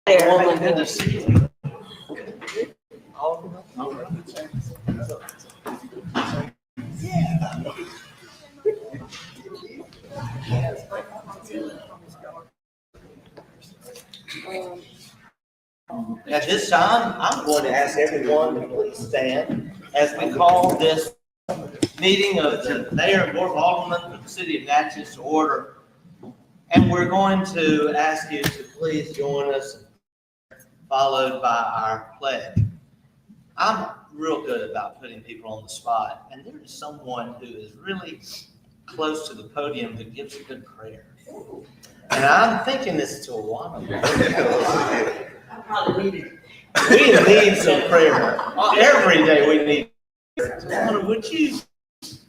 Woman, good to see you. At this time, I'm going to ask everyone to please stand as we call this meeting of the Mayor and Board of Aldermen of the City of Natchez to order. And we're going to ask you to please join us, followed by our pledge. I'm real good about putting people on the spot, and there is someone who is really close to the podium that gives a good prayer. And I'm thinking this to Tawana. We need some prayer. Every day we need prayer. Tawana, would you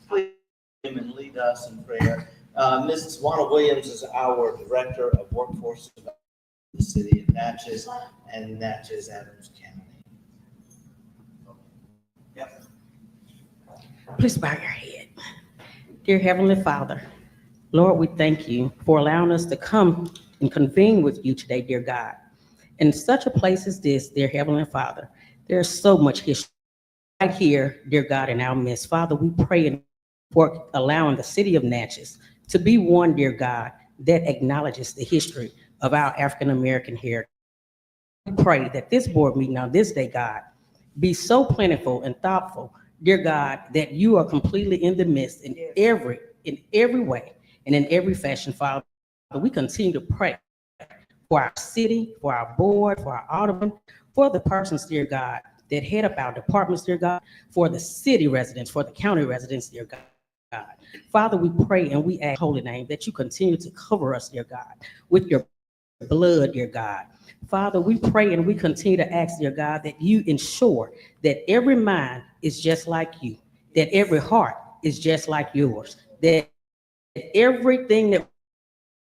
please come and lead us in prayer? Mrs. Tawana Williams is our Director of Workforce Development in the City of Natchez and Natchez Adams County. Yep. Please bow your head. Dear Heavenly Father, Lord, we thank you for allowing us to come and convene with you today, dear God. In such a place as this, dear Heavenly Father, there's so much history right here, dear God, in our midst. Father, we pray for allowing the city of Natchez to be one, dear God, that acknowledges the history of our African-American heritage. We pray that this board meeting on this day, God, be so plentiful and thoughtful, dear God, that you are completely in the midst in every way and in every fashion, Father. We continue to pray for our city, for our board, for our aldermen, for the persons, dear God, that head up our departments, dear God, for the city residents, for the county residents, dear God. Father, we pray and we ask, holy name, that you continue to cover us, dear God, with your blood, dear God. Father, we pray and we continue to ask, dear God, that you ensure that every mind is just like you, that every heart is just like yours, that everything that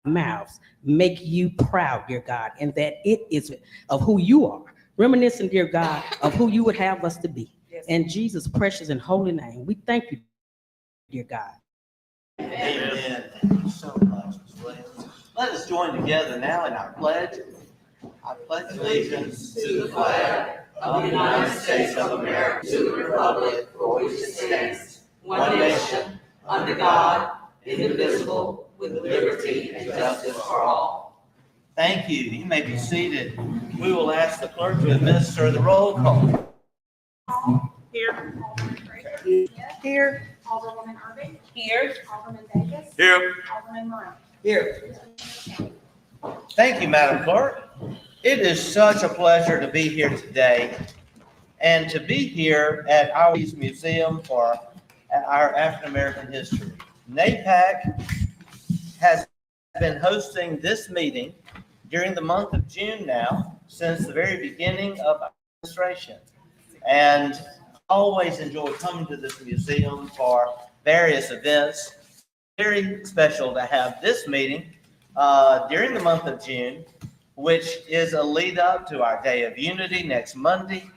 mouths make you proud, dear God, and that it is of who you are, reminiscent, dear God, of who you would have us to be. In Jesus' precious and holy name, we thank you, dear God. Amen. Thank you so much, Ms. Williams. Let us join together now in our pledge. I pledge allegiance to the flag of the United States of America, to the republic for which it stands, one nation, under God, indivisible, with liberty and justice for all. Thank you. You may be seated. We will ask the clerk to administer the roll call. Here. Alderman Fraser. Here. Alderwoman Irving. Here. Alderman Davis. Here. Alderman Moran. Here. Thank you, Madam Clerk. It is such a pleasure to be here today and to be here at our museum for our African American history. NAPAC has been hosting this meeting during the month of June now, since the very beginning of our administration. And I always enjoy coming to this museum for various events. Very special to have this meeting during the month of June, which is a lead up to our Day of Unity next Monday,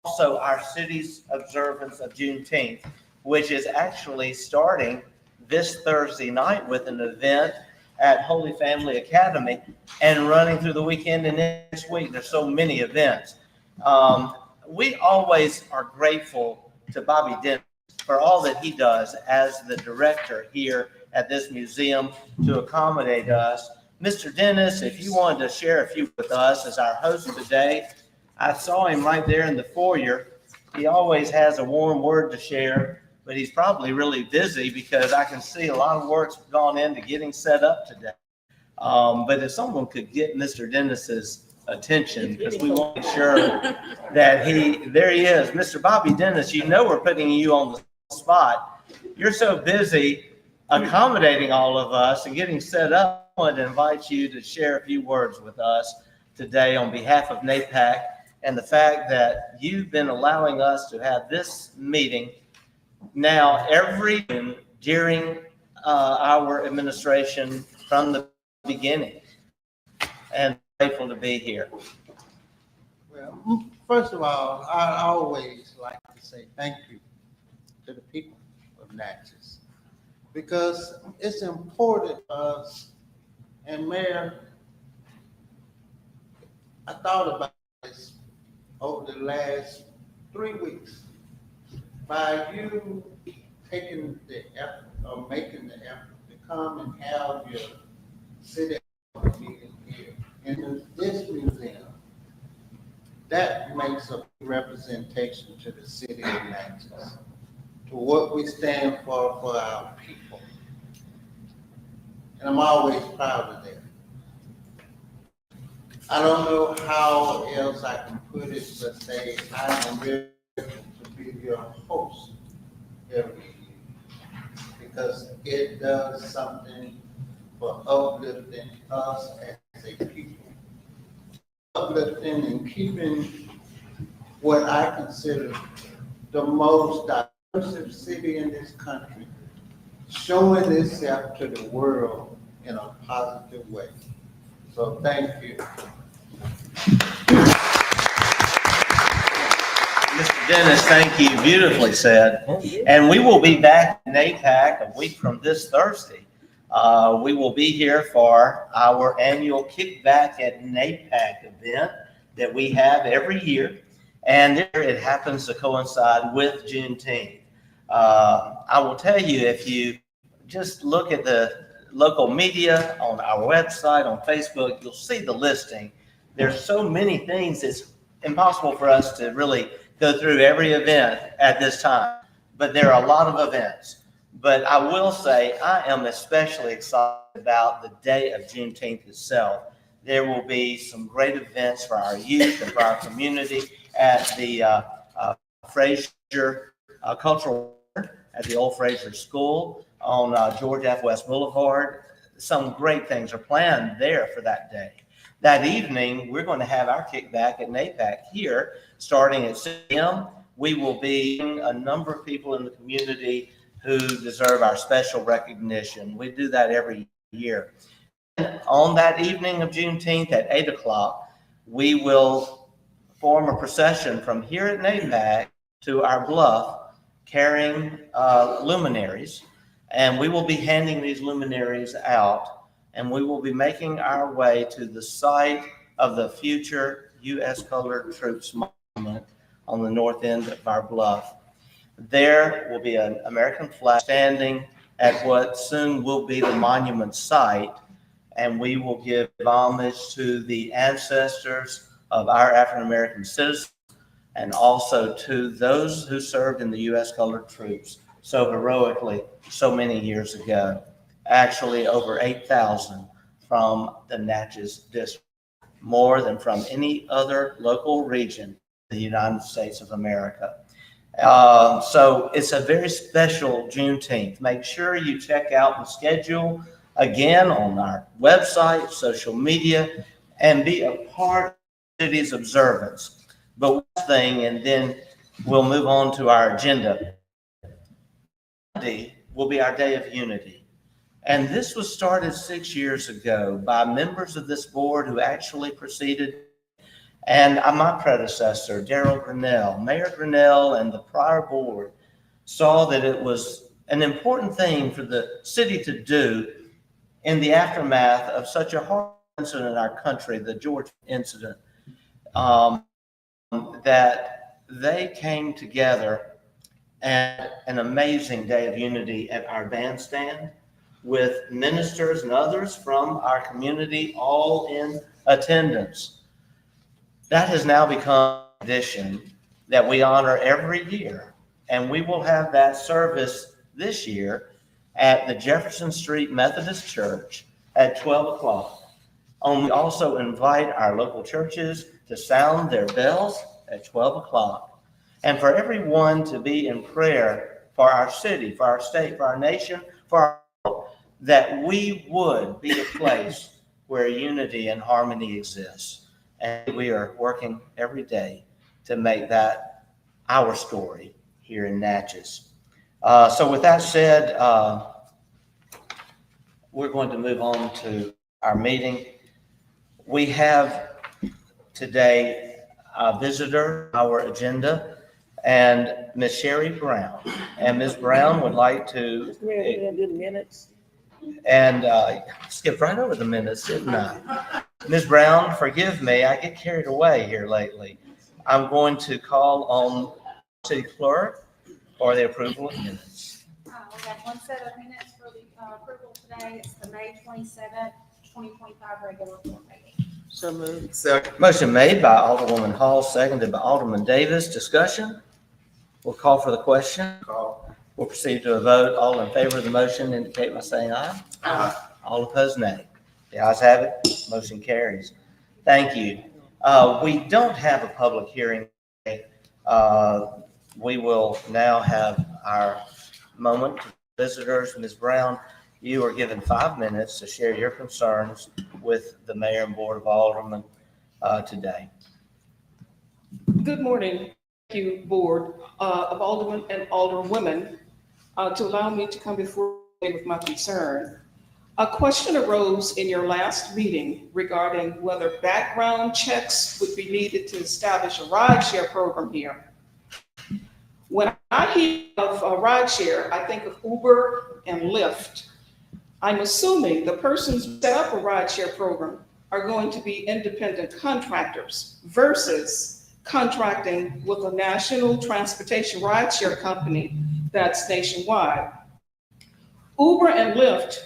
also our city's observance of Juneteenth, which is actually starting this Thursday night with an event at Holy Family Academy and running through the weekend and next week. There's so many events. We always are grateful to Bobby Dennis for all that he does as the director here at this museum to accommodate us. Mr. Dennis, if you wanted to share a few with us as our host today, I saw him right there in the foyer. He always has a warm word to share, but he's probably really busy because I can see a lot of work's gone into getting set up today. But if someone could get Mr. Dennis's attention, because we want to make sure that there he is. Mr. Bobby Dennis, you know we're putting you on the spot. You're so busy accommodating all of us and getting set up. I wanted to invite you to share a few words with us today on behalf of NAPAC and the fact that you've been allowing us to have this meeting now every during our administration from the beginning, and grateful to be here. Well, first of all, I always like to say thank you to the people of Natchez, because it's important for us, and Mayor, I thought about this over the last 3 weeks. By you taking the effort or making the effort to come and have your city meeting here in this museum, that makes a representation to the city of Natchez, to what we stand for our people. And I'm always proud of that. I don't know how else I can put it, but say I am ready to be your host every year, because it does something for uplifting us as a people, uplifting and keeping what I consider the most diverse city in this country, showing itself to the world in a positive way. So thank you. Mr. Dennis, thank you. Beautifully said. And we will be back in NAPAC a week from this Thursday. We will be here for our annual Kickback at NAPAC event that we have every year. And it happens to coincide with Juneteenth. I will tell you, if you just look at the local media on our website, on Facebook, you'll see the listing. There's so many things, it's impossible for us to really go through every event at this time, but there are a lot of events. But I will say I am especially excited about the day of Juneteenth itself. There will be some great events for our youth and for our community at the Frazier Cultural Center at the old Frazier School on George F. West Boulevard. Some great things are planned there for that day. That evening, we're going to have our kickback at NAPAC here, starting at 6 p.m. We will be a number of people in the community who deserve our special recognition. We do that every year. On that evening of Juneteenth at 8 o'clock, we will form a procession from here at NAPAC to our bluff, carrying luminaries, and we will be handing these luminaries out, and we will be making our way to the site of the future U.S. Colored Troops Monument on the north end of our bluff. There will be an American flag standing at what soon will be the monument site, and we will give homage to the ancestors of our African-American citizens and also to those who served in the U.S. Colored Troops so heroically so many years ago. Actually, over 8,000 from the Natchez District, more than from any other local region in the United States of America. So it's a very special Juneteenth. Make sure you check out the schedule again on our website, social media, and be a part of the city's observance. But one thing, and then we'll move on to our agenda. Monday will be our day of unity. And this was started 6 years ago by members of this board who actually preceded, and my predecessor, Darrell Grinnell. Mayor Grinnell and the prior board saw that it was an important thing for the city to do in the aftermath of such a horrible incident in our country, the Georgia incident, that they came together at an amazing day of unity at our bandstand, with ministers and others from our community all in attendance. That has now become a tradition that we honor every year, and we will have that service this year at the Jefferson Street Methodist Church at 12 o'clock. We also invite our local churches to sound their bells at 12 o'clock, and for everyone to be in prayer for our city, for our state, for our nation, for our world, that we would be a place where unity and harmony exists. And we are working every day to make that our story here in Natchez. So with that said, we're going to move on to our meeting. We have today a visitor, our agenda, and Ms. Sherry Brown. And Ms. Brown would like to. Mr. Mayor, we're gonna do the minutes. And skipped right over the minutes, didn't I? Ms. Brown, forgive me, I get carried away here lately. I'm going to call on city clerk for the approval of minutes. We have one set of minutes for the approval today. It's the May 27th, 2025 regular board meeting. So moved. Motion made by Alderwoman Hall, seconded by Alderman Davis. Discussion? We'll call for the question. We'll proceed to a vote. All in favor of the motion indicate by saying aye. Aye. All opposed, nay. The ayes have it. Motion carries. Thank you. We don't have a public hearing. We will now have our moment. Visitors, Ms. Brown, you are given 5 minutes to share your concerns with the mayor and board of aldermen today. Good morning. Thank you, Board of Aldermen and Alderwomen, to allow me to come before you with my concern. A question arose in your last meeting regarding whether background checks would be needed to establish a rideshare program here. When I hear of a rideshare, I think of Uber and Lyft. I'm assuming the persons who set up a rideshare program are going to be independent contractors versus contracting with a national transportation rideshare company that's nationwide. Uber and Lyft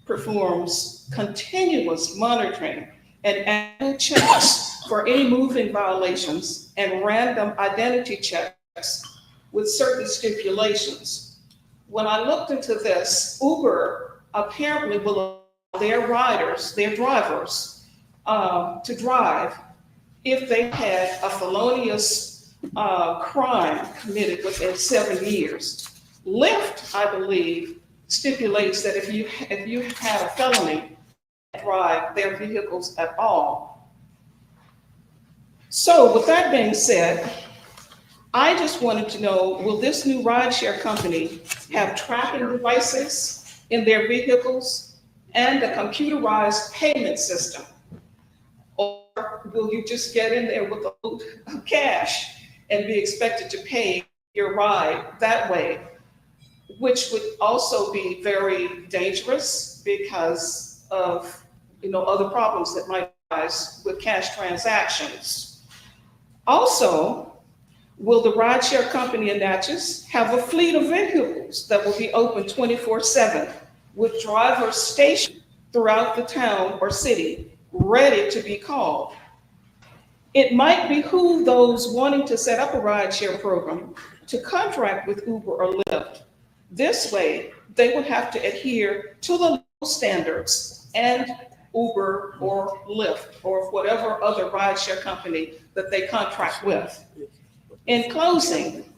performs continuous monitoring and annual checks for any moving violations and random identity checks with certain stipulations. When I looked into this, Uber apparently will allow their riders, their drivers, to drive if they had a felonious crime committed within 7 years. Lyft, I believe, stipulates that if you had a felony, drive their vehicles at all. So with that being said, I just wanted to know, will this new rideshare company have tracking devices in their vehicles and a computerized payment system? Or will you just get in there with a load of cash and be expected to pay your ride that way? Which would also be very dangerous because of, other problems that might arise with cash transactions. Also, will the rideshare company in Natchez have a fleet of vehicles that will be open 24/7 with drivers stationed throughout the town or city ready to be called? It might behoove those wanting to set up a rideshare program to contract with Uber or Lyft. This way, they would have to adhere to the local standards and Uber or Lyft or whatever other rideshare company that they contract with. In closing,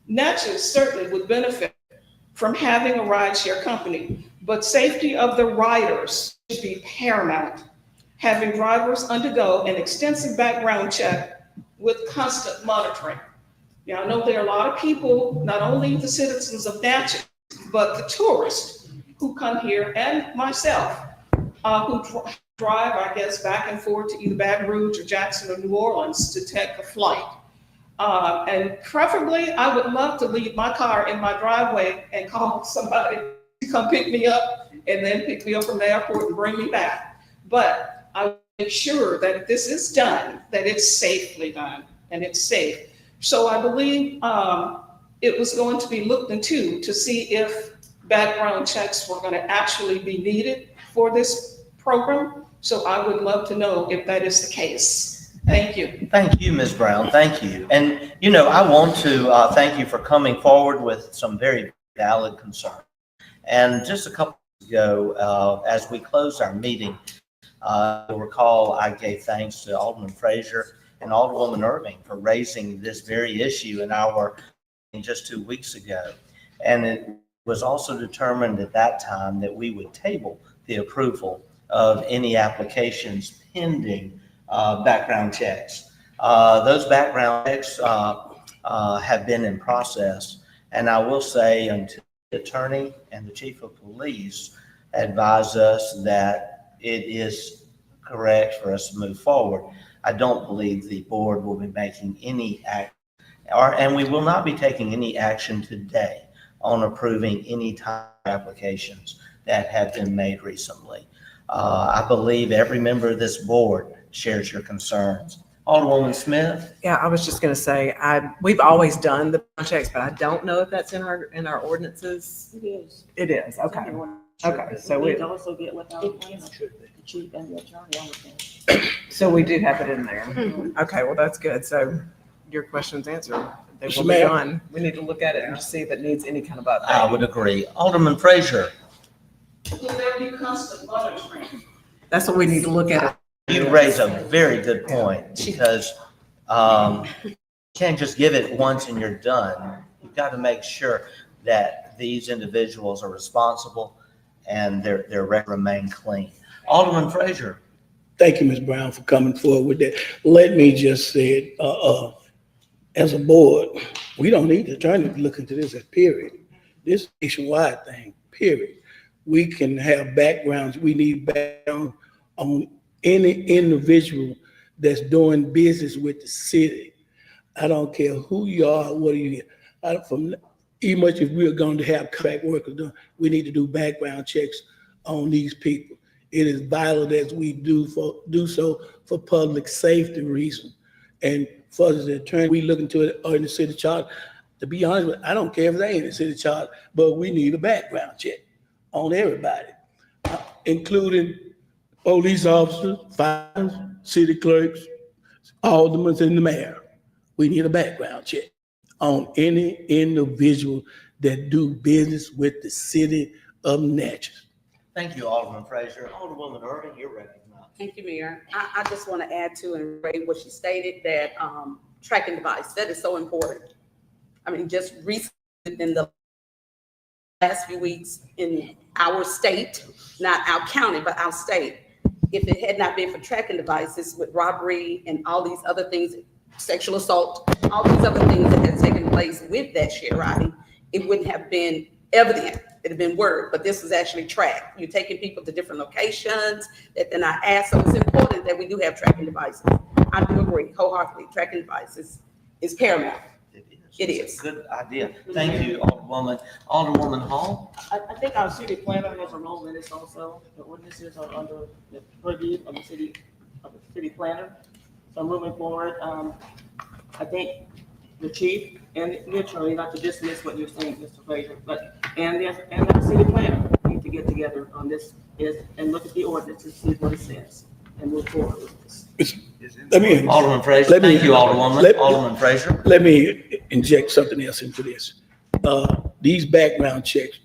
Natchez certainly would benefit from having a rideshare company, but safety of the riders should be paramount. Having drivers undergo an extensive background check with constant monitoring. Now, I know there are a lot of people, not only the citizens of Natchez, but the tourists who come here, and myself, who drive, I guess, back and forth to either Baton Rouge or Jackson or New Orleans to take a flight. And preferably, I would love to leave my car in my driveway and call somebody to come pick me up and then pick me up from the airport and bring me back. But I will make sure that if this is done, that it's safely done and it's safe. So I believe it was going to be looked into to see if background checks were going to actually be needed for this program. So I would love to know if that is the case. Thank you. Thank you, Ms. Brown. Thank you. And, I want to thank you for coming forward with some very valid concerns. And just a couple of days ago, as we closed our meeting, you'll recall I gave thanks to Alderman Frazier and Alderwoman Irving for raising this very issue in our meeting just 2 weeks ago. And it was also determined at that time that we would table the approval of any applications pending background checks. Those background checks have been in process, and I will say until the attorney and the chief of police advise us that it is correct for us to move forward, I don't believe the board will be making any act, and we will not be taking any action today on approving any type of applications. that have been made recently. I believe every member of this board shares your concerns. Alderwoman Smith? Yeah, I was just gonna say, we've always done the background checks, but I don't know if that's in our ordinances. It is. It is, okay. Okay, so We we, also get with our planner, the chief and the attorney on the thing. so we do have it in there. Okay, well, that's good. So your question's answered. They Mr. will be Mayor. done. We need to look at it and see if it needs any kind of I update. would agree. Alderman Frazier? Will there be constant monitoring? That's what we need to look at. You raise a very good point because you can't just give it once and you're done. You've got to make sure that these individuals are responsible and their record remain clean. Alderman Frazier? Thank you, Ms. Brown, for coming forward with that. Let me just say, as a board, we don't need the attorney to look into this, period. This is a nationwide thing, period. We can have backgrounds. We need background on any individual that's doing business with the city. I don't care who you are, what are you, even much if we're going to have contract workers done, we need to do background checks on these people. It is vital that we do so for public safety reasons. And for the attorney, we look into it in the city charter. To be honest with you, I don't care if they ain't in the city charter, but we need a background check on everybody, including police officers, fires, city clerks, aldermen, and the mayor. We need a background check on any individual that do business with the city of Natchez. Thank you, Alderman Frazier. Alderwoman Irving, you're recognized. Thank you, Mayor. I just want to add to and reiterate what she stated, that tracking device, that is so important. I mean, just recently in the last few weeks in our state, not our county, but our state, if it had not been for tracking devices with robbery and all these other things, sexual assault, all these other things that had taken place with that share riding, it wouldn't have been evident. It'd have been word, but this was actually tracked. You're taking people to different locations that they're not asked. So it's important that we do have tracking devices. I do agree wholeheartedly. Tracking devices is paramount. It It's is. a good idea. Thank you, Alderwoman. Alderwoman Hall? I think our city planner has a role in this also. The ordinances are under the purview of the city planner. So moving forward, I think the chief and the attorney, not to dismiss what you're saying, Mr. Frazier, but, and the city planner need to get together on this and look at the ordinance and see what it says and move forward with this. Let me, Alderman Frazier? Let me- Thank you, Alderwoman. let- Alderman Frazier? let me inject something else into this. These background checks,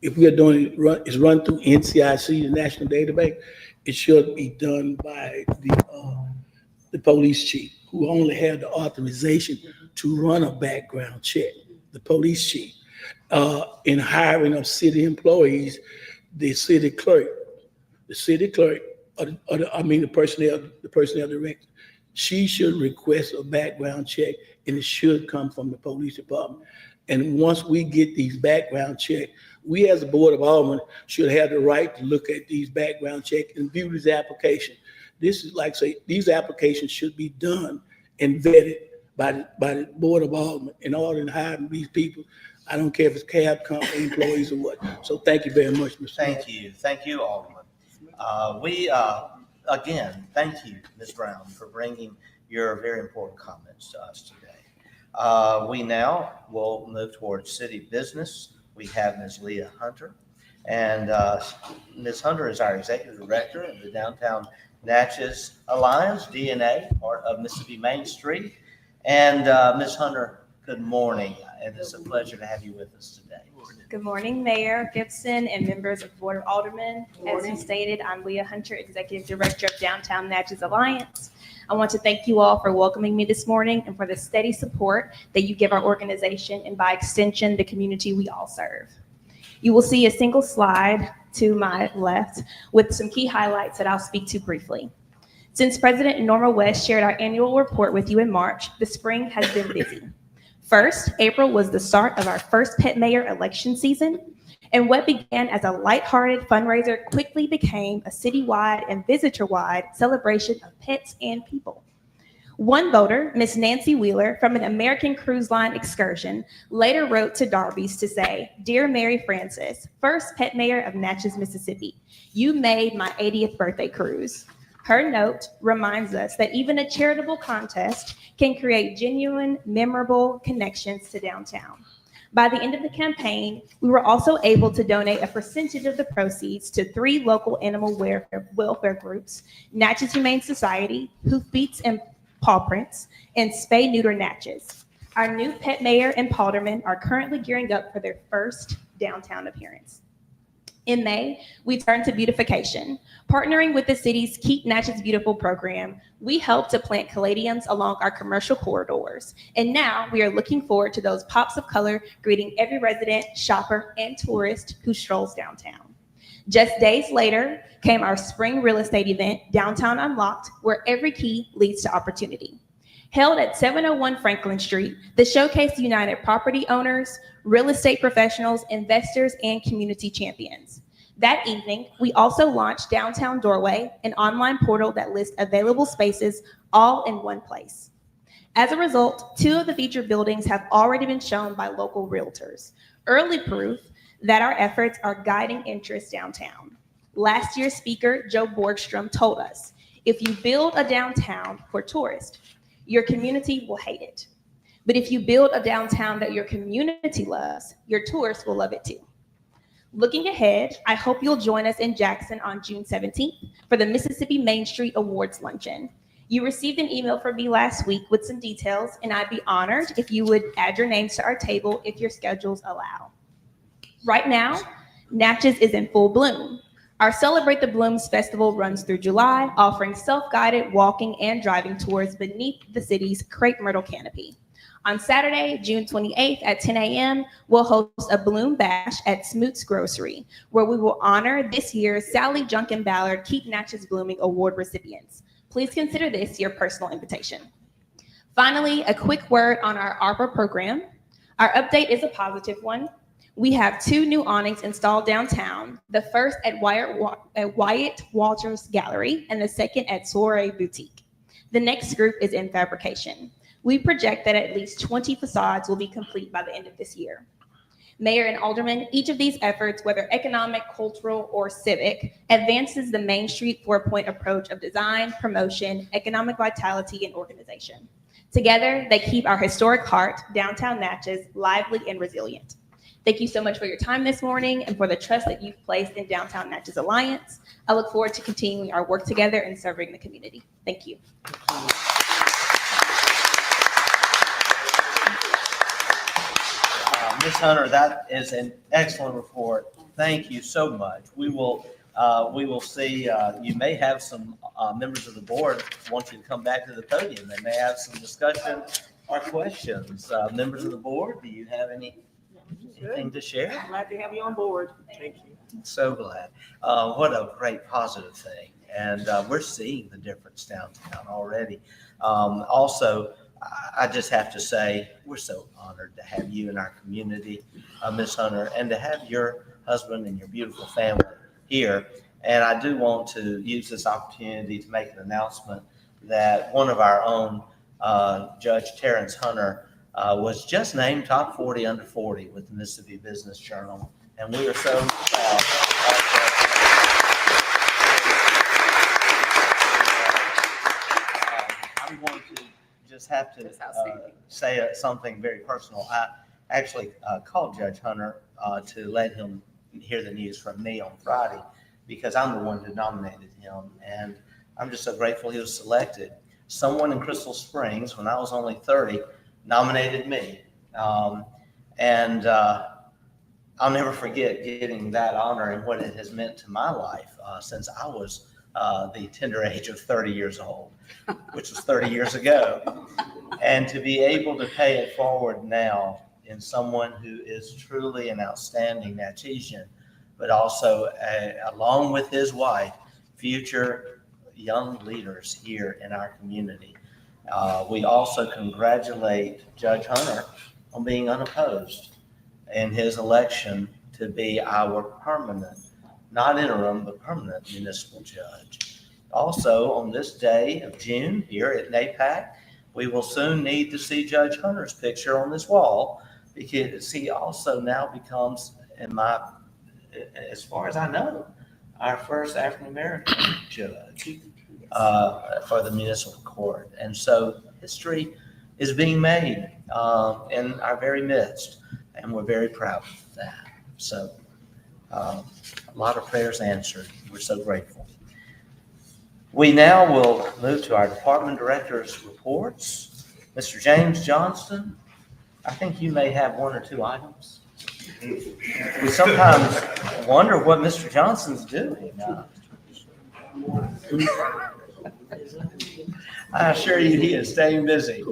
if we are doing it's run through NCIC, the National Database, it should be done by the police chief, who only had the authorization to run a background check, the police chief. In hiring of city employees, the city clerk, the personnel director, she should request a background check, and it should come from the police department. And once we get these background checks, we as a board of aldermen should have the right to look at these background checks and view these applications. This is like, say, these applications should be done and vetted by the board of aldermen in order to hire these people. I don't care if it's cab company employees or what. So thank you very much, Mr. Mayor. Thank you, Alderman. Again, thank you, Ms. Brown, for bringing your very important comments to us today. We now will move towards city business. We have Ms. Leah Hunter, and Ms. Hunter is our executive director of the Downtown Natchez Alliance, DNA, part of Mississippi Main Street. And Ms. Hunter, good morning, and it's a pleasure to have you with us today. Good morning, Mayor Gibson and members of the Board of Aldermen. As you stated, I'm Leah Hunter, Executive Director of Downtown Natchez Alliance. I want to thank you all for welcoming me this morning and for the steady support that you give our organization and by extension, the community we all serve. You will see a single slide to my left with some key highlights that I'll speak to briefly. Since President Norma West shared our annual report with you in March, the spring has been busy. First, April was the start of our first pet mayor election season, and what began as a lighthearted fundraiser quickly became a citywide and visitor-wide celebration of pets and people. One voter, Miss Nancy Wheeler from an American Cruise Line excursion, later wrote to Darby's to say, "Dear Mary Frances, first pet mayor of Natchez, Mississippi, you made my 80th birthday cruise." Her note reminds us that even a charitable contest can create genuine, memorable connections to downtown. By the end of the campaign, we were also able to donate a percentage of the proceeds to 3 local animal welfare groups: Natchez Humane Society, Hoofbeats and Paw Prints, and Spay Neuter Natchez. Our new pet mayor and aldermen are currently gearing up for their first downtown appearance. In May, we turned to beautification. Partnering with the city's Keep Natchez Beautiful program, we helped to plant caladiums along our commercial corridors. And now we are looking forward to those pops of color greeting every resident, shopper, and tourist who strolls downtown. Just days later came our spring real estate event, Downtown Unlocked, where every key leads to opportunity. Held at 701 Franklin Street, the showcase united property owners, real estate professionals, investors, and community champions. That evening, we also launched Downtown Doorway, an online portal that lists available spaces all in one place. As a result, 2 of the featured buildings have already been shown by local realtors, early proof that our efforts are guiding interest downtown. Last year's speaker, Joe Borgstrom, told us, "If you build a downtown for tourists, your community will hate it. But if you build a downtown that your community loves, your tourists will love it too." Looking ahead, I hope you'll join us in Jackson on June 17th for the Mississippi Main Street Awards Luncheon. You received an email from me last week with some details, and I'd be honored if you would add your names to our table if your schedules allow. Right now, Natchez is in full bloom. Our Celebrate the Blooms Festival runs through July, offering self-guided walking and driving tours beneath the city's crepe myrtle canopy. On Saturday, June 28th at 10 a.m., we'll host a Bloom Bash at Smoot's Grocery, where we will honor this year's Sally Junkin Ballard Keep Natchez Blooming Award recipients. Please consider this your personal invitation. Finally, a quick word on our ARPA program. Our update is a positive one. We have 2 new awnings installed downtown, the first at Wyatt Walters Gallery and the second at Soiree Boutique. The next group is in fabrication. We project that at least 20 facades will be complete by the end of this year. Mayor and aldermen, each of these efforts, whether economic, cultural, or civic, advances the Main Street 4-point approach of design, promotion, economic vitality, and organization. Together, they keep our historic heart, downtown Natchez, lively and resilient. Thank you so much for your time this morning and for the trust that you've placed in Downtown Natchez Alliance. I look forward to continuing our work together and serving the community. Thank you. Ms. Hunter, that is an excellent report. Thank you so much. We will see, you may have some members of the board want you to come back to the podium. They may have some discussion or questions. Members of the board, do you have anything to share? Glad to have you on board. Thank you. So glad. What a great positive thing. And we're seeing the difference downtown already. Also, I just have to say, we're so honored to have you in our community, Ms. Hunter, and to have your husband and your beautiful family here. And I do want to use this opportunity to make an announcement that one of our own, Judge Terrence Hunter, was just named top 40 under 40 with the Mississippi Business Journal. And we are so proud. I'm going to just have to say something very personal. I actually called Judge Hunter to let him hear the news from me on Friday because I'm the one who nominated him. And I'm just so grateful he was selected. Someone in Crystal Springs, when I was only 30, nominated me. And I'll never forget getting that honor and what it has meant to my life since I was the tender age of 30 years old, which was 30 years ago. And to be able to pay it forward now in someone who is truly an outstanding Natchezian, but also, along with his wife, future young leaders here in our community. We also congratulate Judge Hunter on being unopposed in his election to be our permanent, not interim, but permanent municipal judge. Also, on this day of June here at NAPAC, We will soon need to see Judge Hunter's picture on this wall because he also now becomes, as far as I know, our first African-American judge for the municipal court. And so history is being made in our very midst, and we're very proud of that. So a lot of prayers answered. We're so grateful. We now will move to our department director's reports. Mr. James Johnston, I think you may have one or two items. We sometimes wonder what Mr. Johnson's doing. I assure you, he is staying busy.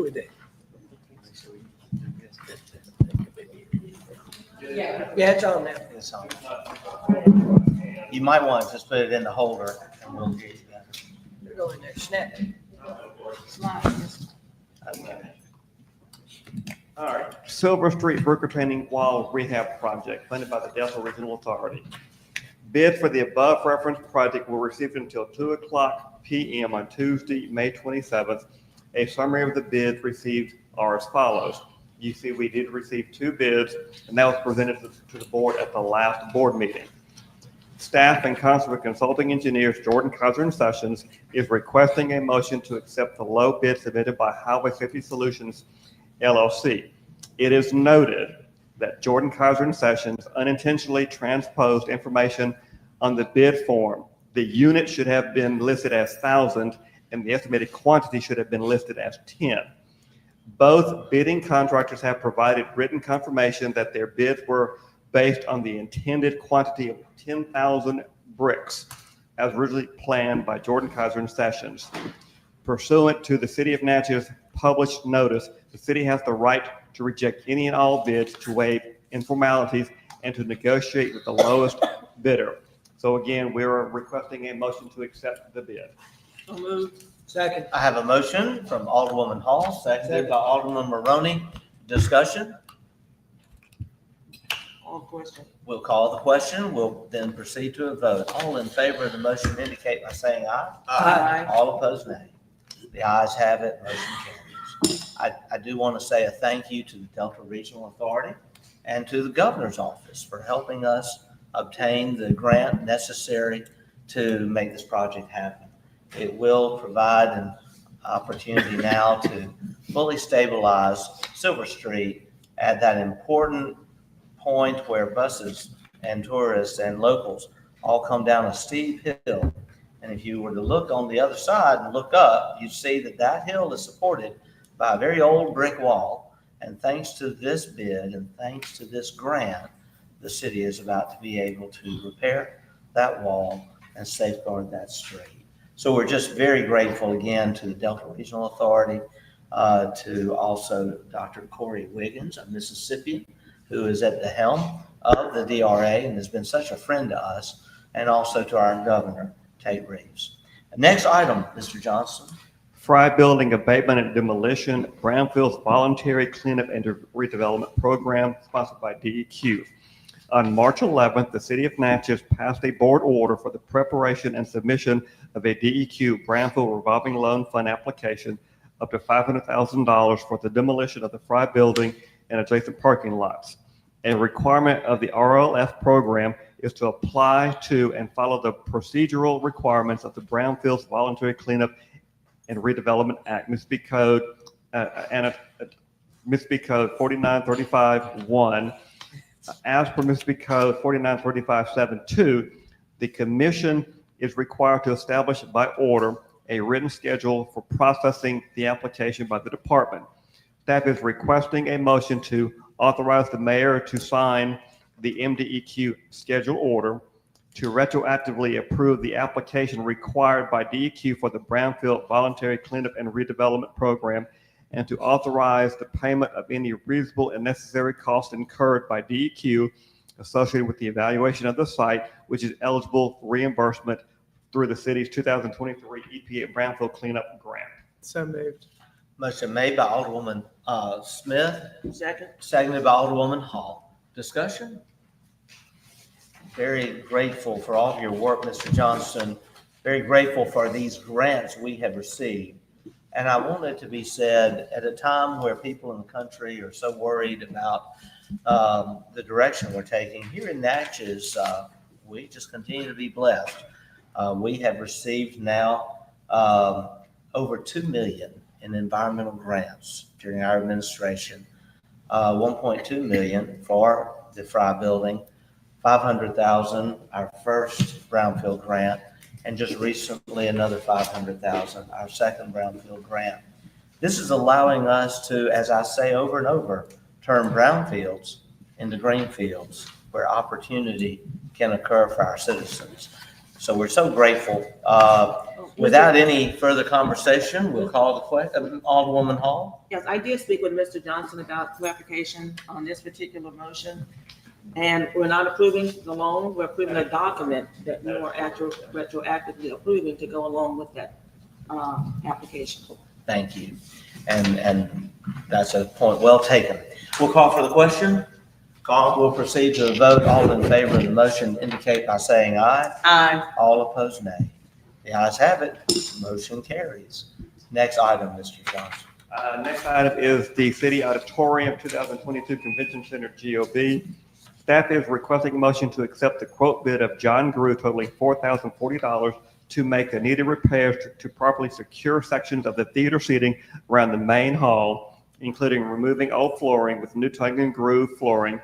Yeah, it's on there. It's on. You might want to just put it in the holder and we'll get you that. You're going there, snap it. Okay. All right, Silver Street Brook Retaining Wall Rehab Project funded by the Delta Regional Authority. Bids for the above referenced project were received until 2:00 p.m. on Tuesday, May 27th. A summary of the bids received are as follows. You see, we did receive 2 bids, and that was presented to the board at the last board meeting. Staff in concert with consulting engineers Jordan Kaiser and Sessions is requesting a motion to accept the low bid submitted by Highway Safety Solutions LLC. It is noted that Jordan Kaiser and Sessions unintentionally transposed information on the bid form. The unit should have been listed as 1,000 and the estimated quantity should have been listed as 10. Both bidding contractors have provided written confirmation that their bids were based on the intended quantity of 10,000 bricks as originally planned by Jordan Kaiser and Sessions. Pursuant to the City of Natchez published notice, the city has the right to reject any and all bids, to waive informalities, and to negotiate with the lowest bidder. So again, we're requesting a motion to accept the bid. So moved. Second. I have a motion from Alderwoman Hall, seconded by Alderman Maroney. Discussion? All question. We'll call the question. We'll then proceed to a vote. All in favor of the motion indicate by saying aye. Aye. All opposed, nay. The ayes have it, motion carries. I do want to say a thank you to the Delta Regional Authority and to the Governor's Office for helping us obtain the grant necessary to make this project happen. It will provide an opportunity now to fully stabilize Silver Street at that important point where buses and tourists and locals all come down a steep hill. And if you were to look on the other side and look up, you'd see that that hill is supported by a very old brick wall. And thanks to this bid and thanks to this grant, the city is about to be able to repair that wall and safeguard that street. So we're just very grateful again to the Delta Regional Authority, to also Dr. Corey Wiggins, a Mississippian, who is at the helm of the DRA and has been such a friend to us, and also to our governor, Tate Reeves. Next item, Mr. Johnson. Fry Building Abatement and Demolition, Brownfield's Voluntary Cleanup and Redevelopment Program, sponsored by DEQ. On March 11th, the City of Natchez passed a board order for the preparation and submission of a DEQ Brownfield Revolving Loan Fund application up to $500,000 for the demolition of the Fry Building and adjacent parking lots. A requirement of the RLF program is to apply to and follow the procedural requirements of the Brownfields Voluntary Cleanup and Redevelopment Act, Mississippi Code 4935-1. As per Mississippi Code 4935-7-2, the commission is required to establish by order a written schedule for processing the application by the department. Staff is requesting a motion to authorize the mayor to sign the MDEQ schedule order, to retroactively approve the application required by DEQ for the Brownfield Voluntary Cleanup and Redevelopment Program, and to authorize the payment of any reasonable and necessary costs incurred by DEQ associated with the evaluation of the site, which is eligible for reimbursement through the city's 2023 EPA Brownfield Cleanup Grant. So moved. Motion made by Alderwoman Smith, Second. seconded by Alderwoman Hall. Discussion? Very grateful for all of your work, Mr. Johnson. Very grateful for these grants we have received. And I want it to be said at a time where people in the country are so worried about the direction we're taking. Here in Natchez, we just continue to be blessed. We have received now over 2 million in environmental grants during our administration. 1.2 million for the Fry building, 500,000, our first brownfield grant, and just recently another 500,000, our second brownfield grant. This is allowing us to, as I say over and over, turn brownfields into green fields where opportunity can occur for our citizens. So we're so grateful. Without any further conversation, we'll call the question. Alderwoman Hall. Yes, I did speak with Mr. Johnson about clarification on this particular motion. And we're not approving the loan, we're approving a document that we are retroactively approving to go along with that application. Thank you. And that's a point well taken. We'll call for the question. We'll proceed to a vote. All in favor of the motion indicate by saying aye. Aye. All opposed, nay. The ayes have it. Motion carries. Next item, Mr. Johnson. Next item is the City Auditorium 2022 Convention Center GOB. Staff is requesting a motion to accept the quote bid of John Grew totaling $4,040 to make the needed repairs to properly secure sections of the theater seating around the main hall, including removing old flooring with new tongue and groove flooring,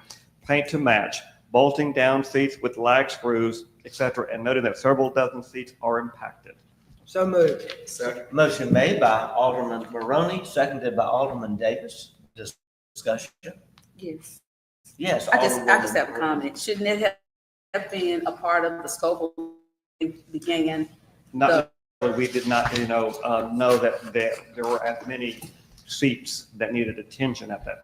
paint to match, bolting down seats with lag screws, etc., and noting that several dozen seats are impacted. So moved. Motion made by Alderman Maroney, seconded by Alderman Davis. Discussion? Yes. Yes. I just Alderwoman have a comment. Shouldn't it have been a part of the scope of the beginning? Not, we did not, know that there were as many seats that needed attention at that.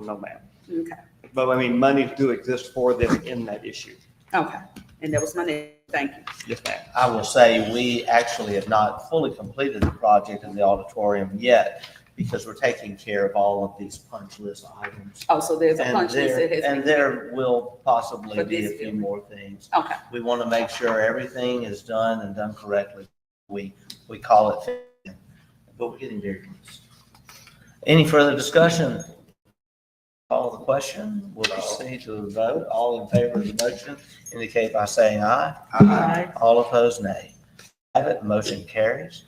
No, ma'am. Okay, But I mean, monies do exist for this in that issue. okay. And that was my name. Thank you. Yes, ma'am. I will say we actually have not fully completed the project in the auditorium yet because we're taking care of all of these punch list items. Oh, so there's a And punch list that has and been. there will possibly For be this a few year. more things. Okay, We want to make sure everything is done and done correctly. We call it, fit, but we're getting very close. Any further discussion? Call the question. We'll proceed to the vote. All in favor of the motion indicate by saying aye. Aye. All opposed, nay. Have it, motion carries.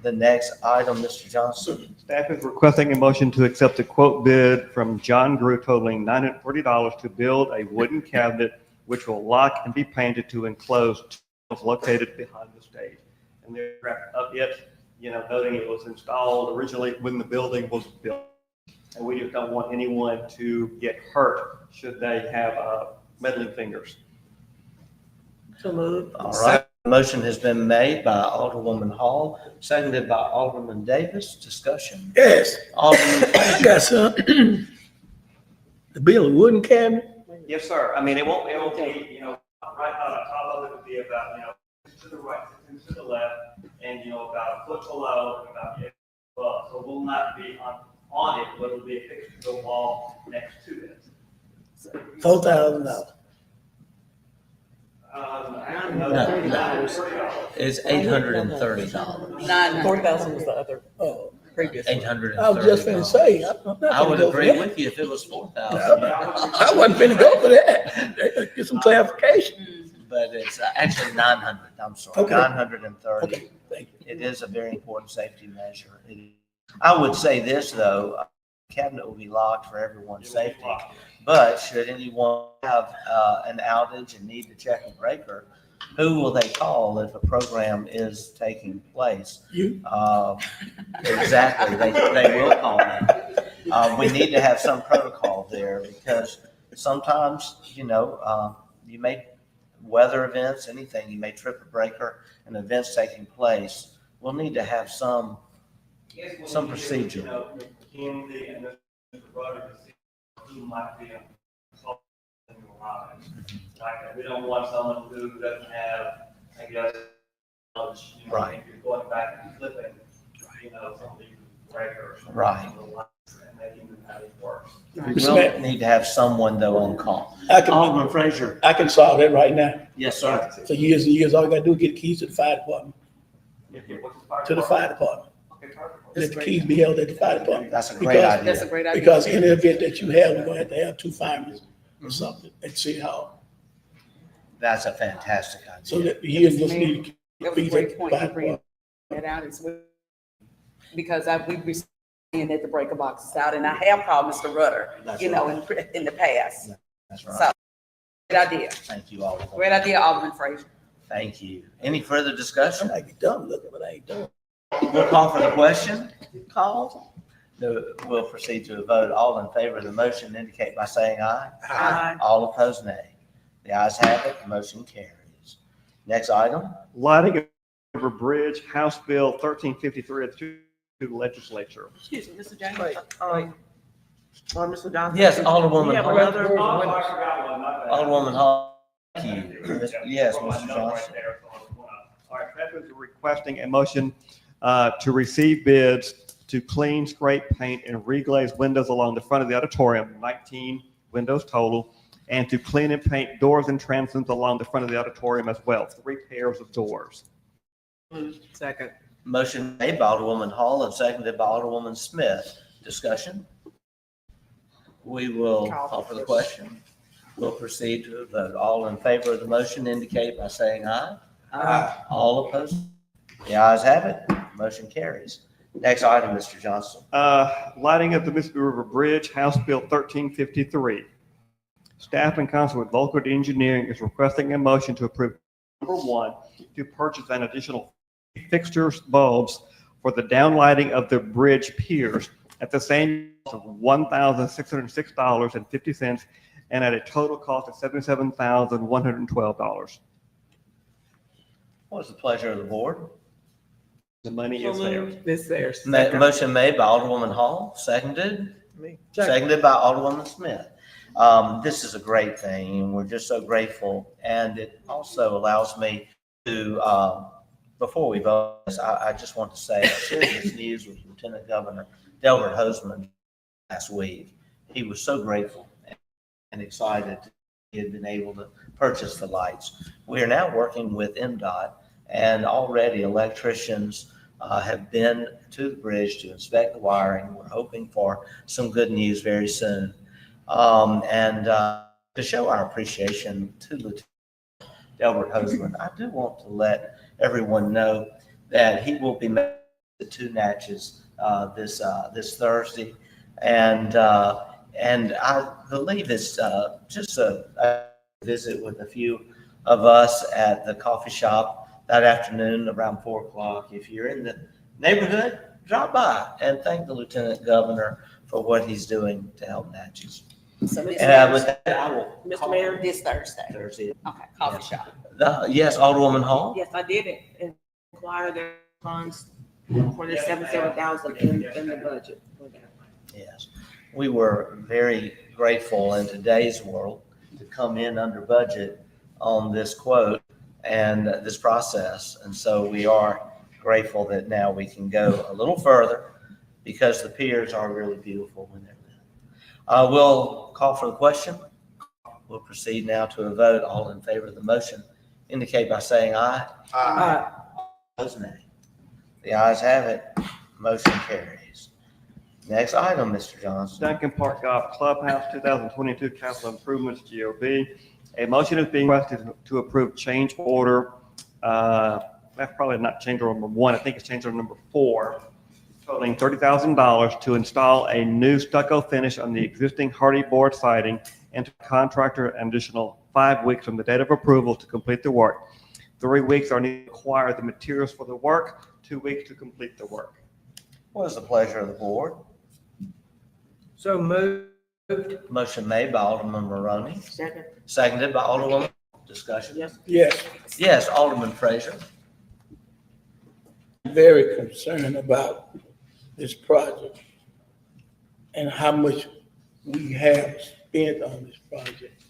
The next item, Mr. Johnson. Staff is requesting a motion to accept the quote bid from John Grew totaling $940 to build a wooden cabinet which will lock and be painted to enclose tunnels located behind the stage. And they're wrapped up yet, noting it was installed originally when the building was built. And we just don't want anyone to get hurt should they have meddling fingers. So moved. All right. Motion has been made by Alderwoman Hall, seconded by Alderman Davis. Discussion. Yes, Alderman, I got some. To build a wooden cabinet, Yes, sir. I mean, it won't be, right on the top of it would be about, to the right, to the left, and, about a foot below, and about 8 above. So it will not be on it, but it'll be affixed to the wall next to it. $4,000. it's $830. nine. 4,000 was the other Oh, previous. $830. I was just finna say, I'm not I would finna go for agree that. with you if it was 4,000, I wasn't finna go for that. Get some clarification. but it's actually 900. I'm sorry, Okay. 930. Okay, thank you. It is a very important safety measure. I would say this, though, cabinet will be locked for everyone's safety. But should anyone have an outage and need to check a breaker, who will they call if a program is taking place? You? Exactly, they will call me. We need to have some protocol there because sometimes, you may, weather events, anything, you may trip a breaker and events taking place. We'll need to have some procedure. Candy and Mr. Rogers, who might be in the lives. Like, we don't want someone who doesn't have, I guess, knowledge, Right. if you're going back and flipping, something breaker or something. Right. And making them how it works. We Mr. will Mayor. need to have someone though on call. Alderman Frazier. I can solve that right now. Yes, sir. For years and years, all you gotta do is get keys to the fire department, What's the fire to the fire department. Let the keys be held at the fire department. That's a great Because- That's a idea. great idea. Because in the event that you have, we're gonna have to have 2 firemen or something at City Hall. That's a fantastic So idea. that you just need to That keep was a keys at great the point, fire you bring department. that out as well. Because we've been seeing that the breaker box is out, and I have called Mr. Rudder, That's you know, right. in the past. That's So, right. great idea. Thank you, Alderman. Great idea, Alderman Fraser. Thank you. Any further discussion? I might be dumb looking, but I ain't dumb. We'll call for the question. Call. We'll proceed to a vote. All in favor of the motion indicate by saying aye. Aye. All opposed, nay. The ayes have it, the motion carries. Next item. Lighting over bridge, House Bill 1353 to the legislature. Excuse me, Mr. James, or Mr. Johnson? Yes, Alderwoman We have Hall. another, Alderwoman Hall. Thank you. Yes, Mr. Johnson. All right, veterans are requesting a motion to receive bids to clean, scrape, paint, and reglaze windows along the front of the auditorium, 19 windows total, and to clean and paint doors and transoms along the front of the auditorium as well, 3 pairs of doors. Second. Motion made by Alderwoman Hall and seconded by Alderwoman Smith. Discussion? We will call for the question. We'll proceed to a vote. All in favor of the motion indicate by saying aye. Aye. All opposed? The ayes have it. Motion carries. Next item, Mr. Johnston. Lighting of the Mississippi River Bridge, House Bill 1353. Staff in concert with local engineering is requesting a motion to approve number 1, to purchase an additional fixtures, bulbs for the downlighting of the bridge piers at the same cost of $1,606.50 and at a total cost of $77,112. What is the pleasure of the board? The money is there. This there. Motion made by Alderwoman Hall, seconded, Me. seconded by Alderwoman Smith. This is a great thing, and we're just so grateful. And it also allows me to, before we vote, I just want to say, I shared this news with Lieutenant Governor Delbert Hoseman last week. He was so grateful and excited he had been able to purchase the lights. We are now working with MDOT, and already electricians have been to the bridge to inspect the wiring. We're hoping for some good news very soon. To show our appreciation to Lieutenant Delbert Hoseman, I do want to let everyone know that he will be making the 2 Natchez this Thursday, and I believe it's just a visit with a few of us at the coffee shop that afternoon around 4 o'clock. If you're in the neighborhood, drop by and thank the Lieutenant Governor for what he's doing to help Natchez. So this And with Thursday, that, I will. Mr. Mayor? this Thursday. Thursday. Okay, coffee shop. Yes, Alderwoman Hall? Yes, I did inquire their funds for the 77,000 in the budget for that. Yes. We were very grateful in today's world to come in under budget on this quote and this process. And so we are grateful that now we can go a little further because the piers are really beautiful when they're lit. We'll call for the question. We'll proceed now to a vote. All in favor of the motion indicate by saying aye. Opposed, nay. The ayes have it. Motion carries. Next item, Mr. Johnson. Duncan Park Golf Clubhouse 2022 capital improvements, GOB. A motion is being requested to approve change order. That's probably not change order number 1. I think it's change order number 4, totaling $30,000 to install a new stucco finish on the existing hardy board siding and to contractor an additional 5 weeks from the date of approval to complete the work. 3 weeks are needed to acquire the materials for the work, 2 weeks to complete the work. What is the pleasure of the board? So moved. Motion made by Alderman Maroney, Second. seconded by Alderwoman. Discussion? Yes. Yes, Yes, Alderman Fraser. very concerned about this project and how much we have spent on this project.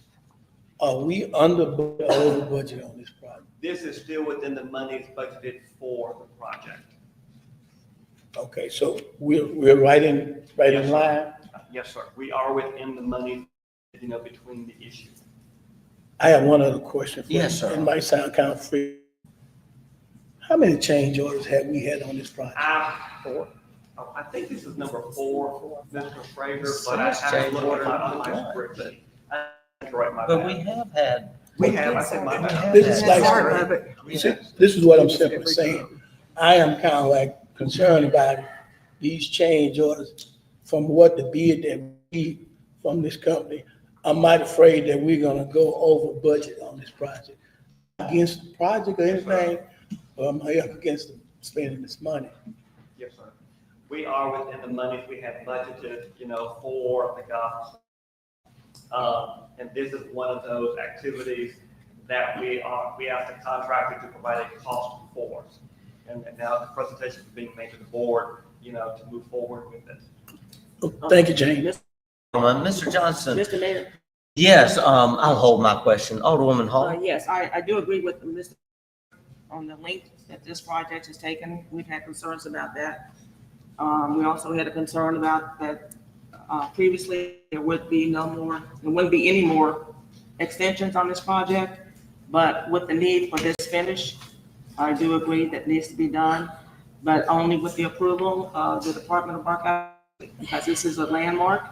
Are we under budget or over budget on this project? This is still within the monies budgeted for the project. Okay, so we're right in line. Yes, sir. We are within the money, between the issues. I have one other question. For you. Yes, sir. It might sound kind of free. How many change orders have we had on this project? I think this is number 4, Mr. Fraser, but I haven't looked at my spreadsheet. That's right, my But we bad. have had. We have, I said my bad. This is like, Part of it. this is what I'm simply saying. I am kind of like concerned about these change orders from what the bid that we, from this company. I'm not afraid that we're gonna go over budget on this project. Against the project or anything, I'm against spending this money. Yes, sir. We are within the monies we had budgeted, for the golf. And this is one of those activities that we asked the contractor to provide a cost for us. And now the presentation is being made to the board, to move forward with it. Thank you, James. Mr. Johnson, Mr. Mayor, yes, I'll hold my question. Alderwoman Hall? yes, I do agree with Mr. on the length that this project has taken. We've had concerns about that. We also had a concern about that previously there wouldn't be any more extensions on this project. But with the need for this finish, I do agree that needs to be done, but only with the approval of the Department of Archives, because this is a landmark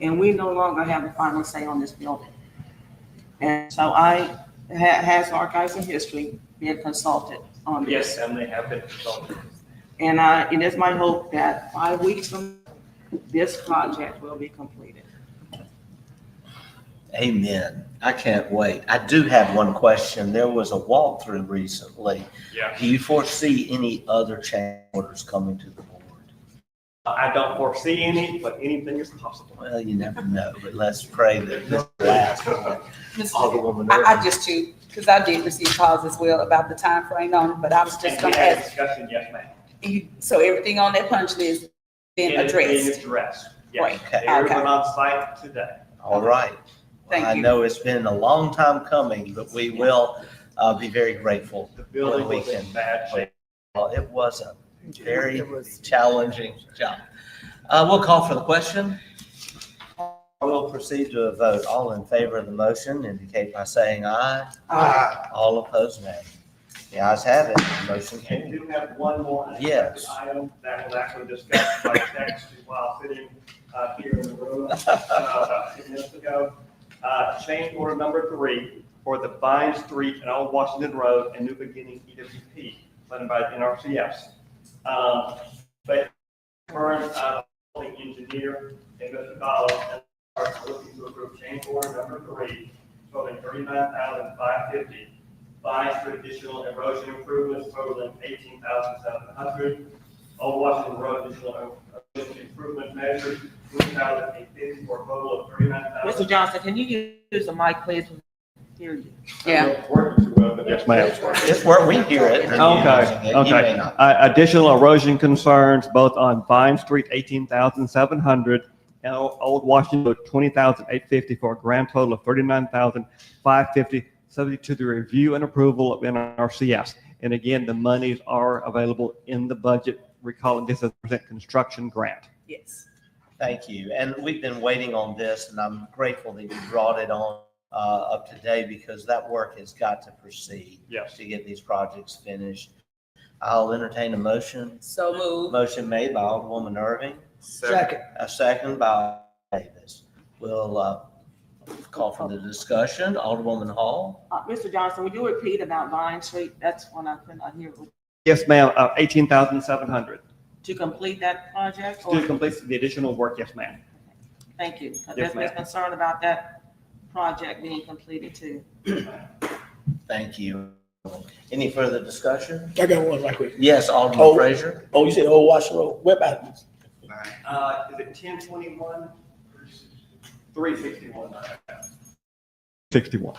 and we no longer have the final say on this building. And so has Archives and History been consulted on this? Yes, and they have been consulted. And it is my hope that 5 weeks from now, this project will be completed. Amen. I can't wait. I do have one question. There was a walkthrough recently. Yeah. Do you foresee any other change orders coming to the board? I don't foresee any, but anything is possible. Well, you never know, but let's pray that this lasts. Alderwoman I Irving. just too, because I did receive calls as well about the time frame on it, but I was just And we gonna had a ask, discussion, yes, ma'am. so everything on that punch list been It is being addressed? addressed. Yes. Right. Okay. Everyone on site today. All right. Thank I you. know it's been a long time coming, but we will be very grateful. The building when we was in can- bad shape. Well, it was a very challenging job. We'll call for the question. We'll proceed to a vote. All in favor of the motion indicate by saying aye. Aye. All opposed, nay. The ayes have it. The motion And carries. do have one more Yes. item that was actually discussed by text while sitting here in the room about 2 minutes ago. Change order number 3 for the Vine Street and Old Washington Road and New Beginning EWP, funded by NRCS. But current engineer, Mr. Collins, are looking to approve change order number 3, totaling $39,550. Vine Street additional erosion improvements totaling $18,700. Old Washington Road additional erosion improvement measures, $2,850 for a total of $39,000. Mr. Johnson, can you use the mic, please? Hear you. Yeah. Yes, ma'am. It's where we hear it. Okay, You may okay. not. Additional erosion concerns both on Vine Street, 18,700, and Old Washington Road, 20,850 for a grand total of 39,550, subject to the review and approval of NRCS. And again, the monies are available in the budget. Recalling this as a construction grant. Yes. Thank you. And we've been waiting on this, and I'm grateful that you brought it on up today because that work has got to proceed. Yes. To get these projects finished. I'll entertain a motion. So moved. Motion made by Alderwoman Irving, Second. a second by Davis. We'll call for the discussion. Alderwoman Hall. Mr. Johnson, would you repeat about Vine Street? That's one I could not hear. Yes, ma'am, 18,700. To complete that project? To complete the additional work, yes, ma'am. Thank you. Yes, There's been ma'am. concern about that project being completed too. Thank you. Any further discussion? I got one right quick. Yes, Alderman Oh. Frazier. Oh, you said Old Washington Road. Where about this? Is it 1021? 361. 61.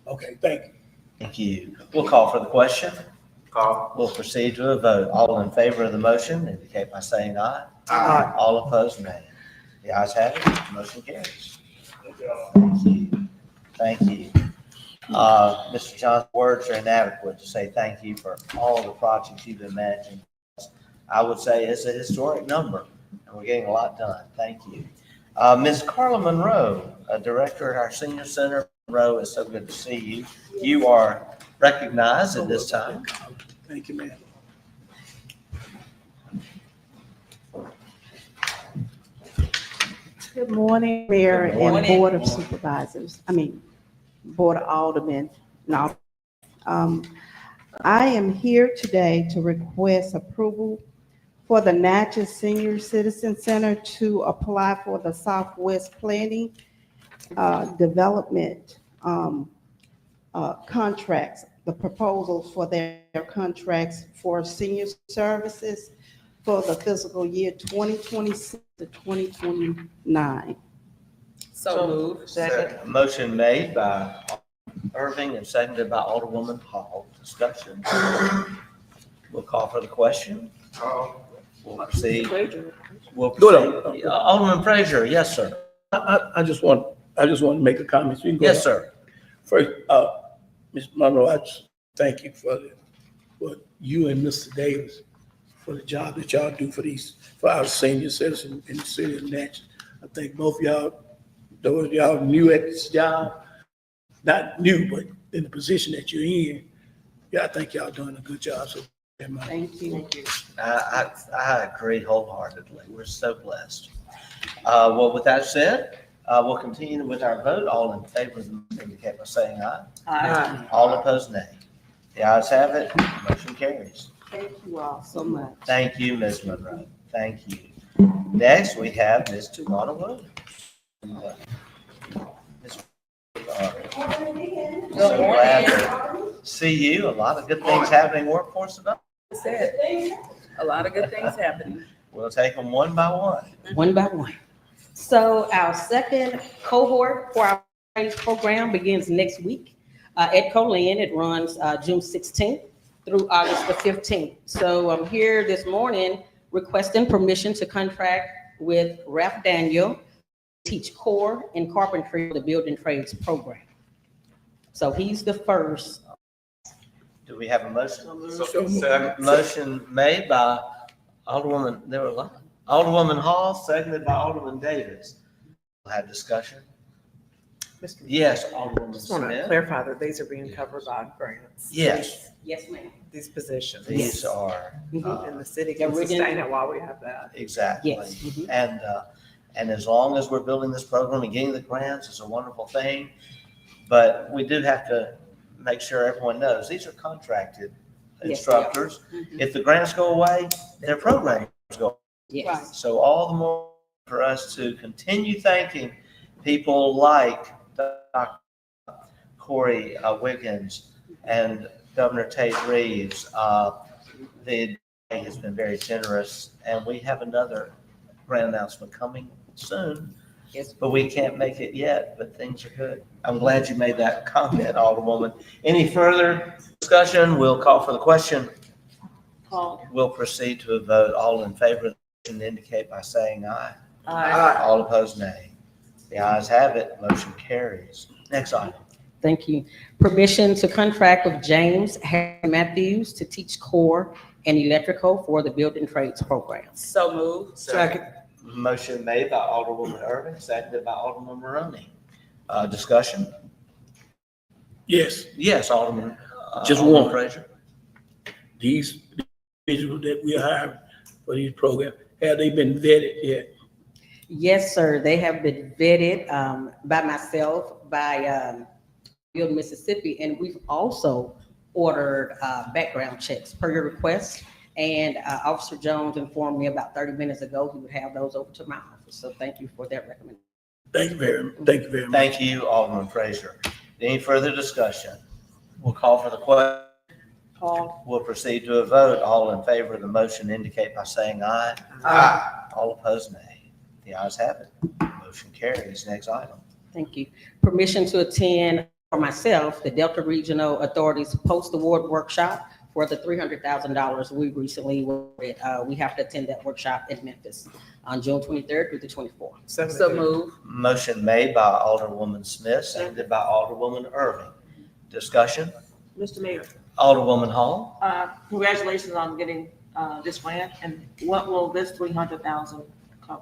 Okay, thank you. Thank you. We'll call for the question. Call. We'll proceed to a vote. All in favor of the motion indicate by saying aye. Aye. All opposed, nay. The ayes have it. Motion carries. Thank you. Thank you. Mr. Johnson, words are inadequate to say thank you for all the projects you've imagined. I would say it's a historic number, and we're getting a lot done. Thank you. Ms. Carla Monroe, Director at our Senior Center. Monroe, it's so good to see you. You are recognized at this time. Thank you, ma'am. Good morning, Mayor Good morning. and Board of Supervisors, Board of Aldermen. Now, I am here today to request approval for the Natchez Senior Citizen Center to apply for the Southwest Planning Development contracts, the proposals for their contracts for senior services for the fiscal year 2026 to 2029. So moved. Second. Motion made by Irving and seconded by Alderwoman Hall. Discussion. We'll call for the question. We'll proceed. We'll Go proceed. Alderman Frazier, yes, sir. I just want to make a comment. So you can go Yes, ahead. sir. First, Ms. Monroe, I just thank you for you and Mr. Davis for the job that y'all do for our senior citizens in the city of Natchez. I think both of y'all, those y'all new at this job, not new, but in the position that you're in, yeah, I think y'all doing a good job. So, Thank you. I agree wholeheartedly. We're so blessed. Well, with that said, we'll continue with our vote. All in favor of the motion indicate by saying aye. Aye. All opposed, nay. The ayes have it. Motion carries. Thank you all so much. Thank you, Ms. Monroe. Thank you. Next, we have Ms. Tawana Williams. So glad to see you. A lot of good things happening in workforce development. Said, a lot of good things happening. We'll take them one by one. One by one. So our second cohort for our training program begins next week at Colin. It runs June 16th through August the 15th. So I'm here this morning requesting permission to contract with Ralph Daniel to teach core and carpentry for the building trades program. So he's the first. Do we have a motion? Motion made by Alderwoman, there were a lot. Alderwoman Hall, seconded by Alderman Davis. We'll have discussion. Mr. Yes, Alderwoman Just want to Smith. clarify that these are being covered by grants. Yes, Yes, ma'am. These positions. these are, And the city can sustain it while we have that. exactly. Yes. Mhm. And as long as we're building this program and getting the grants, it's a wonderful thing. But we do have to make sure everyone knows, these are contracted Yes, instructors. Mhm. If the grants go away, their programs go. Yes. So all the more for us to continue thanking people like Dr. Corey Wiggins and Governor Tate Reeves. The DA has been very generous, and we have another grant announcement coming soon. Yes. But we can't make it yet, but things are good. I'm glad you made that comment, Alderwoman. Any further discussion? We'll call for the question. Paul. We'll proceed to a vote. All in favor of the motion indicate by saying aye. Aye. All opposed, nay. The ayes have it. Motion carries. Next item. Thank you. Permission to contract with James Harry Matthews to teach core and electrical for the building trades program. So moved. Second. Motion made by Alderwoman Irving, seconded by Alderman Maroney. Discussion? yes, Yes, Alderman. Just Alderman one. Frazier. these individuals that we hired for these programs, have they been vetted yet? Yes, sir. They have been vetted by myself, by Bill, Mississippi, and we've also ordered background checks per your request. And Officer Jones informed me about 30 minutes ago he would have those over to my office. So thank you for that recommendation. Thank you very much. Thank you, Alderman Frazier. Any further discussion? We'll call for the question. Paul. We'll proceed to a vote. All in favor of the motion indicate by saying aye. All opposed, nay. The ayes have it. Motion carries. Next item. Thank you. Permission to attend for myself, the Delta Regional Authority's post-award workshop for the $300,000 we recently awarded. We have to attend that workshop in Memphis on June 23rd through the 24th. So moved. Motion made by Alderwoman Smith, seconded by Alderwoman Irving. Discussion? Mr. Mayor, Alderwoman Hall. congratulations on getting this grant, and what will this 300,000 cover?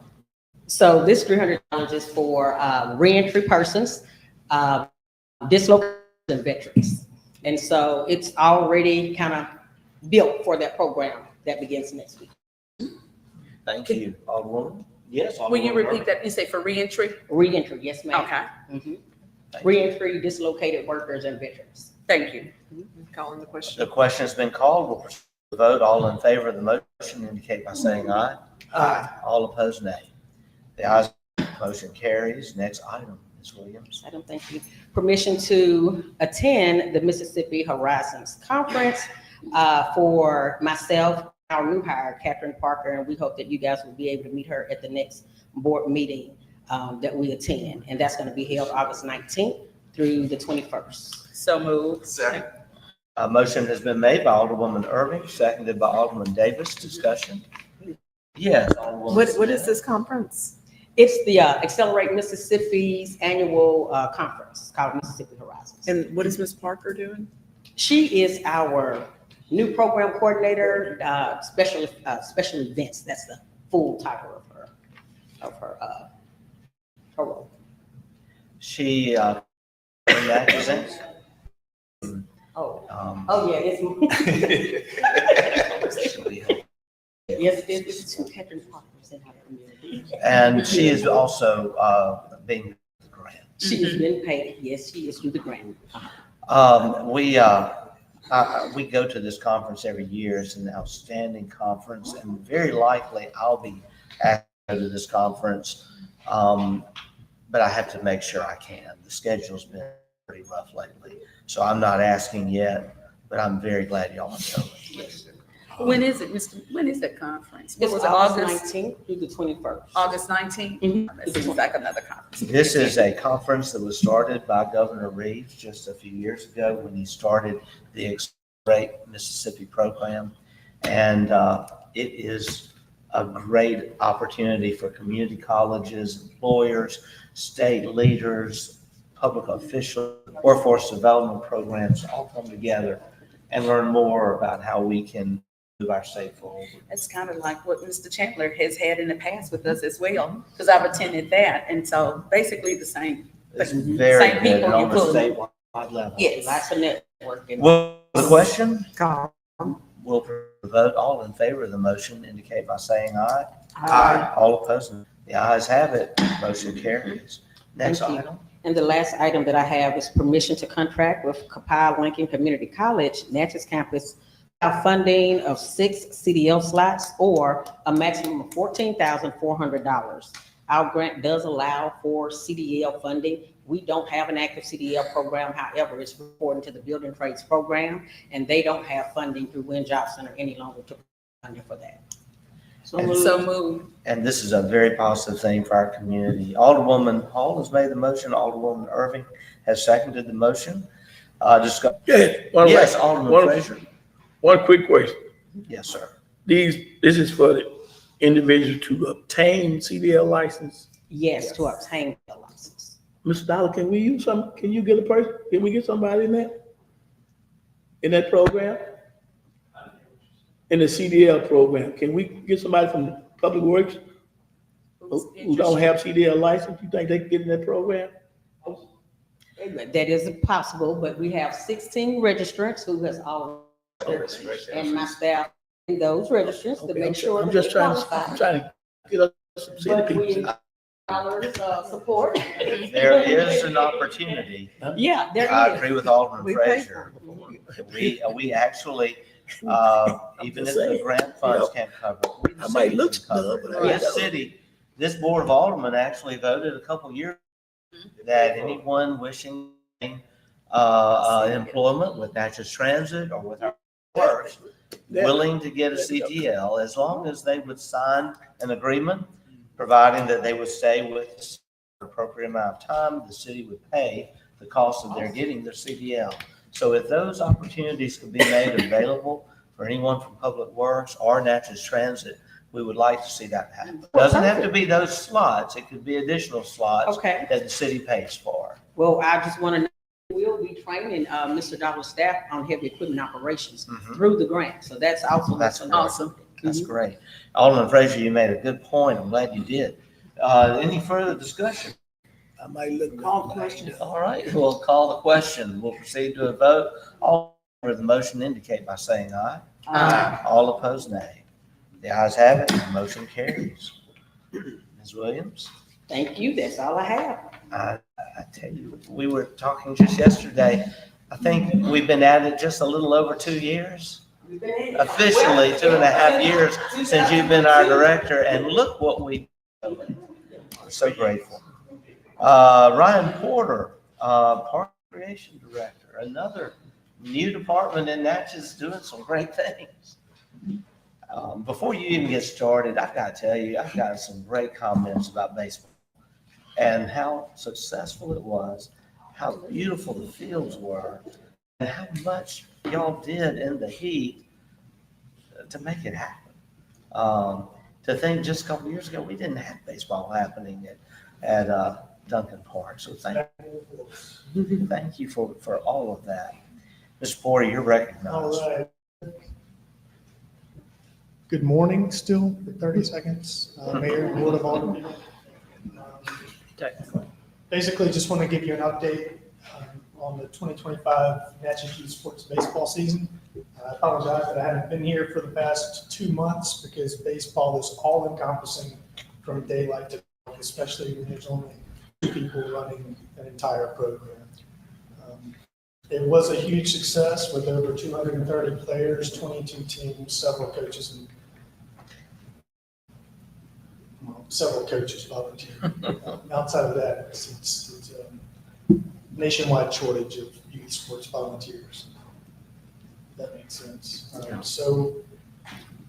So this $300 is for reentry persons, dislocated veterans. And so it's already kind of built for that program that begins next week. Thank you, Alderwoman. Yes, Alderwoman. Will you repeat Irving. that? You say for reentry? Reentry, yes, ma'am. Okay, Mhm. Thank you. Reentry, dislocated workers and veterans. thank you. Calling the question. The question has been called. We'll proceed to the vote. All in favor of the motion indicate by saying aye. Aye. All opposed, nay. The ayes, motion carries. Next item, Ms. Williams. I don't thank you. Permission to attend the Mississippi Horizons Conference for myself, our new hire, Catherine Parker, and we hope that you guys will be able to meet her at the next board meeting that we attend. And that's going to be held August 19th through the 21st. So moved. Second. A motion has been made by Alderwoman Irving, seconded by Alderman Davis. Discussion? Yes. Alderwoman What Smith. is this conference? It's the Accelerate Mississippi's annual conference called Mississippi Horizons. And what is Ms. Parker doing? She is our new program coordinator, special events. That's the full title of her role. She, represents. Oh, yeah, yes, it's two Catherine Parkers in our community. And she is also, being the grant. She has been paid, yes, she is through the grant. We go to this conference every year. It's an outstanding conference, and very likely I'll be asked to go to this conference. But I have to make sure I can. The schedule's been pretty rough lately, so I'm not asking yet, but I'm very glad y'all are going. When is it, Mr.? When is that conference? What It's was it, August 19th through the 21st. August 19th? Mhm. That seems like another conference. This is a conference that was started by Governor Reeves just a few years ago when he started the Accelerate Mississippi program. And it is a great opportunity for community colleges, employers, state leaders, public officials, workforce development programs to all come together and learn more about how we can move our state forward. It's kind of like what Mr. Chandler has had in the past with us as well, because I've attended that. And so basically the same. It's Same very good people and on you a pull. statewide level. Yes. Lots of networking. Well, the question? Call. We'll vote. All in favor of the motion indicate by saying aye. Aye. All opposed, the ayes have it. Motion carries. Next Thank you. item. And the last item that I have is permission to contract with Copiah Lincoln Community College, Natchez Campus, funding of 6 CDL slots or a maximum of $14,400. Our grant does allow for CDL funding. We don't have an active CDL program. However, it's reporting to the Building Trades Program, and they don't have funding through Wynn Job Center any longer to funding for that. And So moved. And this is a very positive thing for our community. Alderwoman Hall has made the motion. Alderwoman Irving has seconded the motion. Discuss. Yeah, Yes, Alderman Frazier. one quick question. Yes, sir. This is for the individual to obtain CDL license. Yes, to obtain the license. Mr. Dollar, can we use some, can you get a person, can we get somebody in that program? In the CDL program, can we get somebody from Public Works who don't have CDL license? You think they can get in that program? That is possible, but we have 16 registrants who has all, and my staff in those registrants to Okay, make sure. I'm that just they trying to, qualify. I'm trying to get us some city But we, people. support. There is an opportunity. Yeah, there I is. agree with Alderman We pay Frazier. We actually, even if just the saying, grant funds can't cover it, we the I might city look can cover snug, it. but I The don't. city, this Board of Aldermen actually voted a couple years that anyone wishing employment with Natchez Transit or with our works, willing to get a CDL, as long as they would sign an agreement, providing that they would stay with us for an appropriate amount of time, the city would pay the cost of their getting their CDL. So if those opportunities could be made available for anyone from Public Works or Natchez Transit, we would like to see that happen. Doesn't have to be those slots, it could be additional slots Okay, that the city pays for. well, I just want to know, we'll be training Mr. Dollar's staff on heavy equipment operations Mhm. through the grant, so that's also. That's awesome. That's great. Alderman Frazier, you made a good point. I'm glad you did. Any further discussion? I might look. Call the question. All right, we'll call the question. We'll proceed to a vote. All favor of the motion indicate by saying aye. Aye. All opposed, nay. The ayes have it, the motion carries. Ms. Williams? Thank you. That's all I have. I tell you, we were talking just yesterday. I think we've been at it just a little over 2 years. Officially, 2.5 years since you've been our director, and look what we've done. We're so grateful. Ryan Porter, Park Recreation Director, another new department in Natchez doing some great things. Before you even get started, I've got to tell you, I've got some great comments about baseball and how successful it was, how beautiful the fields were, and how much y'all did in the heat to make it happen. To think just a couple years ago, we didn't have baseball happening at Duncan Park. So thank you for all of that. Mr. Porter, you're recognized. All right. Good morning still, for 30 seconds. Mayor and Board of Aldermen. Basically, just want to give you an update on the 2025 Natchez Youth Sports Baseball season. I apologize that I haven't been here for the past 2 months because baseball is all encompassing from daylight to dark, especially when there's only 2 people running an entire program. It was a huge success with over 230 players, 22 teams, several coaches volunteering. Outside of that, it's a nationwide shortage of youth sports volunteers. If that makes sense. So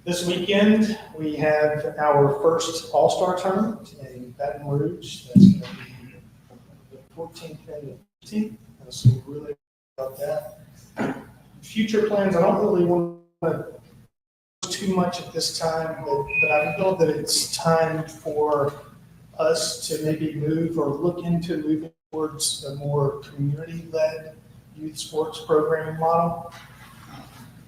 this weekend, we have our first All-Star tournament in Baton Rouge. That's going to be the 14th and the 15th. So we're really about that. Future plans, I don't really want to too much at this time, but I feel that it's time for us to maybe move or look into moving towards a more community-led youth sports programming model.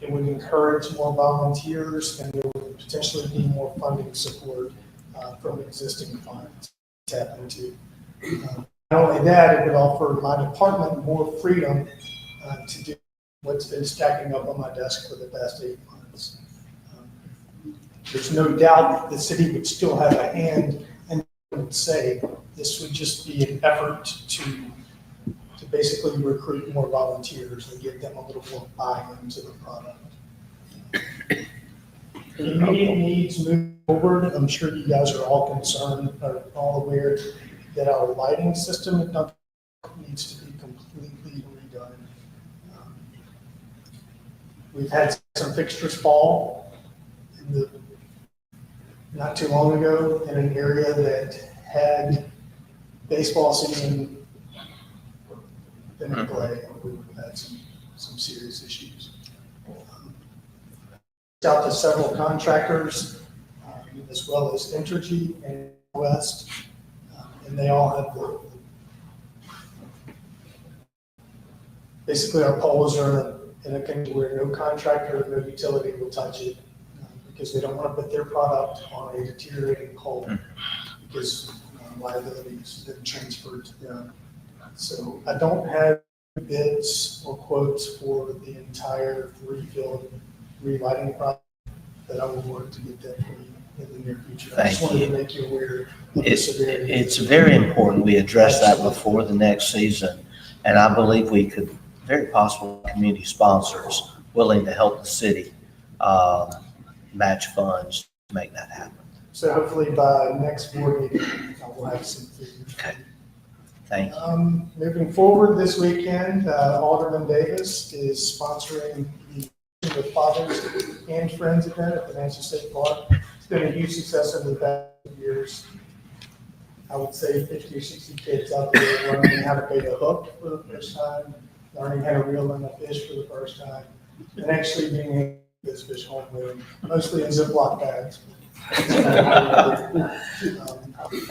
It would encourage more volunteers, and there would potentially be more funding support from existing funds to tap into. Not only that, it would offer my department more freedom to do what's been stacking up on my desk for the past 8 months. There's no doubt that the city would still have a hand and would say this would just be an effort to basically recruit more volunteers and give them a little more buy-in to the product. Immediate needs moving forward. I'm sure you guys are all concerned, are all aware that our lighting system at Duncan needs to be completely redone. We've had some fixtures fall not too long ago in an area that had baseball season been in play, we would have had some serious issues. Out to several contractors, as well as Entergy and West, and they all have basically our poles are in a condition where no contractor, no utility will touch it because they don't want to put their product on a deteriorating pole because liabilities have been transferred to them. So I don't have bids or quotes for the entire 3-field relighting project, but I will work to get that for you in the near future. I just wanted to make you aware of the severity. It's very important we address that before the next season, and I believe we could very possibly have community sponsors willing to help the city match funds to make that happen. So hopefully by next board meeting, I will have some figures. Okay. Thank you. Moving forward this weekend, Alderman Davis is sponsoring the with Fathers and Friends event at the Natchez State Park. It's been a huge success over the past years. I would say 50 or 60 kids out there learning how to bait a hook for the first time, learning how to reel in a fish for the first time, and actually being able to get this fish home with them, mostly in Ziploc bags.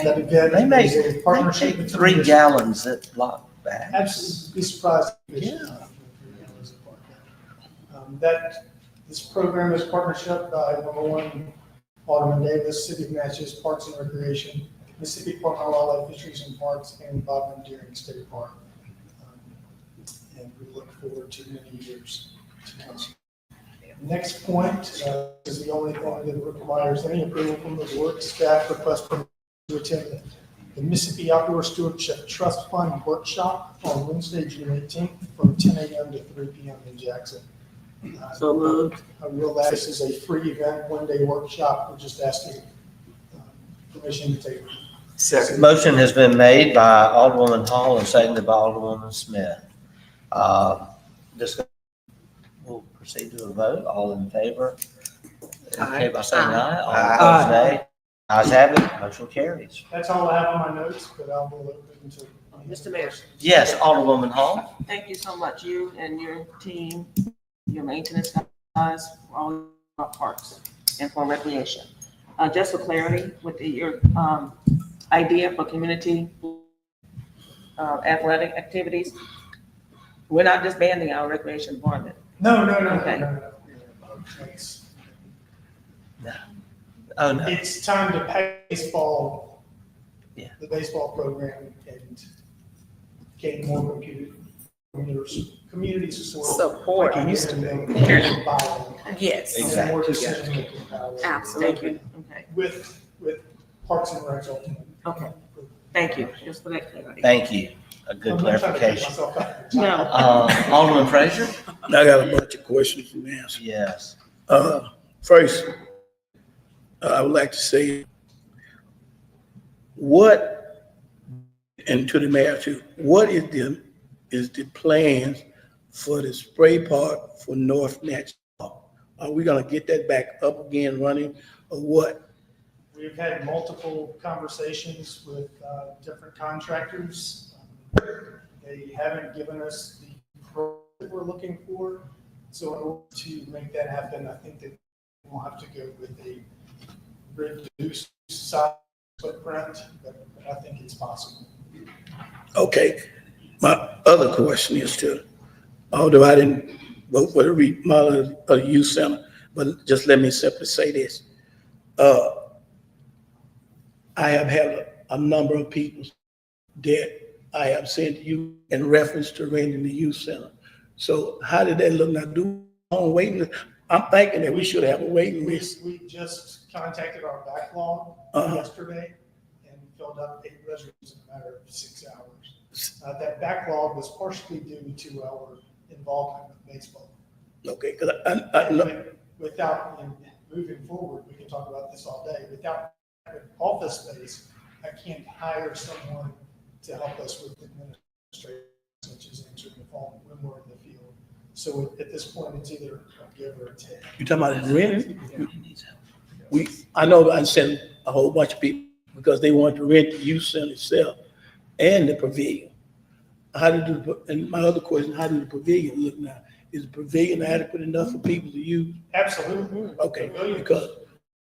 That event They make is a partnership between 3 gallons at block bags. Absolutely, be surprised. This program is partnership by #1 Alderman Davis, City of Natchez Parks and Recreation, Mississippi Department of Wildlife, Fisheries and Parks, and Bodmin Deering State Park. And we look forward to many years to council. Next point is the only thing that requires any approval from the board. Staff request permission to attend the Mississippi Outdoor Stewardship Trust Fund Workshop on Wednesday, June 18th from 10 a.m. to 3 p.m. in Jackson. So moved. I realize this is a free event, one-day workshop. We're just asking permission to take. Second. Motion has been made by Alderwoman Hall and seconded by Alderwoman Smith. Discussion. We'll proceed to a vote. All in favor? Indicate by saying aye. All opposed, nay. Ayes have it. Motion carries. That's all I have on my notes, but I will open to. Mr. Mayor. Yes, Alderwoman Hall. Thank you so much, you and your team, your maintenance guys, for all our parks and for recreation. Just for clarity, with your idea for community athletic activities, we're not disbanding our recreation department. No. Okay. It's- Oh, no. It's time to pay baseball. Yeah. The baseball program and gain more community support. Support. Used to be. Yes. Exactly. More decision-making power. Absolutely. Okay, With Parks and Recs ultimately. okay. Thank you, just for that clarity. Thank you. A good I'm not trying to take clarification. myself out. No. Alderman Frazier? I got a bunch of questions and answers. Yes. First, I would like to say what, and to the mayor too, what is the plans for the spray park for North Natchez? Are we gonna get that back up again running or what? We've had multiple conversations with different contractors. They haven't given us the program that we're looking for. So in order to make that happen, I think that we'll have to go with a reduced size footprint, but I think it's possible. Okay, my other question is to, although I didn't vote for the remodel of the youth center, but just let me simply say this. I have had a number of people that I have sent you in reference to renting the youth center. So how did that look now? Do on waiting list? I'm thinking that we should have a waiting list. We just contacted our backlog yesterday and filled up 8 resumes in a matter of 6 hours. That backlog was partially due to our involvement with baseball. Okay, because I know. Without, moving forward, we can talk about this all day, without office space, I can't hire someone to help us with administration, such as answering the phone when we're in the field. So at this point, it's either a give or a take. You talking about renting? I know I sent a whole bunch of people because they want to rent the youth center itself and the pavilion. And my other question, how does the pavilion look now? Is the pavilion adequate enough for people to use? Absolutely. Okay, because,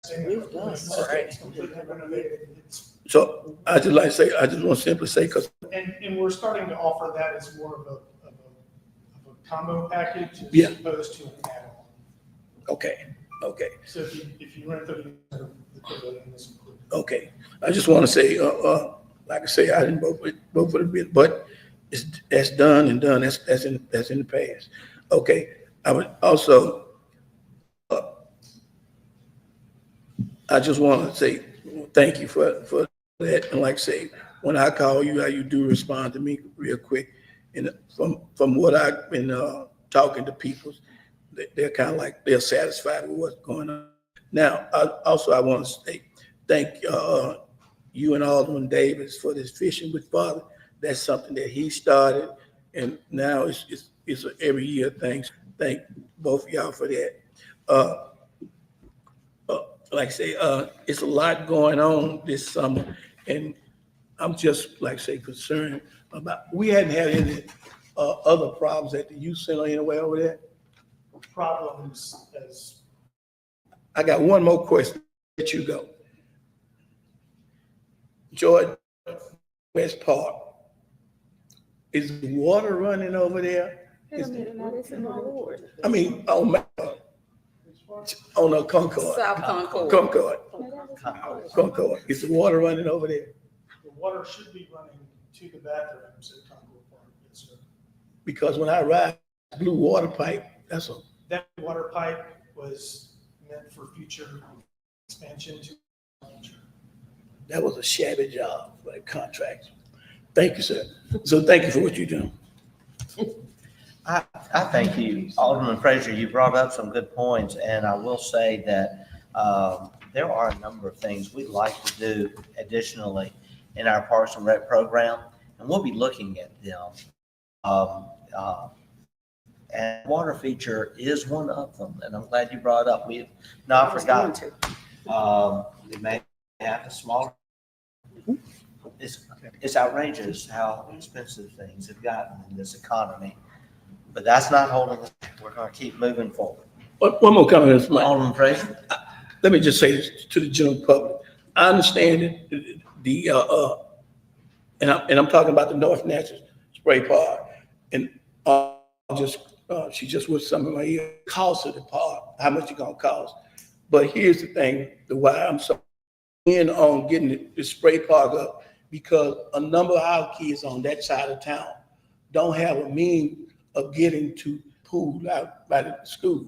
It's completely renovated. so I just like to say, I just want to simply say, because, And we're starting to offer that as more of a combo package Yeah. as opposed to an add-on. okay. So if you rent the pavilion is included. Okay, I just want to say, like I say, I didn't vote for the bill, but that's done and done. That's in the past. Okay, I would also, I just want to say thank you for that. And like I say, when I call you, how you do respond to me real quick. And from what I've been talking to people, they're kind of like they're satisfied with what's going on. Now, I want to say thank you and Alderman Davis for this fishing with Father. That's something that he started, and now it's an every year thing. Thank both of y'all for that. Like I say, it's a lot going on this summer, and I'm just like I say concerned about. We hadn't had any other problems at the youth center anyway over there. Problems as. I got one more question. Let you go. George West Park. Is the water running over there? I mean, oh my God. Oh no, Concord. South Concord. Concord. Is the water running over there? The water should be running to the bathrooms at Concord Park, yes, sir. Because when I ride blue water pipe, That's all. That water pipe was meant for future expansion to. That was a shabby job for that contract. Thank you, sir. So thank you for what you're doing. I thank you, Alderman Frazier. You brought up some good points, and I will say that there are a number of things we'd like to do additionally in our Parks and Rec program, and we'll be looking at them. And water feature is one of them, and I'm glad you brought it up. We've not forgotten. We may have a smaller. It's outrageous how expensive things have gotten in this economy, but that's not holding us back. We're going to keep moving forward. One more comment, Mr. Mike. Alderman Frazier. Let me just say this to the general public. I understand it, and I'm talking about the North Natchez Spray Park, and she just was some of my ear cost of the park, how much it gonna cost. But here's the thing, why I'm so in on getting the spray park up, because a number of our kids on that side of town don't have a means of getting to pool out by the school.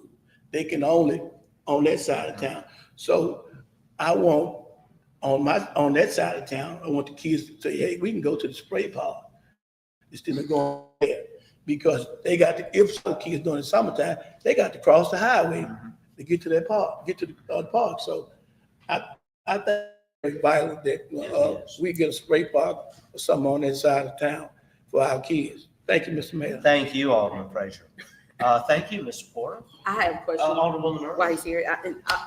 They can only on that side of town. So I want on that side of town, I want the kids to say, hey, we can go to the spray park instead of going there. Because they got to, if some kids during the summertime, they got to cross the highway to get to that park, get to the park. So I think it's vital that we get a spray park or something on that side of town for our kids. Thank you, Mr. Mayor. Thank you, Alderman Frazier. Thank you, Mr. Porter. I have a question. Alderwoman Murray. While he's here,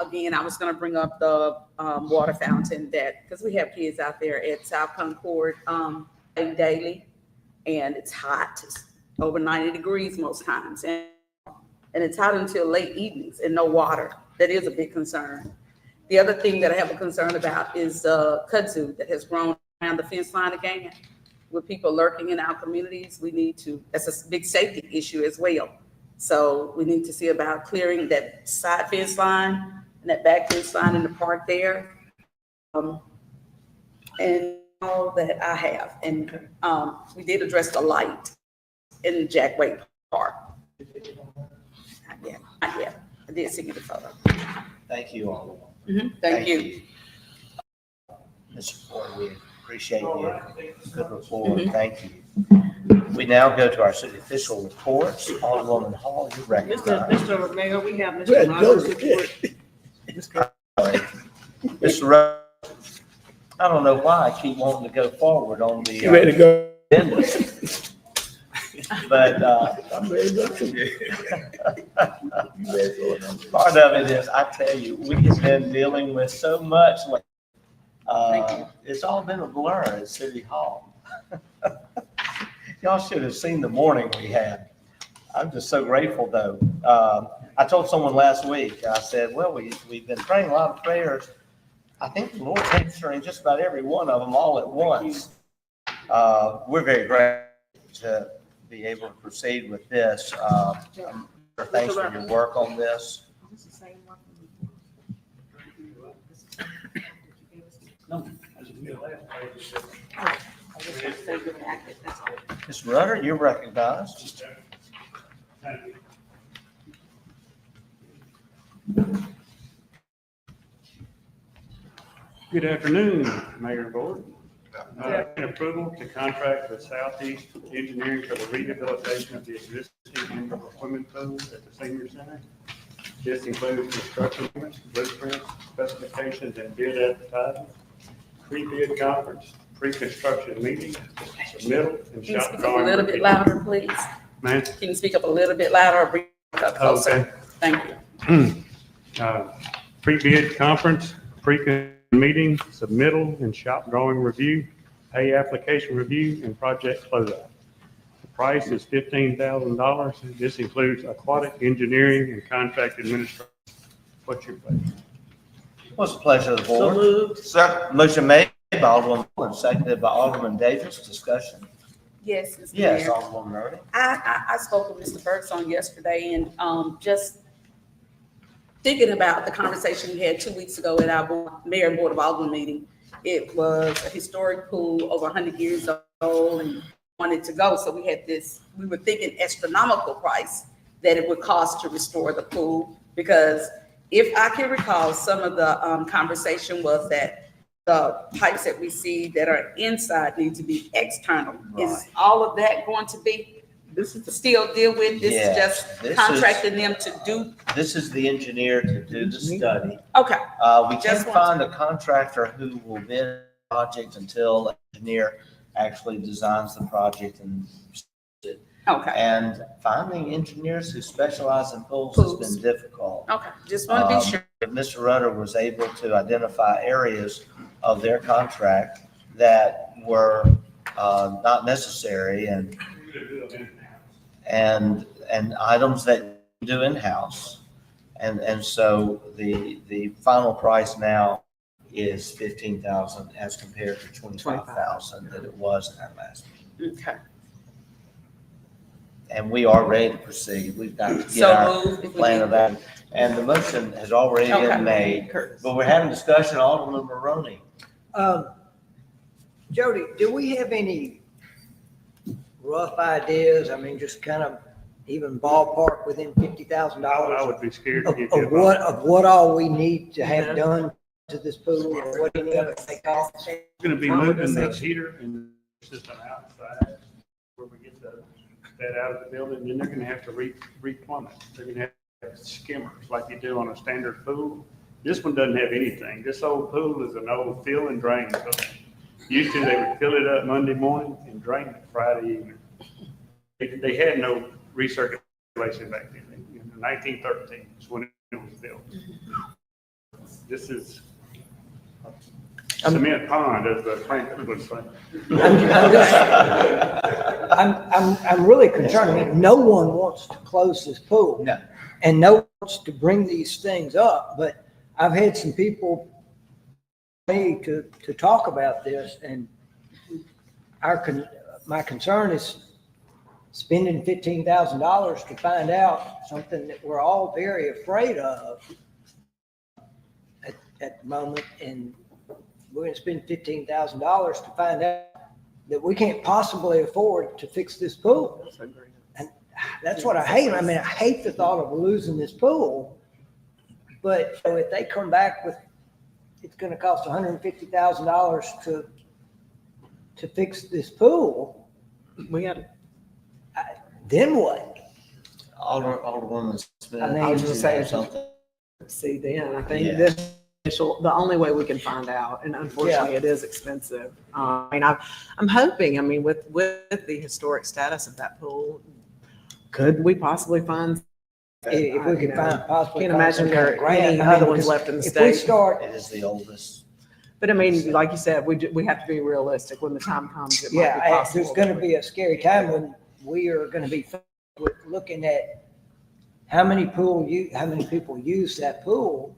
again, I was gonna bring up the water fountain because we have kids out there at South Concord daily, and it's hot. It's over 90 degrees most times, and it's hot until late evenings and no water. That is a big concern. The other thing that I have a concern about is kudzu that has grown around the fence line again. With people lurking in our communities, that's a big safety issue as well. So we need to see about clearing that side fence line and that back fence line in the park there. And all that I have. And we did address the light in Jack Wade Park. Not yet. I did send you the photo. Thank you, Alderwoman. Thank you. Mr. Porter, we appreciate you. Good report. Thank you. We now go to our city official reports. Alderwoman Hall, you recognize. Mr. Mayor, we have Mr. Rogers' report. Mr. Rogers, I don't know why I keep wanting to go forward on the. You ready to go? Agenda. But I'm ready to go. part of it is, I tell you, we have been dealing with so much. It's all been a blur at City Hall. Y'all should have seen the morning we had. I'm just so grateful, though. I told someone last week, I said, well, we've been praying a lot of prayers. I think the Lord's answering just about every one of them all at once. We're very grateful to be able to proceed with this. Thanks for your work on this. Mr. Rudder, you're recognized. Good afternoon, Mayor and Board. Approval to contract with Southeast Engineering for the rehabilitation of the existing indoor swimming pool at the senior center. This includes construction limits, blueprints, specifications, and bid advertising, pre-bid conference, pre-construction meeting, submittal, and Can you shop speak up a drawing. little bit louder, please? Ma'am? Can you speak up a little bit louder or bring it up closer? Okay. Thank you. Pre-bid conference, pre-meeting, submittal, and shop drawing review, pay application review, and project closeout. The price is $15,000. This includes aquatic engineering and contract administration. What's your pleasure? What's the pleasure of the board? So moved. Sir. Motion made by Alderman Moore and seconded by Alderman Davis. Discussion. Yes, Mr. Yes, Mayor. Alderwoman Murray. I spoke with Mr. Birdsong yesterday and just thinking about the conversation we had 2 weeks ago at our Mayor and Board of Aldermen meeting. It was a historic pool over 100 years old and wanted to go. So we were thinking astronomical price that it would cost to restore the pool. Because if I can recall, some of the conversation was that the pipes that we see that are inside need to be external. Is Right. all of that going to be still deal with? This is Yes, just this is- contracting them to do? This is the engineer to do the study. Okay, We can't Just want find a contractor who will bid the project until the engineer actually designs the project and okay, And finding engineers who specialize in pools has been difficult. okay. Just want to be sure. But Mr. Rutter was able to identify areas of their contract that were not necessary and items that you do in-house. And so the final price now is 15,000 as compared to 25,000 that it was in our last meeting. Okay. And we are ready to proceed. We've got to get So our moved if we plan need of that. And the motion has already Okay. been made, but we're having discussion, Alderman Maroney. Jody, do we have any rough ideas? I mean, just kind of even ballpark within $50,000 I would be scared to give you of what all we need to have done to this pool, or what any of it may cost? It's gonna be moving the heater and the system outside where we get that out of the building, then they're gonna have to replumb it. They're gonna have skimmers like you do on a standard pool. This one doesn't have anything. This old pool is an old fill and drain. So usually they would fill it up Monday morning and drain it Friday evening. They had no recirculation back then. In 1913 is when it was built. This is a cement pond, as the Franklin would say. I'm really concerned. I mean, no one wants to close this pool. No. And no one wants to bring these things up, but I've had some people me to talk about this, and my concern is spending $15,000 to find out something that we're all very afraid of at the moment, and we're gonna spend $15,000 to find out that we can't possibly afford to fix this pool. And that's what I hate. I mean, I hate the thought of losing this pool, but if they come back with, it's gonna cost $150,000 to fix this pool, We got, then what? Alderwoman Smith. I mean, I was gonna say, something. see then, I think Yeah. this initial, the only way we can find out, and unfortunately it is expensive. I mean, I'm hoping, I mean, with the historic status of that pool, could we possibly find? If we could possibly. Can't imagine there are grant. any I mean, other ones because left in the If we state. start, It is the oldest. But I mean, like you said, we have to be realistic. When the time comes, it might be yeah, possible. there's gonna be a scary time when we are gonna be looking at how many people use that pool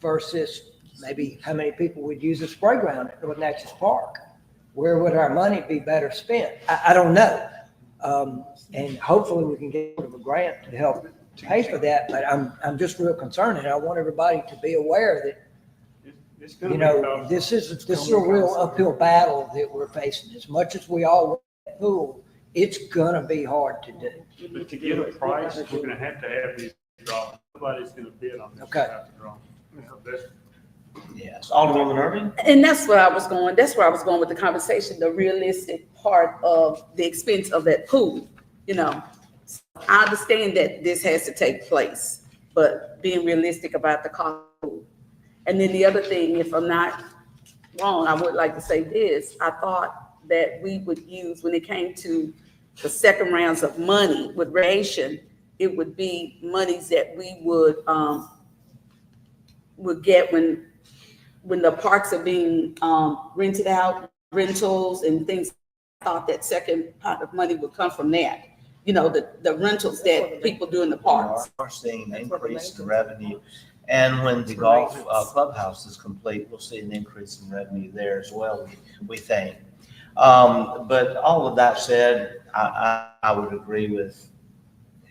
versus maybe how many people would use a spray ground at North Natchez Park. Where would our money be better spent? I don't know. And hopefully we can get a grant to help pay for that, but I'm just real concerned, and I want everybody to be aware that, It's gonna you be know, tough. this is a real uphill battle that we're facing. As much as we all want that pool, it's gonna be hard to do. But to get a price, we're gonna have to have these draws. Nobody's gonna bid on this. Okay. without the draw. That's- Yes. Alderwoman Irving? And that's where I was going with the conversation, the realistic part of the expense of that pool, you know. I understand that this has to take place, but being realistic about the cost. And then the other thing, if I'm not wrong, I would like to say this, I thought that we would use, when it came to the second rounds of money with recreation, it would be monies that we would get when the parks are being rented out, rentals and things. I thought that second pot of money would come from that. You know, the rentals that people do in the parks. We are seeing an increase in revenue. And when the golf clubhouse is complete, we'll see an increase in revenue there as well, we think. But all of that said, I would agree with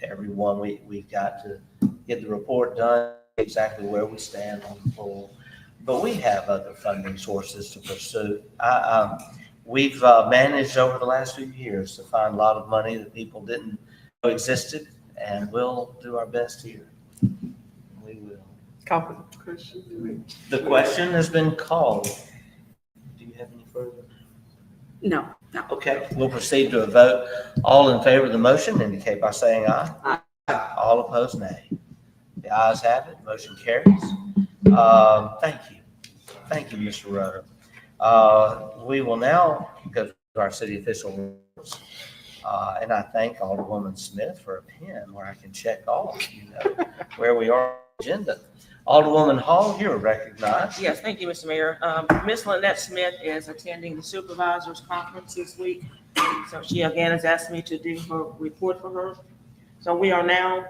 everyone. We've got to get the report done, exactly where we stand on the pool. But we have other funding sources to pursue. We've managed over the last few years to find a lot of money that people didn't know existed. and we'll do our best here. We will. The question has been called. Do you have any further? No, no. Okay, we'll proceed to a vote. All in favor of the motion indicate by saying aye. Aye. All opposed, nay. The ayes have it, motion carries. Thank you. Thank you, Mr. Roder. We will now go to our city official reports. And I thank Alderwoman Smith for a pen where I can check off, where we are on the agenda. Alderwoman Hall, you're recognized. Yes, thank you, Mr. Mayor. Ms. Lynette Smith is attending the supervisors conference this week. So she again has asked me to do her report for her. So we are now,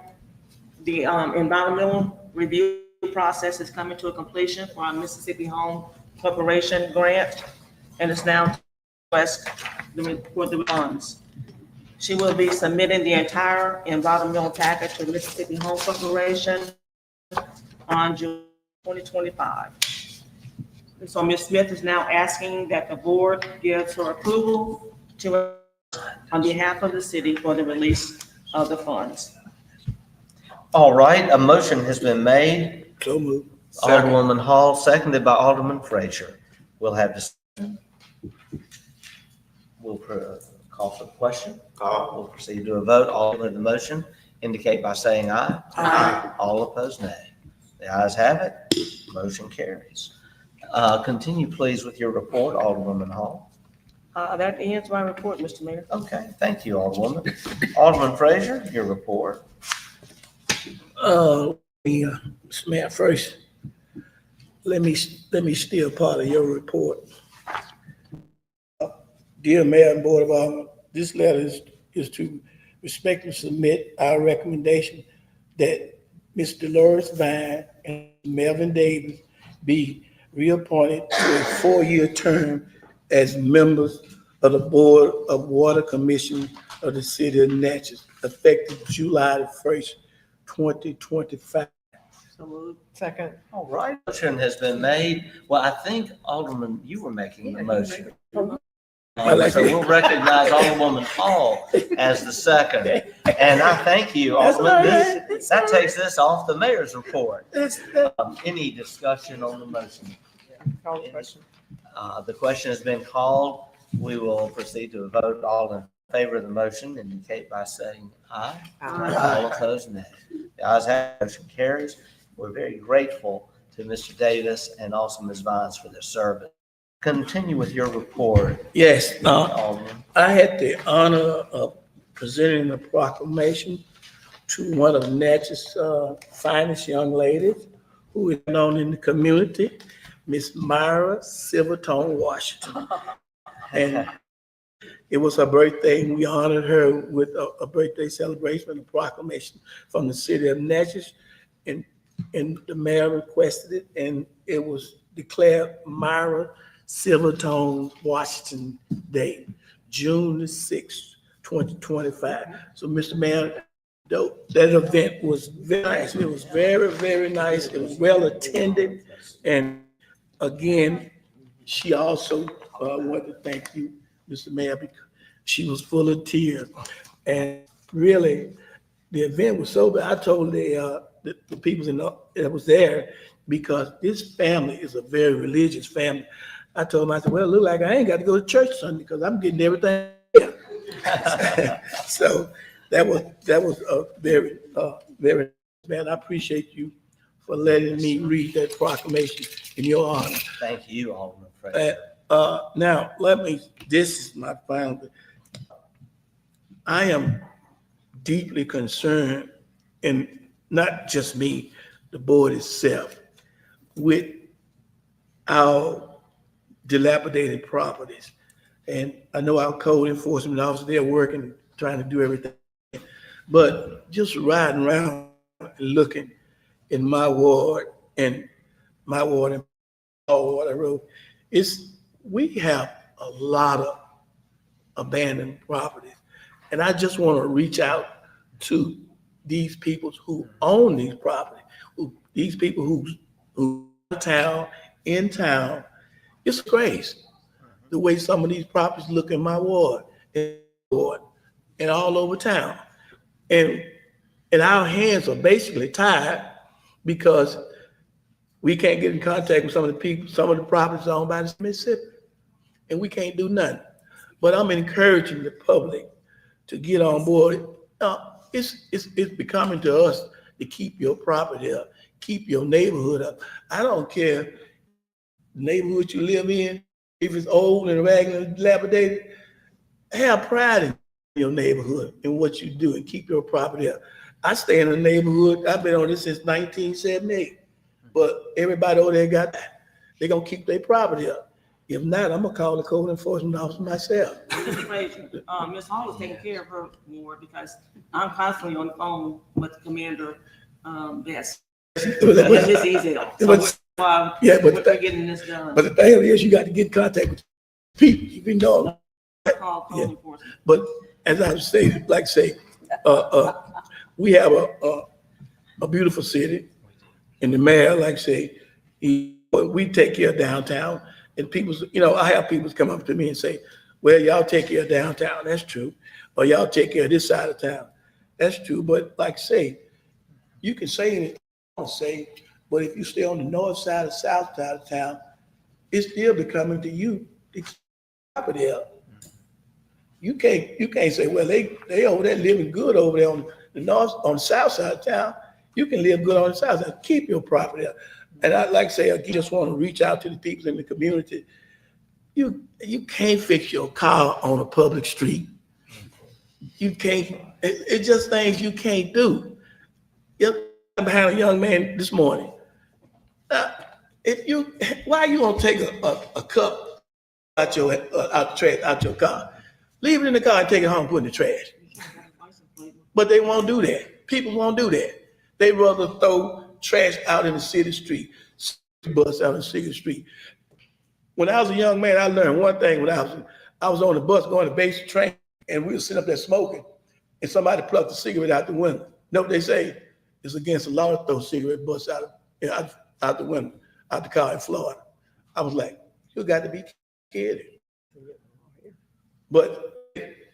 the environmental review process is coming to a completion for our Mississippi Home Corporation grant. And it's now request for the funds. She will be submitting the entire environmental package to Mississippi Home Corporation on June 2025. And so Ms. Smith is now asking that the board gives her approval to, on behalf of the city, for the release of the funds. All right, a motion has been made. So moved. Alderwoman Hall, seconded by Alderman Frazier. We'll have discussion. We'll call for the question. We'll proceed to a vote. All in the motion indicate by saying aye. Aye. All opposed, nay. The ayes have it. Motion carries. Continue, please, with your report, Alderwoman Hall. That ends my report, Mr. Mayor. Okay, thank you, Alderwoman. Alderman Frazier, your report. Mr. Mayor, first, let me steal part of your report. Dear Mayor and Board of Aldermen, this letter is to respectfully submit our recommendation that Ms. Dolores Vine and Melvin Davis be reappointed to a 4-year term as members of the Board of Water Commission of the City of Natchez, effective July the 1st, 2025. So moved. Second. All right, motion has been made. Well, I think, Alderman, you were making the motion. So we'll recognize Alderwoman Hall as the second. And I thank you, Alderman. That takes this off the mayor's report. Any discussion on the motion? Call the question. The question has been called. We will proceed to a vote. All in favor of the motion indicate by saying aye. All opposed, nay. The ayes have it, motion carries. We're very grateful to Mr. Davis and also Ms. Vines for their service. Continue with your report. Yes, Alderman. I had the honor of presenting a proclamation to one of Natchez' finest young ladies who is known in the community, Miss Myra Silvertone Washington. And it was her birthday, and we honored her with a birthday celebration and a proclamation from the city of Natchez. And the mayor requested it, and it was declared Myra Silvertone Washington Day, June the 6th, 2025. So, Mr. Mayor, that event was very nice. It was very, very nice. It was well attended. And again, she also wanted to thank you, Mr. Mayor, because she was full of tears. And really, the event was so bad. I told the people that was there, because this family is a very religious family. I told them, I said, well, it look like I ain't got to go to church Sunday because I'm getting everything here. So that was a very, very bad. I appreciate you for letting me read that proclamation in your honor. Thank you, Alderman Frazier. Now, this is my final. I am deeply concerned, and not just me, the board itself, with our dilapidated properties. And I know our code enforcement officers, they're working, trying to do everything. But just riding around and looking in my ward and all Water Road, we have a lot of abandoned properties. And I just want to reach out to these people who own these properties, these people who in town. It's crazy the way some of these properties look in my ward and all over town. And And our hands are basically tied because we can't get in contact with some of the people, some of the properties owned by the Mississippi, and we can't do nothing. But I'm encouraging the public to get on board. It's becoming to us to keep your property up, keep your neighborhood up. I don't care the neighborhood you live in, if it's old and ragged and dilapidated, have pride in your neighborhood and what you do and keep your property up. I stay in the neighborhood, I've been on this since 1978, but everybody over there got that. They're gonna keep their property up. If not, I'm gonna call the code enforcement officer myself. Ms. Hall is taking care of her more because I'm constantly on the phone with the commander, Bess. It's just easy. Yeah, but we're getting this done. But the thing is, you got to get in contact with people. You can know. Call code enforcement. But as I say, we have a beautiful city, and the mayor, like say, we take care of downtown. And people, I have people come up to me and say, well, y'all take care of downtown. That's true. Or y'all take care of this side of town. That's true. But like say, you can say anything you want to say, but if you stay on the north side or south side of town, it's still becoming to you the property up. You can't say, well, they over there living good over there on the north, on the south side of town. You can live good on the south side. Keep your property up. And I'd like to say, I just want to reach out to the people in the community. You can't fix your car on a public street. You can't, it's just things you can't do. I'm behind a young man this morning. Why you gonna take a cup out your car? Leave it in the car and take it home and put it in the trash. But they won't do that. People won't do that. They rather throw trash out in the city street, bus out in the city street. When I was a young man, I learned one thing. When I was on the bus going to basic training, and we were sitting up there smoking, and somebody plucked a cigarette out the window. Know what they say? It's against the law to throw cigarette butts out the window, out the car in Florida. I was like, you got to be kidding. But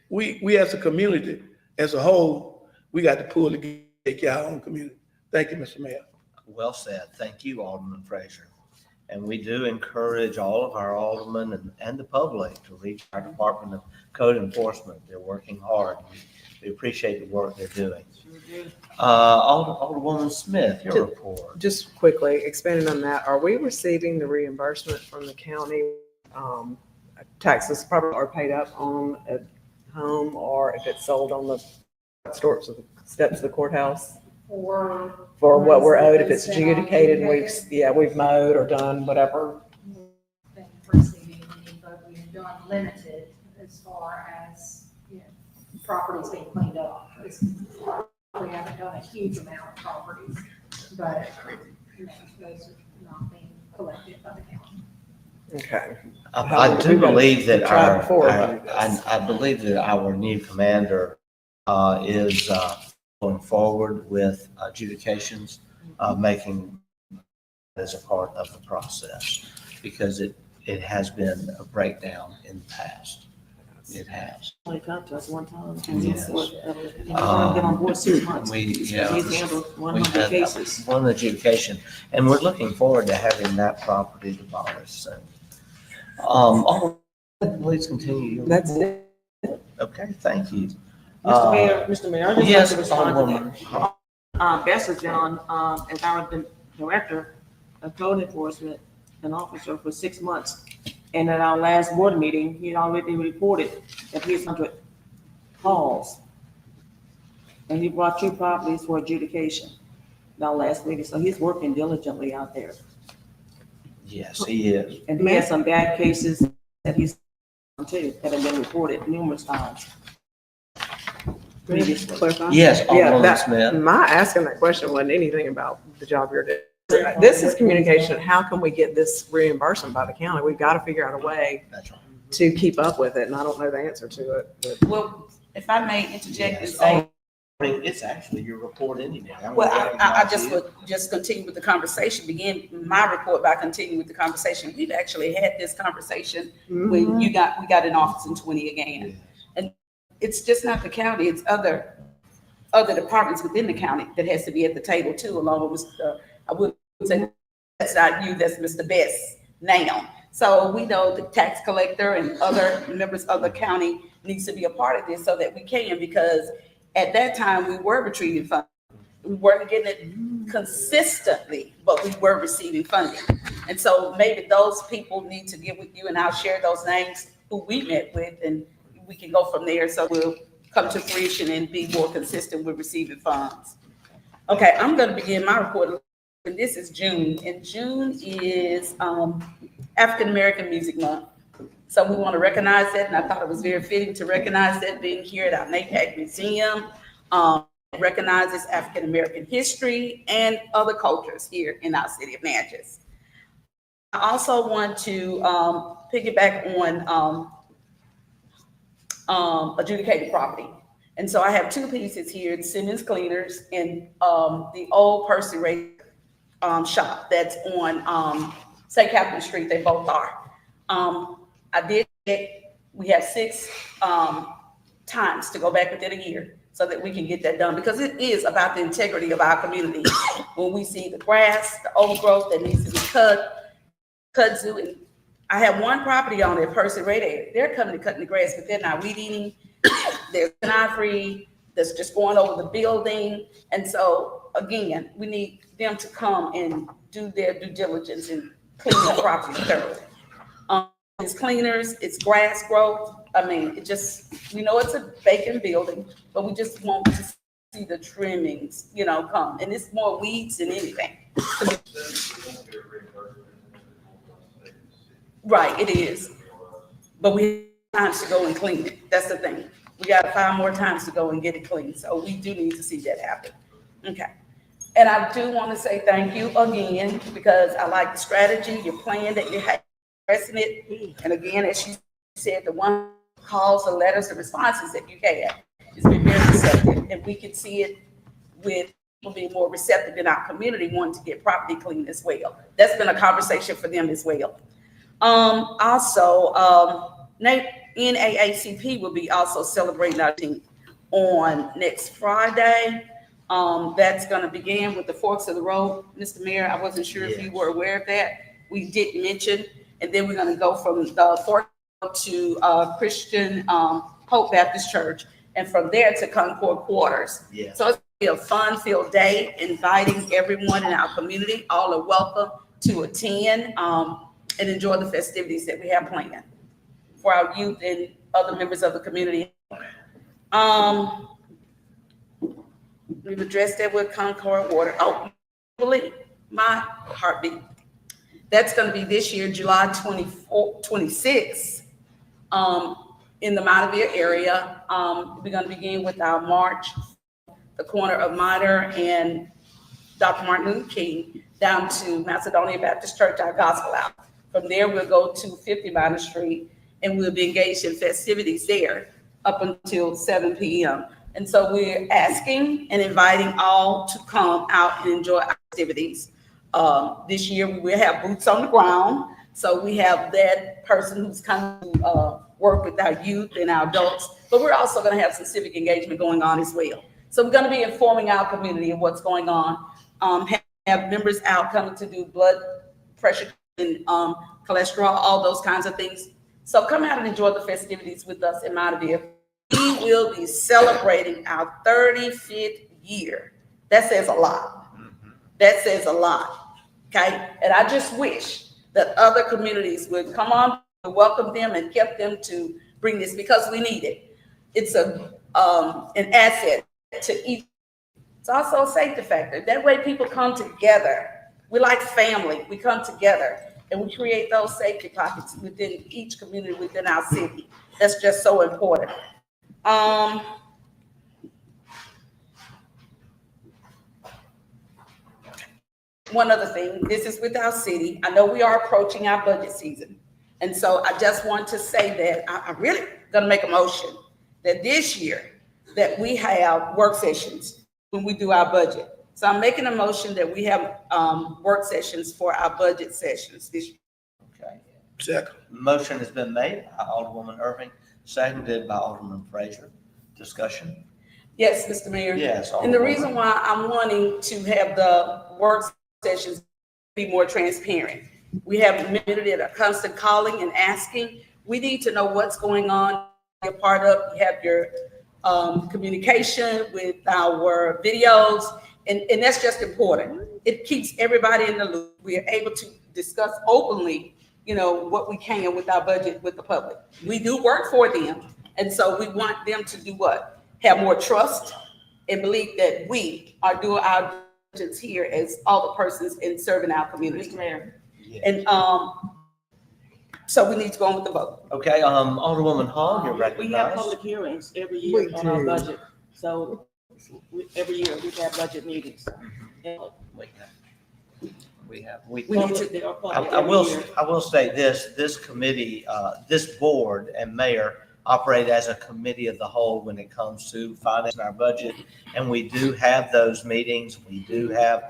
we as a community, as a whole, we got to pull together, take care of our own community. Thank you, Mr. Mayor. Well said. Thank you, Alderman Frazier. And we do encourage all of our aldermen and the public to reach our Department of Code Enforcement. They're working hard. We appreciate the work they're doing. Alderwoman Smith, your report. Just quickly, expanding on that, are we receiving the reimbursement from the county? Taxes probably are paid up on a home, or if it's sold on the steps of the courthouse? For what we're owed, if it's adjudicated, we've mowed or done whatever. Been receiving any, but we've done limited as far as, properties being cleaned up. We haven't done a huge amount of properties, but those are not being collected by the county. Okay. I do believe that I believe that our new commander is going forward with adjudications, making as a part of the process, because it has been a breakdown in the past. It has. Only come to us one time. Yes. Been on board 6 months. He's handled 100 cases. One adjudication, and we're looking forward to having that property demolished soon. Please continue. That's it. Okay, thank you. Mr. Mayor, I just yes, like to respond to that. Bess has been on, as our director of code enforcement, an officer for 6 months. And at our last board meeting, he had already reported that he's 100 calls. And he brought 2 properties for adjudication in our last meeting. So he's working diligently out there. Yes, he is. And he has some bad cases that he's on too, that have been reported numerous times. Previously. Yes, Alderman Smith. My asking that question wasn't anything about the job you're doing. This is communication. How can we get this reimbursement by the county? We've got to figure out a way to keep up with it, and I don't know the answer to it. But. Well, if I may interject and Yes. say, It's actually your report anyway. well, I just would just continue with the conversation, begin my report by continuing with the conversation. We've actually had this conversation when we got in office in 20 again. And it's just not the county, it's other other departments within the county that has to be at the table too, along with I would say that's not you, that's Mr. Best now. So we know the tax collector and other members of the county needs to be a part of this so that we can, because at that time we were retrieving funds. We weren't getting it consistently, but we were receiving funding. And so maybe those people need to get with you, and I'll share those names who we met with, and we can go from there. So we'll come to fruition and be more consistent with receiving funds. Okay, I'm going to begin my report. And this is June, and June is African American Music Month. So we want to recognize that, and I thought it was very fitting to recognize that being here at our NAPAC Museum. Recognizes African American history and other cultures here in our city of Natchez. I also want to piggyback on adjudicated property. And so I have two pieces here, the Simmons Cleaners and the old Percy Ray shop that's on St. Catherine Street. They both are. I did check. We have 6 times to go back within a year so that we can get that done, because it is about the integrity of our community. When we see the grass, the overgrowth that needs to be cut kudzu. And I have one property on there, Percy Ray. They're coming and cutting the grass, but they're not weed eating. They're not free. That's just going over the building. And so again, we need them to come and do their due diligence and clean the property thoroughly. It's cleaners, it's grass growth. I mean, it just, we know it's a vacant building, but we just want to see the trimmings, you know, come. And it's more weeds than anything. Right, it is. But we have times to go and clean it. That's the thing. We got 5 more times to go and get it clean. So we do need to see that happen. Okay. And I do want to say thank you again, because I like the strategy, your plan that you have, pressing it. And again, as she said, the one calls, the letters, the responses that you had, it's been very receptive. And we can see it with people being more receptive in our community, wanting to get property clean as well. That's been a conversation for them as well. Also, NAACP will be also celebrating our team on next Friday. That's going to begin with the Forks of the Road. Mr. Mayor, I wasn't sure if you were aware of that. We did mention, and then we're going to go from the Forks to Christian Hope Baptist Church, and from there to Concord Quarters. Yes. So it's going to be a fun-filled day, inviting everyone in our community. All are welcome to attend and enjoy the festivities that we have planned for our youth and other members of the community. We've addressed that with Concord Water. Oh, believe my heartbeat. That's going to be this year, July 26th, in the Montevideo area. We're going to begin with our march, the corner of Minor and Dr. Martin Luther King, down to Macedonia Baptist Church, our gospel out. From there, we'll go to 50 Minor Street, and we'll be engaged in festivities there up until 7 p.m. And so we're asking and inviting all to come out and enjoy our activities. This year, we will have boots on the ground. So we have that person who's coming to work with our youth and our adults, but we're also going to have some civic engagement going on as well. So we're going to be informing our community of what's going on. Have members out coming to do blood pressure and cholesterol, all those kinds of things. So come out and enjoy the festivities with us in Montevideo. We will be celebrating our 35th year. That says a lot. That says a lot. Okay. And I just wish that other communities would come on and welcome them and help them to bring this, because we need it. It's an asset to each. It's also a safety factor. That way people come together. We like family. We come together and we create those safety pockets within each community within our city. That's just so important. One other thing, this is with our city. I know we are approaching our budget season. And so I just want to say that I'm really gonna make a motion that this year that we have work sessions when we do our budget. So I'm making a motion that we have work sessions for our budget sessions this year. Okay. Second. Motion has been made by Alderwoman Irving, seconded by Alderman Frazier. Discussion. Yes, Mr. Mayor. Yes. And the Alderwoman. reason why I'm wanting to have the work sessions be more transparent. We have men that are constant calling and asking. We need to know what's going on. You're part of, you have your communication with our videos, and that's just important. It keeps everybody in the loop. We are able to discuss openly, what we can with our budget with the public. We do work for them, and so we want them to do what? Have more trust and believe that we are doing our diligence here as all the persons in serving our community. Mr. Mayor. Yes. And so we need to go on with the vote. Okay, Alderwoman Hall, you're We have recognized. public hearings every year We on our do. budget. So every year we have budget meetings. We have. We need to- They are I public I every will, year. I will say this committee, this board and mayor operate as a committee of the whole when it comes to financing our budget. And we do have those meetings. We do have,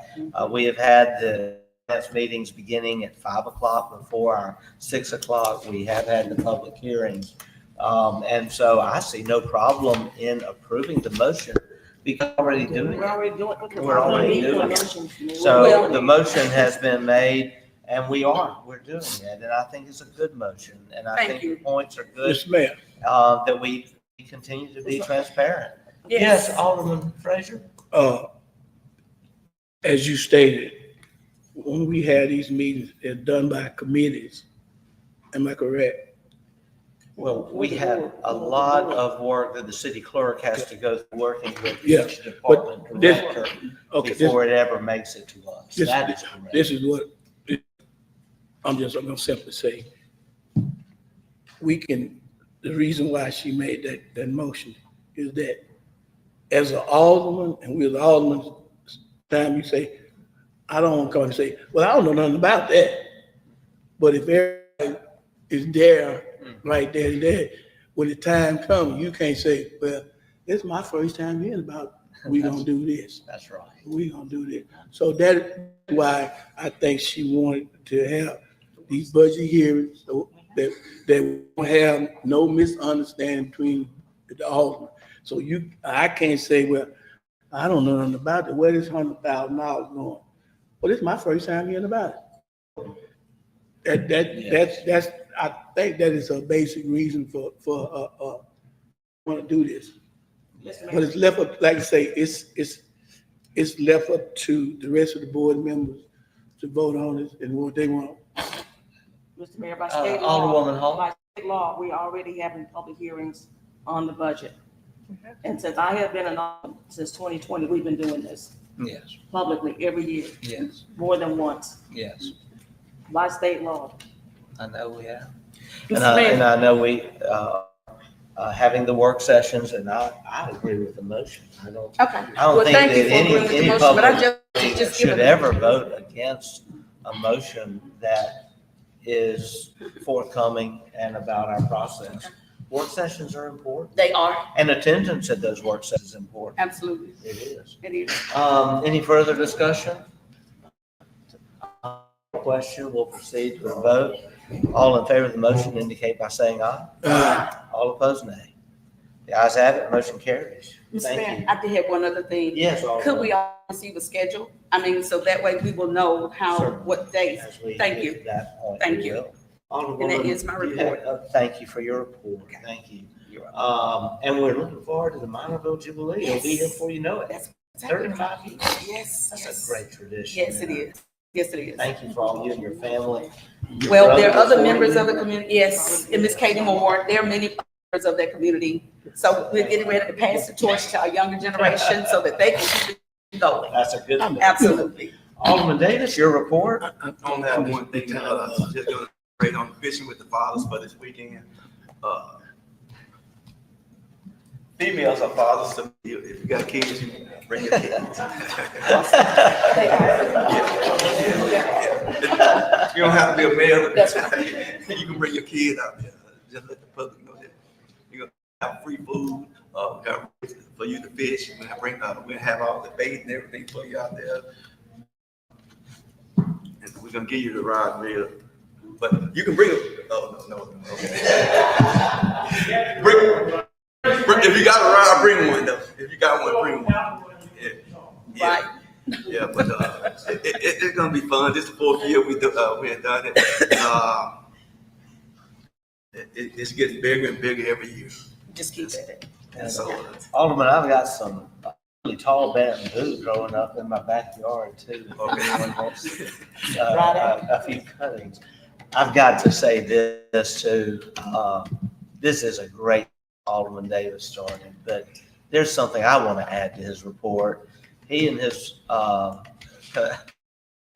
we have had the finance meetings beginning at 5 o'clock before our 6 o'clock. We have had the public hearings. And so I see no problem in approving the motion because we're already doing We're it. already doing it. We're already doing it. So Well- the motion has been made and we're doing it. And I think it's a good motion. And I Thank think you. the points are good, Mr. Mayor, that we continue to be transparent. Yes, Alderman Frazier? as you stated, when we have these meetings, they're done by committees. Am I correct? Well, we have a lot of work that the city clerk has to go through working with Yeah, each department this- director Okay, this, before it ever makes it to us. this, That is correct. this is what, I'm gonna simply say, the reason why she made that motion is that as an alderman, and we're the alderman, time you say, I don't want to come and say, well, I don't know nothing about that. But if everybody is there, right there and there, when the time comes, you can't say, well, this is my first time hearing about, we gonna do this. That's right. We gonna do this. So that's why I think she wanted to have these budget hearings, so that we won't have no misunderstanding between the aldermen. So I can't say, well, I don't know nothing about it. Where this $100,000 going? Well, this is my first time hearing about it. That's I think that is a basic reason for want to do this. But it's left up, like I say, it's left up to the rest of the board members to vote on it and what they want. Mr. Mayor, by state Alderwoman Hall? by state law, we already having public hearings on the budget. And since I have been in office since 2020, we've been doing this Yes, publicly every year, yes, more than once, yes. by state law. I know we have. Mr. And I Mayor. know we, having the work sessions, and I agree with the motion. I don't Okay. think Well, that thank you for agreeing with the any motion, but I public just should given. ever vote against a motion that is forthcoming and about our process. Work sessions are important, They are, and attendance at those work sessions is important. absolutely. It is. It is. Any further discussion? Question, we'll proceed to a vote. All in favor of the motion indicate by saying aye. Aye. All opposed, nay. The ayes have it, motion carries. Mr. Thank Mayor, you. I did have one other thing. Yes, Could we all receive a schedule? I mean, so that way we will know how, Certainly. what days. As we Thank get you. to that point, Thank we you. will. And that is my Alderwoman, you have- report. Thank you for your report. Thank you. And we're looking forward to the Minorville Jubilee. It'll be here before you know it. That's exactly 35 years. Yes, That's yes. a great tradition. Yes, it is. Yes, it is. Thank you for all you and your family. Your Well, there are brothers. other members of the community, yes, and Miss Katie Moore, there are many members of that community. So we're getting ready to pass the torch to our younger generation so that they can keep it going. That's a good thing. Absolutely. Alderman Davis, your report? On that one thing, just gonna trade on fishing with the fathers for this weekend. Females are fathers, so if you got kids, you can bring your kids. You don't have to be a male. That's right. You can bring your kid out there. Just let the public know that you're gonna have free food, for you to fish. We'll have all the bait and everything for you out there. And we're gonna give you the rod reel, but you can bring no. Okay. If you got a rod, bring one though. If you got one, bring one. Yeah. Yeah, but it's gonna be fun. This is the 4th year we have done it. It's getting bigger and bigger every year. Just keep it. And so, Alderman, I've got some really tall bamboo growing up in my backyard too. A few cuttings. I've got to say this too. This is a great Alderman Davis started, but there's something I want to add to his report. He and his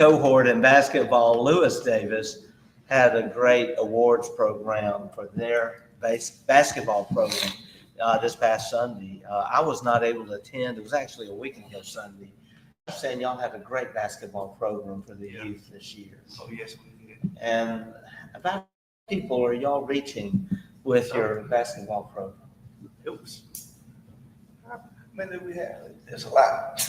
cohort in basketball, Lewis Davis, had a great awards program for their basketball program this past Sunday. I was not able to attend. It was actually a week ago Sunday. I'm saying y'all have a great basketball program for the youth this year. oh yes, we did. And about how many people are y'all reaching with your basketball program? It was. How many did we have? There's a lot.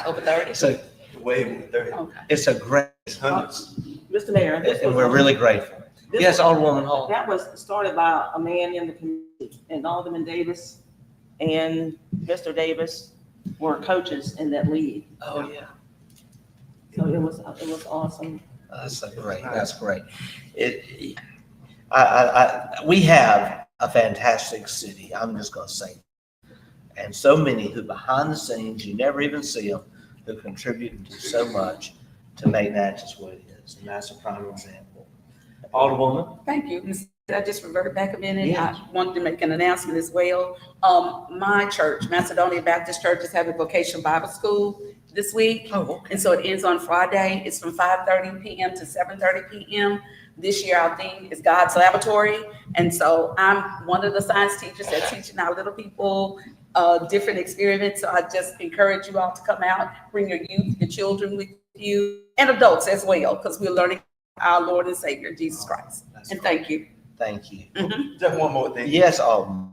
Over 30? So Way more than 30. Okay. it's a great, Hundreds. Mr. Mayor, this and was, we're really grateful. this Yes, was- Alderwoman Hall. that was started by a man in the community, and Alderman Davis and Mr. Davis were coaches in that league. Oh, yeah. So it was awesome. That's great. We have a fantastic city. I'm just gonna say. And so many who behind the scenes, you never even see them, who contribute and do so much to make Natchez what it is. And that's a prime example. Alderwoman? Thank you. I just reverted back a minute. Yeah. I wanted to make an announcement as well. My church, Macedonia Baptist Church, is having Vocation Bible School this week. Oh, okay. And so it ends on Friday. It's from 5:30 p.m. to 7:30 p.m. This year, our theme is God's Laboratory. And so I'm one of the science teachers that's teaching our little people different experiments. So I just encourage you all to come out, bring your youth, your children with you, and adults as well, because we're learning our Lord and Savior, Jesus Christ. And thank you. Thank you. Just one more thing. Yes, Alderman.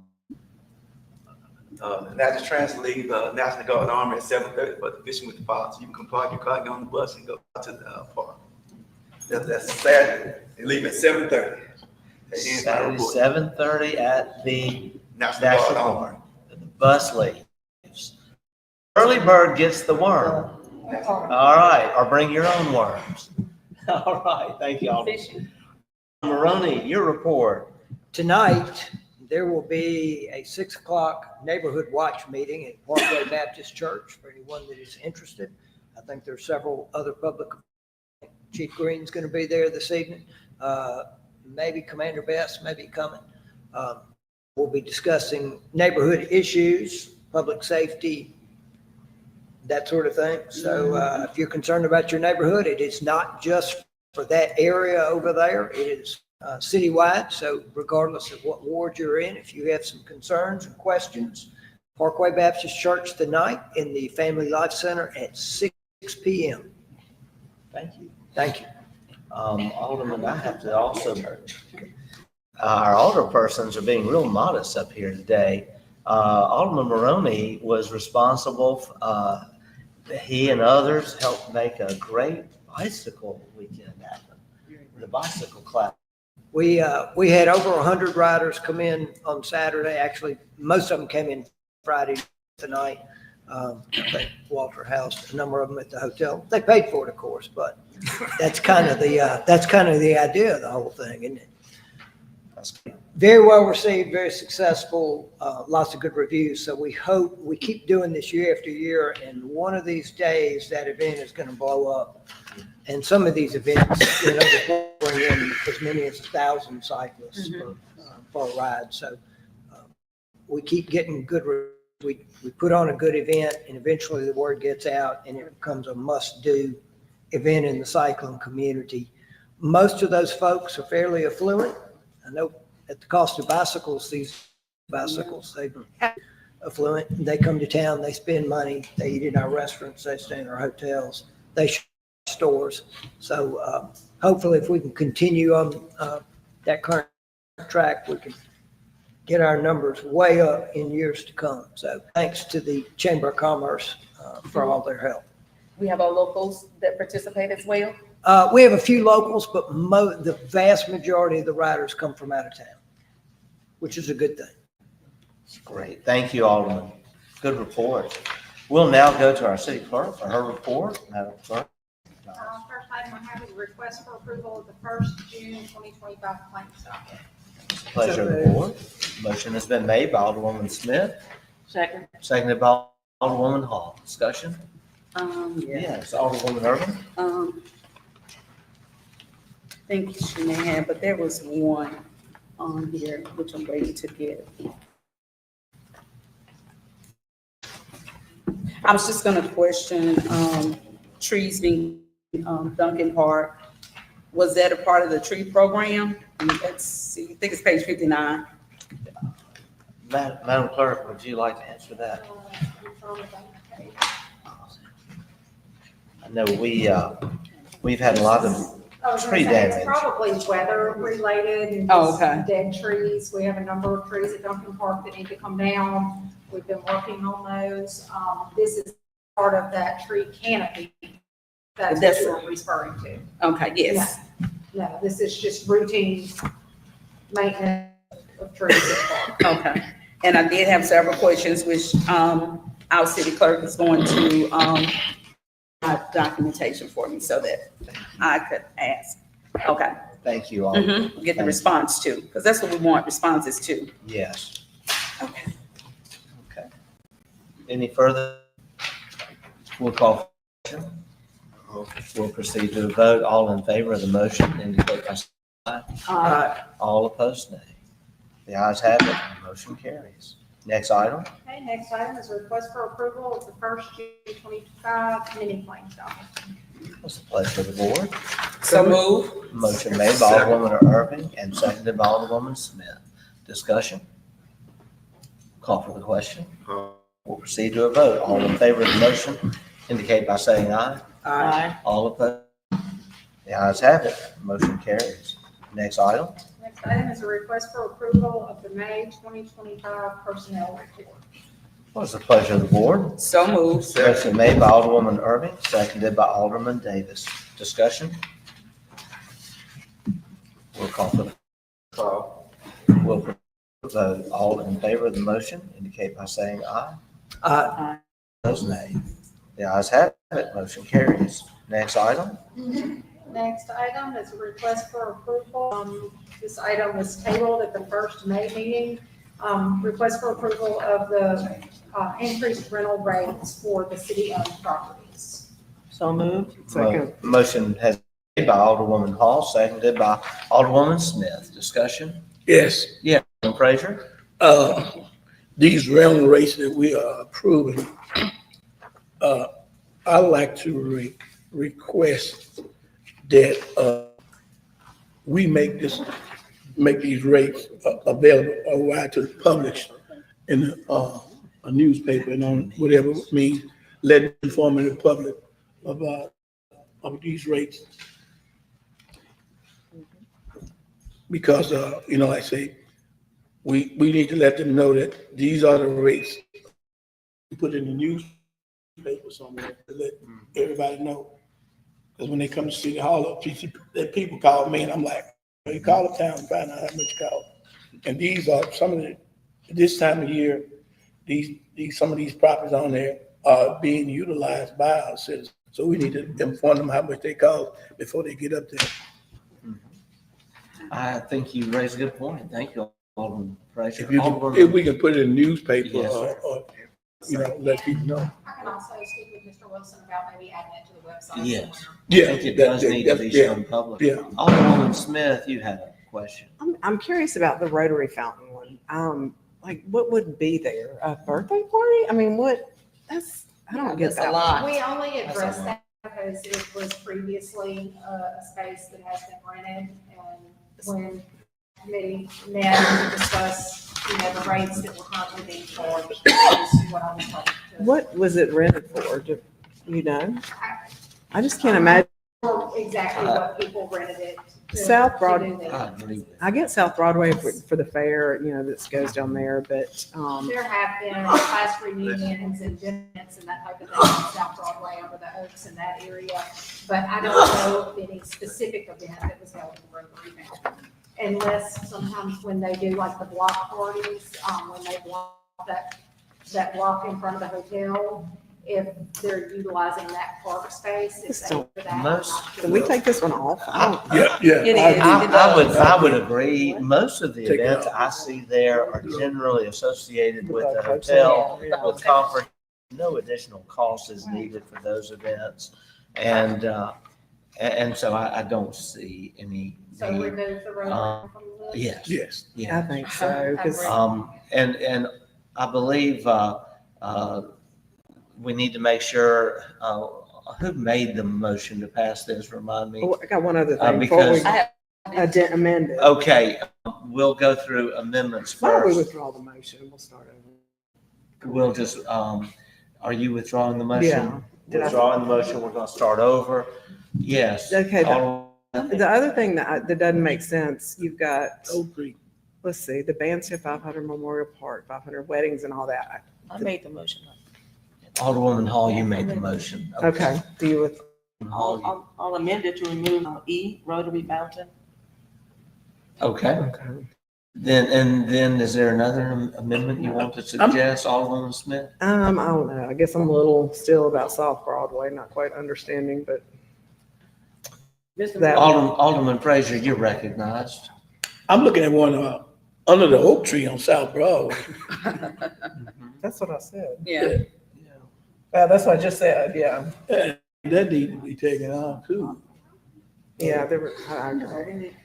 Natchez Trans leave National Guard and Army at 7:30 for the fishing with the parks. You can park your car, get on the bus, and go to the park. That's Saturday. They leave at 7:30. Saturday, 7:30 at the National National Guard Guard. The bus leaves. Early bird gets the worm. All right, or bring your own worms. All right, thank you, Alderman. Maroney, your report. Tonight, there will be a 6 o'clock neighborhood watch meeting at Parkway Baptist Church for anyone that is interested. I think there's several other public, Chief Green's going to be there this evening. Maybe Commander Best may be coming. We'll be discussing neighborhood issues, public safety, that sort of thing. So if you're concerned about your neighborhood, it is not just for that area over there. It is citywide. So regardless of what ward you're in, if you have some concerns and questions, Parkway Baptist Church tonight in the Family Life Center at 6 p.m. Thank you. Thank you. Alderman, I have to also, our alder persons are being real modest up here today. Alderman Maroney was responsible, he and others helped make a great bicycle weekend happen, the bicycle class. We had over 100 riders come in on Saturday. Actually, most of them came in Friday tonight. I think Walter housed a number of them at the hotel. They paid for it, of course, but that's kind of the idea of the whole thing, isn't it? Very well received, very successful, lots of good reviews. So we hope we keep doing this year after year, and one of these days that event is going to blow up. And some of these events, they bring in as many as 1,000 cyclists for a ride. So we keep getting good. We put on a good event, and eventually the word gets out, and it becomes a must-do event in the cycling community. Most of those folks are fairly affluent. I know at the cost of bicycles, these bicycles, they're affluent. They come to town, they spend money, they eat in our restaurants, they stay in our hotels, they shop in stores. So hopefully if we can continue on that current track, we can get our numbers way up in years to come. So thanks to the Chamber of Commerce for all their help. We have our locals that participate as well. We have a few locals, but the vast majority of the riders come from out of town, which is a good thing. Great. Thank you, Alderman. Good report. We'll now go to our city clerk for her report. Madam Clerk. First item I have is a request for approval of the first June 2025 claims docket. Pleasure of the board. Motion has been made by Alderwoman Smith, Second. seconded by Alderwoman Hall. Discussion? Yes, Alderwoman Irvin. Thank you, Shanahan, but there was one on here which I'm waiting to get. I was just gonna question, trees being, Duncan Park. Was that a part of the tree program? Let's see, I think it's page 59. Madam Clerk, would you like to answer that? I know we've had a lot of I was gonna tree say, it's damage. probably weather related and Oh, just okay. dead trees. We have a number of trees at Duncan Park that need to come down. We've been working on those. This is part of that tree canopy. That's what you're referring to. Okay, yes. No, this is just routine maintenance of trees at the park. Okay, and I did have several questions, which, our city clerk is going to, have documentation for me so that I could ask. Okay. Thank you all. Get the response to, because that's what we want, responses to. Yes. Okay. Okay. Any further? We'll call for question. We'll proceed to a vote. All in favor of the motion indicate by saying aye. All opposed, nay. The ayes have it. The motion carries. Next item. Okay, next item is a request for approval of the first June 2025 mini claims docket. What's the pleasure of the board? So move. Motion made by Alderwoman Irving and seconded by Alderwoman Smith. Discussion? Call for the question. We'll proceed to a vote. All in favor of the motion indicate by saying aye. Aye. All opposed? The ayes have it. Motion carries. Next item. Next item is a request for approval of the May 2025 personnel report. What's the pleasure of the board? So moved. Motion made by Alderwoman Irving, seconded by Alderman Davis. Discussion? We'll call for the call. We'll vote. All in favor of the motion indicate by saying aye. Aye. Opposed, nay. The ayes have it. Motion carries. Next item. Next item is a request for approval. This item was tabled at the first May meeting. Request for approval of the increased rental rates for the city-owned properties. So moved. Second. Motion has been made by Alderwoman Hall, seconded by Alderwoman Smith. Discussion? Yes, Yeah, Alderman Frazier? these rental rates that we are approving, I'd like to request that, we make these rates available or wide to the public in a newspaper and on whatever it means, let inform the public about of these rates. Because, like I say, we need to let them know that these are the rates. Put in the newspaper somewhere to let everybody know. Because when they come to City Hall, people call me and I'm like, you call the town and find out how much it costs. And these are some of the, this time of year, some of these properties on there are being utilized by our citizens. So we need to inform them how much they cost before they get up there. I think you raised a good point. Thank you, Alderman Frazier. If we can put it in the newspaper Yes, or let people know. I can also speak with Mr. Wilson about maybe adding it to the website. Yes. Yeah. I think it does need to be shown public. Yeah. Alderwoman Smith, you had a question. I'm curious about the Rotary Fountain one. Like, what would be there? A birthday party? I mean, I don't get that. We only addressed that because it was previously a space that has been rented, and when committee met to discuss, the rates that were currently being charged, is what I was talking to. What was it rented for? Do you know? I just can't imagine. Exactly what people rented it to. South to Broadway. do that. I get South Broadway for the fair, that goes down there, but, There have been class reunions and events and that type of thing on South Broadway over the Oaks in that area. But I don't know of any specific event that was held in the Rotary Fountain. Unless sometimes when they do like the block parties, when they block that that block in front of the hotel, if they're utilizing that park space, if they So for that. most- Can we take this one off? Yeah, yeah. It is. I would agree. Most of the Take it events off. I see there are generally associated with the Hotel. hotel, with conference. No additional cost is needed for those events. And so I don't see any So need. remove the road from the list. Yes, Yes. I yeah. think so, because And I believe, we need to make sure, who made the motion to pass this, remind me? I got one other thing before we because- amend it. Okay, we'll go through amendments Why don't we first. withdraw the motion? We'll start over. We'll just, are you withdrawing the motion? Yeah. Did I- Withdrawing the motion, we're gonna start over. Yes. Okay, Alderman- The other thing that doesn't make sense, you've got, Oak Creek. let's see, the bandstand 500 Memorial Park, 500 weddings and all that. I made the motion. Alderwoman Hall, you made the motion. Okay, do you with, Hall, you- I'll amend it to remove E, Rotary Mountain. Okay, okay. then is there another amendment you want to suggest, Alderwoman Smith? I don't know, I guess I'm a little still about South Broadway, not quite understanding, but that, Alderman Frazier, you're recognized. I'm looking at one, under the oak tree on South Broadway. that's what I said. Yeah. That's what I just said, yeah. That need to be taken out too. Yeah, there were, I agree.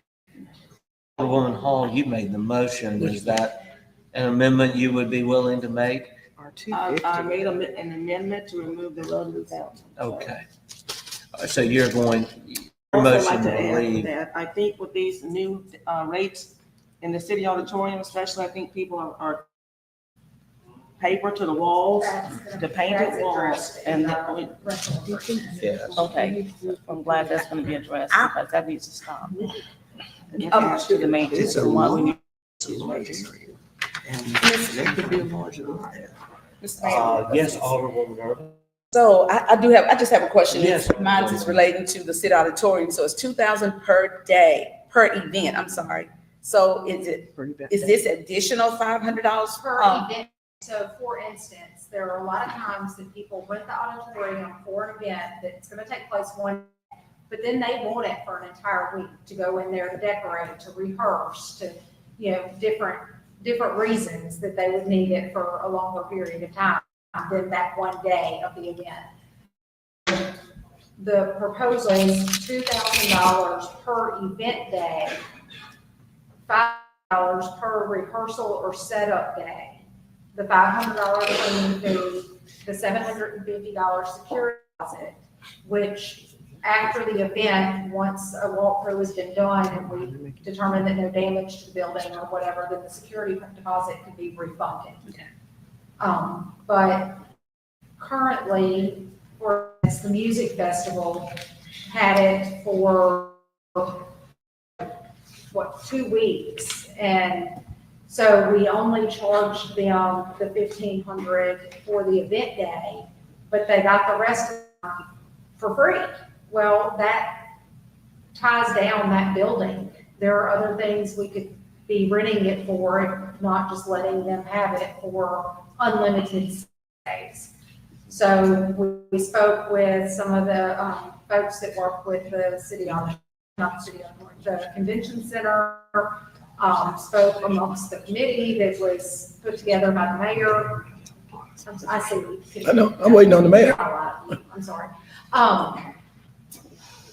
Alderwoman Hall, you made the motion. Is that an amendment you would be willing to make? Our I 250. made an amendment to remove the Rotary Mountain. Okay. So you're going, your Also motion like to will add read. that I think with these new rates in the city auditorium especially, I think people are paper to the walls, the painted walls, and Yes. okay, I'm glad that's gonna be addressed because that needs to stop. Attached to the maintenance. and what we need. Yes, Alderwoman Irvin. So I just have a question. Yes. Mine is relating to the city auditorium. So it's 2,000 per day, per event, I'm sorry. So is this additional $500 Per event. So for instance, there are a lot of times that people rent the auditorium for an event that's gonna take place one, but then they want it for an entire week to go in there to decorate, to rehearse, to, different reasons that they would need it for a longer period of time than that one day of the event. The proposal is $2,000 per event day, $5 per rehearsal or setup day. The $500 cleaning fee, the $750 security deposit, which after the event, once a walkthrough has been done and we determine that no damage to the building or whatever, then the security deposit could be refunded. But currently, for instance, the music festival had it for 2 weeks, and so we only charged them the $1,500 for the event day, but they got the rest of it for free. Well, that ties down that building. There are other things we could be renting it for, not just letting them have it for unlimited days. So we spoke with some of the folks that work with the city on, not the city on, the convention center, spoke amongst the committee that was put together by the mayor. I see. I know, I'm waiting on the mayor. I'm sorry.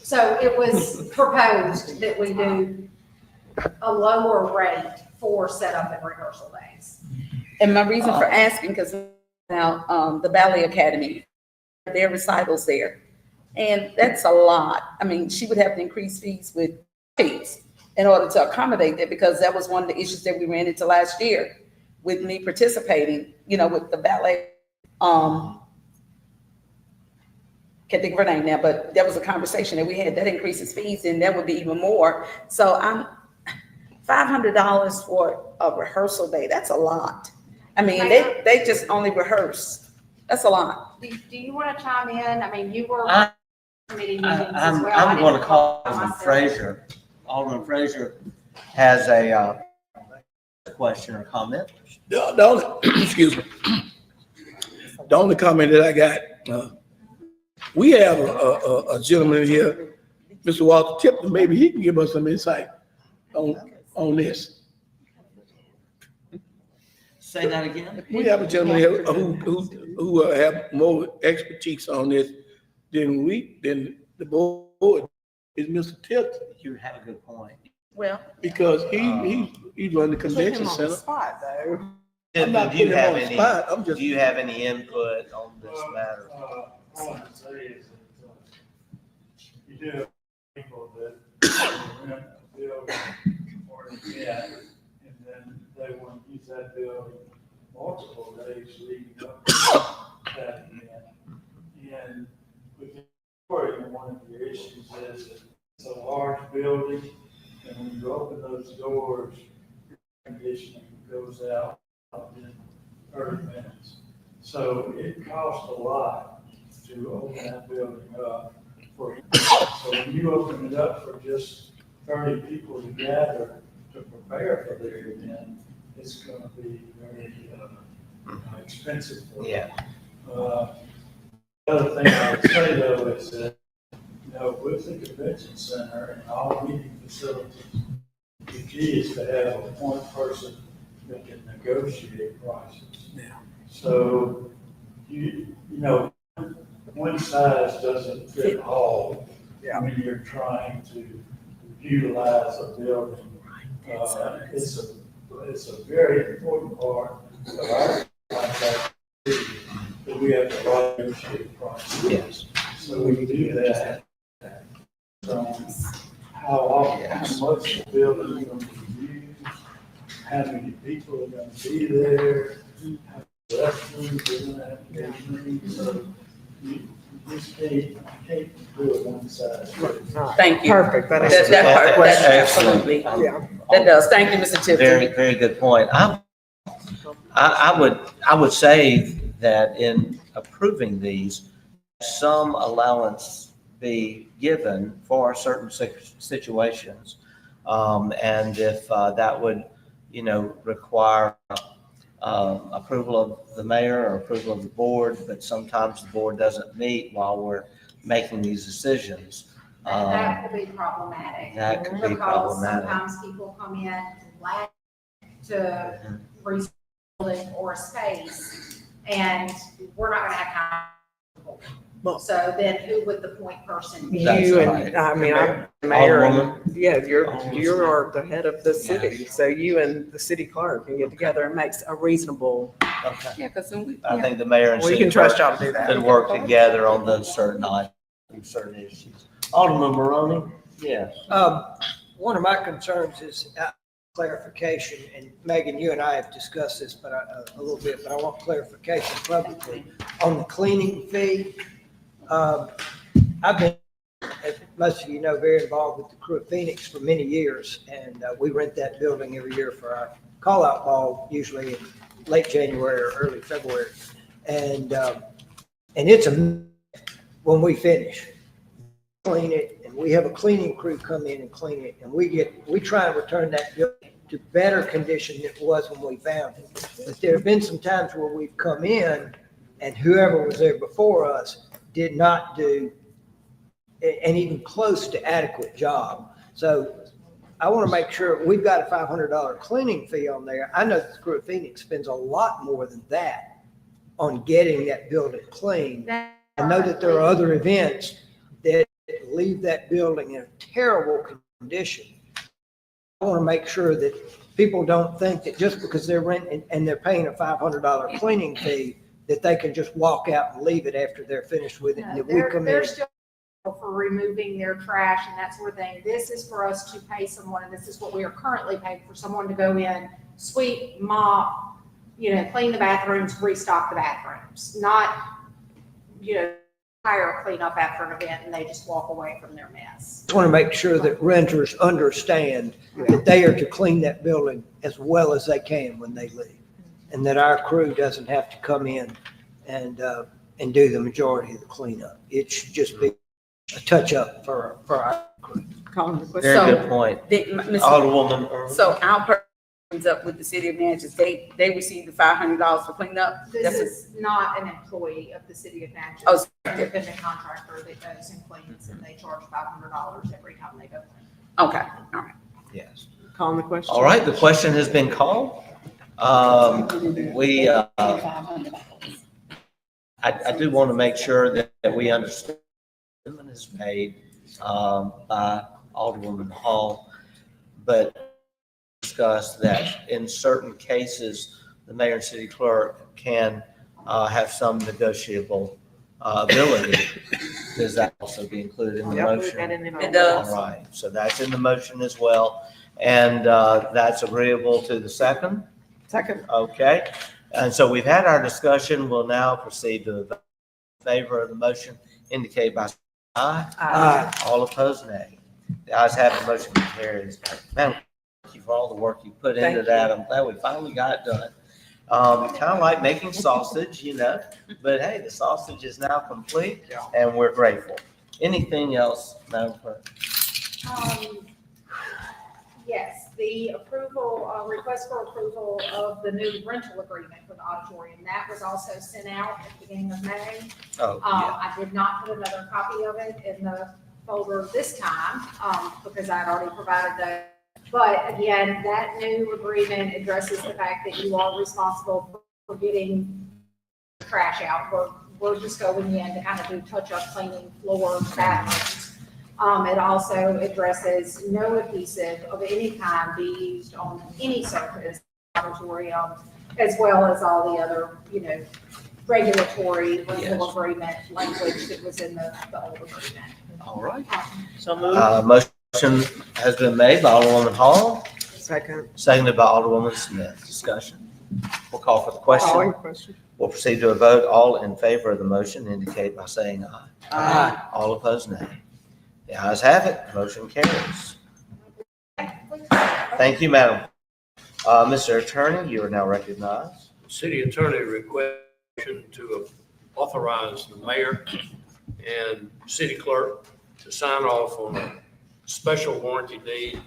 So it was proposed that we do a lower rate for setup and rehearsal days. And my reason for asking, because now, the Ballet Academy, their recitals there, and that's a lot. I mean, she would have to increase fees with fees in order to accommodate that, because that was one of the issues that we ran into last year with me participating, with the ballet. Can't think of her name now, but that was a conversation that we had, that increases fees and that would be even more. So I'm $500 for a rehearsal day. That's a lot. I mean, they just only rehearse. That's a lot. Do you want to chime in? I mean, you were committee meetings as I'm well. I going to didn't call myself. Alderman Frazier. Alderman Frazier has a question or comment. No, excuse me. The only comment that I got, we have a gentleman here, Mr. Walter Tipton, maybe he can give us some insight on this. Say that again? We have a gentleman here who have more expertise on this than the board, is Mr. Tipton. You have a good point. Well, Because he run the convention center. Spot though. I'm not Do you putting him have on the any, spot, I'm just. do you have any input on this matter? All I can say is that, you do have people that rent a building or an event, and then they want to use that building multiple days leading up to that event. And with the Victoria, one of the issues is that it's a large building, and when you open those doors, your conditioning goes out in 30 minutes. So it costs a lot to open that building up for, so when you open it up for just 30 people to gather to prepare for their event, it's gonna be very expensive for them. Yeah. The other thing I would say though is that, with the convention center and all meeting facilities, the key is to have a point person that can negotiate prices. Yeah. So, one size doesn't fit all. Yeah. When you're trying to utilize a building. It's a very important part of our contract that we have to negotiate prices. Yes. So we do that. How often, how much the building is going to be used, how many people are going to be there, how many restrooms are going to have to be used. So you just can't do it one size. thank you. Perfect. That's absolutely, Yeah. that does. Thank you, Mr. Very, Tipton. very good point. I would say that in approving these, some allowance be given for certain situations. And if that would, require approval of the mayor or approval of the board, but sometimes the board doesn't meet while we're making these decisions. That could be problematic. That could be Because problematic. sometimes people come in to rebuilding or a space, and we're not gonna have time. So then who would the point person be? That's You right. and, I mean, I'm the mayor, Alderwoman? and, yeah, you are the head of the city, so you and the city clerk can get together and make a reasonable. Okay. Yeah, because then I think the mayor and We city can trust clerk y'all to do that. could work together on those certain items, certain issues. Alderman Maroney? Yes. One of my concerns is clarification, and Megan, you and I have discussed this, but a little bit, but I want clarification publicly on the cleaning fee. I've been, as most of you know, very involved with the crew of Phoenix for many years, and we rent that building every year for our call-out ball, usually in late January or early February. And it's when we finish, clean it, and we have a cleaning crew come in and clean it, and we try and return that building to better condition than it was when we found it. But there have been some times where we've come in and whoever was there before us did not do an even close to adequate job. So I want to make sure we've got a $500 cleaning fee on there. I know the crew of Phoenix spends a lot more than that on getting that building clean. I know that there are other events that leave that building in a terrible condition. I want to make sure that people don't think that just because they're renting and they're paying a $500 cleaning fee, that they can just walk out and leave it after they're finished with it. And that we come in. They're still for removing their trash and that sort of thing. This is for us to pay someone, and this is what we are currently paying for someone to go in, sweep, mop, clean the bathrooms, restock the bathrooms, not, hire a cleanup after an event and they just walk away from their mess. Just want to make sure that renters understand that they are to clean that building as well as they can when they leave. And that our crew doesn't have to come in and do the majority of the cleanup. It should just be a touch up for our crew. Very good point. Mr. Alderwoman. So our up with the city of Natchez, they receive the $500 for cleanup? This That's is not an employee of the city of Natchez. Oh, It's an independent contractor that goes and cleans, and they charge $500 every time they go clean. Okay, all right. Yes. Calling the question. All right, the question has been called. I do want to make sure that we understand the amendment is made by Alderwoman Hall, but discuss that in certain cases, the mayor and city clerk can have some negotiable ability. Does that also be included in the motion? It does. All right, so that's in the motion as well, and that's agreeable to the second? Second. Okay, and so we've had our discussion. We'll now proceed to the vote. In favor of the motion, indicate by saying aye. Aye. All opposed, nay. The ayes have it, motion carries. Man, thank you for all the work you put into Thank that. I'm glad we finally got it done. Kind of like making sausage, but hey, the sausage is now complete and we're grateful. Anything else, Madam Clerk? Yes, the approval, request for approval of the new rental agreement for the auditorium, that was also sent out at the beginning of May. Oh, yeah. I did not put another copy of it in the folder this time, because I had already provided that. But again, that new agreement addresses the fact that you are responsible for getting trash out. We're just going in to kind of do touch-up cleaning, floors, bathrooms. It also addresses no adhesive of any kind be used on any surface auditorium, as well as all the other, regulatory rental agreement language that was in the old agreement. All right. So moved. Motion has been made by Alderwoman Hall, Second. seconded by Alderwoman Smith. Discussion. We'll call for the question. Calling question. We'll proceed to a vote. All in favor of the motion indicate by saying aye. Aye. All opposed, nay. The ayes have it. Motion carries. Thank you, Madam. Mr. Attorney, you are now recognized. City Attorney requesting to authorize the mayor and city clerk to sign off on a special warranty deed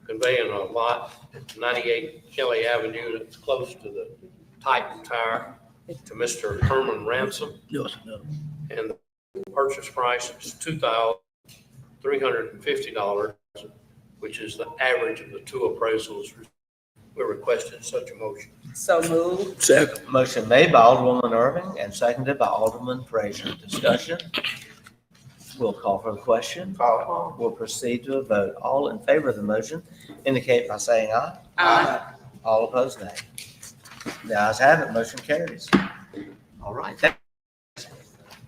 conveying a lot at 98 Kelly Avenue that's close to the Titan Tire to Mr. Herman Ransom. Yes, no. And the purchase price is $2,350, which is the average of the two appraisals. We're requesting such a motion. So moved. Second. Motion made by Alderwoman Irving and seconded by Alderman Frazier. Discussion. We'll call for the question. We'll proceed to a vote. All in favor of the motion indicate by saying aye. Aye. All opposed, nay. The ayes have it. Motion carries. All right.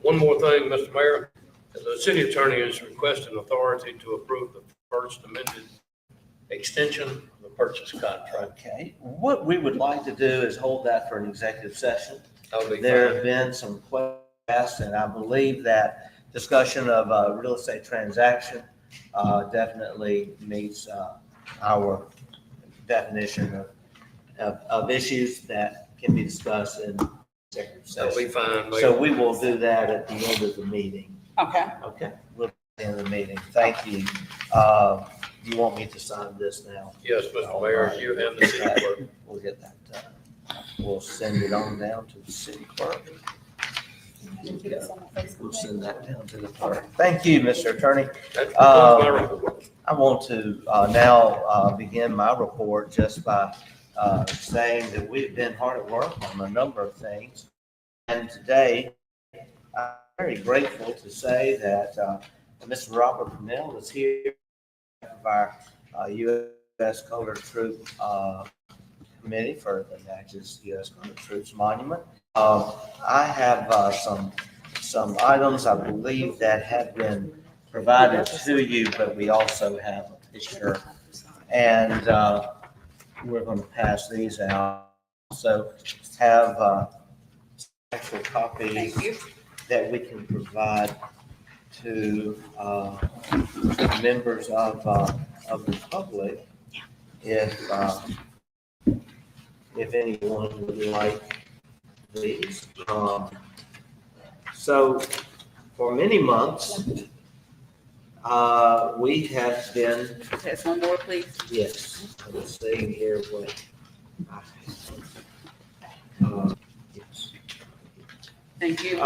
One more thing, Mr. Mayor. The city attorney is requesting authority to approve the first amended extension of the purchase contract. Okay. What we would like to do is hold that for an executive session. That'll be There fine. have been some questions, and I believe that discussion of a real estate transaction definitely meets our definition of issues that can be discussed in executive That'll be session. fine, Mayor. So we will do that at the end of the meeting. Okay. Okay, we'll end the meeting. Thank you. You want me to sign this now? Yes, Mr. Mayor, you and the city clerk. We'll get that done. We'll send it on down to the city clerk. We'll send that down to the clerk. Thank you, Mr. Attorney. That concludes my report. I want to now begin my report just by saying that we've been hard at work on a number of things. And today, I'm very grateful to say that Mr. Robert Purnell is here of our U.S. Colored Troop Committee for the Natchez U.S. Colored Troops Monument. I have some items I believe that have been provided to you, but we also have a picture. And we're going to pass these out. So have actual copies that we can provide to members of the public if anyone would like these. So for many months, We have been, Just one more, please. yes, let's see here what. Yes. Thank you.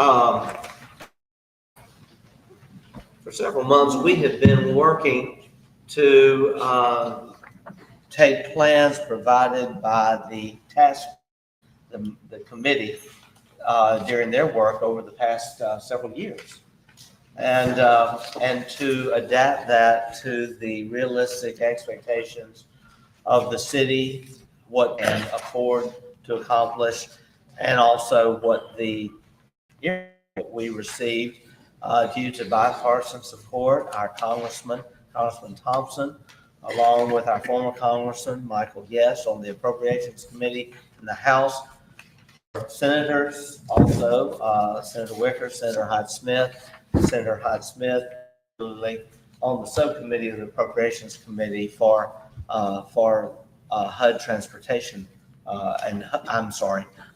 For several months, we have been working to take plans provided by the committee during their work over the past several years. And to adapt that to the realistic expectations of the city, what can afford to accomplish, and also what we received due to bipartisan support, our Congressman Thompson, along with our former Congressman Michael Guest on the Appropriations Committee in the House, senators also, Senator Wicker, Senator Hyde-Smith, on the subcommittee of the Appropriations Committee for HUD transportation,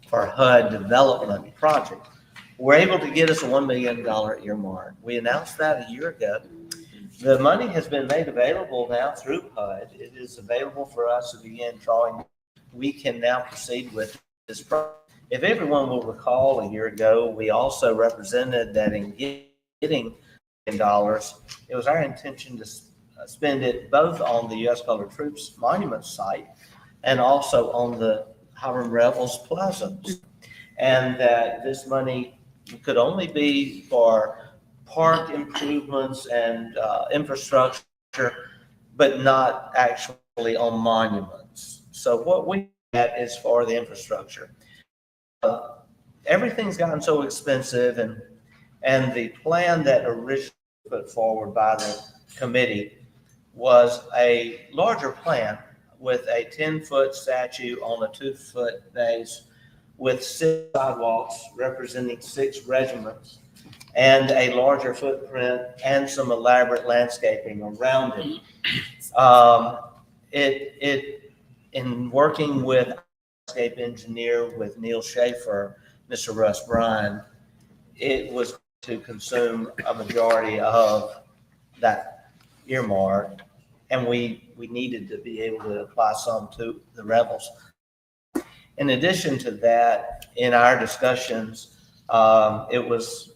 for HUD development project. We're able to get us a $1 million earmark. We announced that a year ago. The money has been made available now through HUD. It is available for us to begin drawing. We can now proceed with this project. If everyone will recall, a year ago, we also represented that in getting $1 million, it was our intention to spend it both on the U.S. Colored Troops Monument site and also on the Hiram Revels Plaza. And that this money could only be for park improvements and infrastructure, but not actually on monuments. So what we get is for the infrastructure. Everything's gotten so expensive, and the plan that originally put forward by the committee was a larger plan with a 10-foot statue on a 2-foot base with 6 sidewalks representing 6 regiments and a larger footprint and some elaborate landscaping around it. In working with landscape engineer with Neil Schaefer, Mr. Russ Bryan, it was to consume a majority of that earmark, and we needed to be able to apply some to the Rebels. In addition to that, in our discussions, it was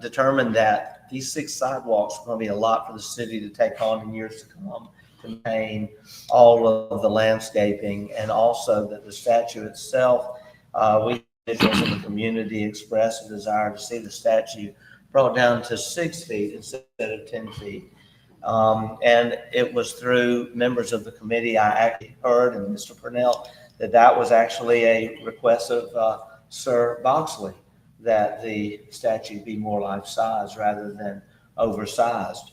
determined that these 6 sidewalks were going to be a lot for the city to take on in years to come, to maintain all of the landscaping, and also that the statue itself, we individuals in the community expressed a desire to see the statue brought down to 6 feet instead of 10 feet. And it was through members of the committee, I actually heard, and Mr. Purnell, that was actually a request of Sir Boxley, that the statue be more life-size rather than oversized.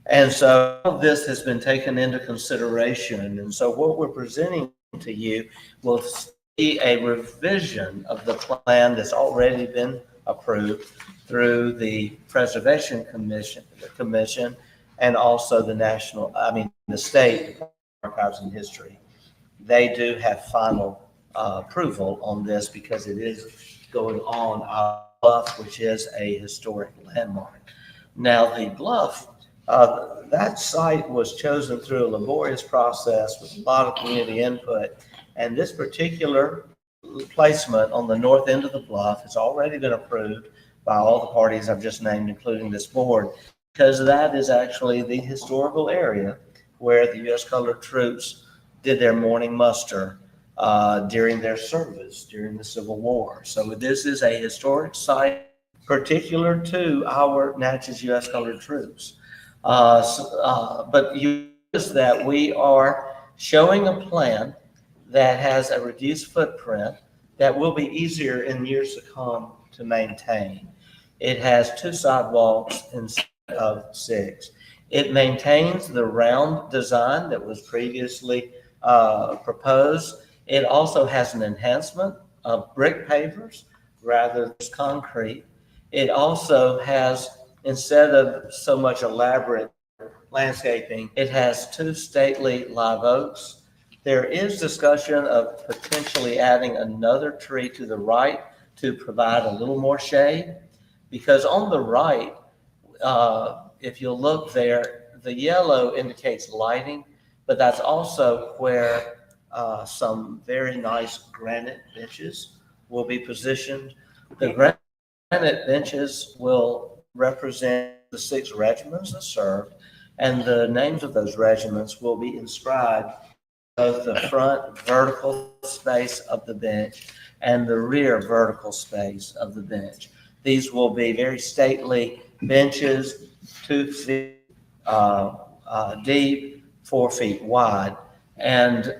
And so all of this has been taken into consideration. And so what we're presenting to you will be a revision of the plan that's already been approved through the Preservation Commission and also the State Archives and History. They do have final approval on this because it is going on our bluff, which is a historic landmark. Now, the bluff, that site was chosen through a laborious process with a lot of community input. And this particular placement on the north end of the bluff has already been approved by all the parties I've just named, including this board, because that is actually the historical area where the U.S. Colored Troops did their morning muster during their service during the Civil War. So this is a historic site particular to our Natchez U.S. Colored Troops. But you notice that we are showing a plan that has a reduced footprint that will be easier in years to come to maintain. It has 2 sidewalks instead of 6. It maintains the round design that was previously proposed. It also has an enhancement of brick pavers rather than concrete. It also has, instead of so much elaborate landscaping, it has 2 stately live oaks. There is discussion of potentially adding another tree to the right to provide a little more shade, because on the right, if you'll look there, the yellow indicates lighting, but that's also where some very nice granite benches will be positioned. The granite benches will represent the 6 regiments that served, and the names of those regiments will be inscribed both the front vertical space of the bench and the rear vertical space of the bench. These will be very stately benches, 2 feet deep, 4 feet wide, and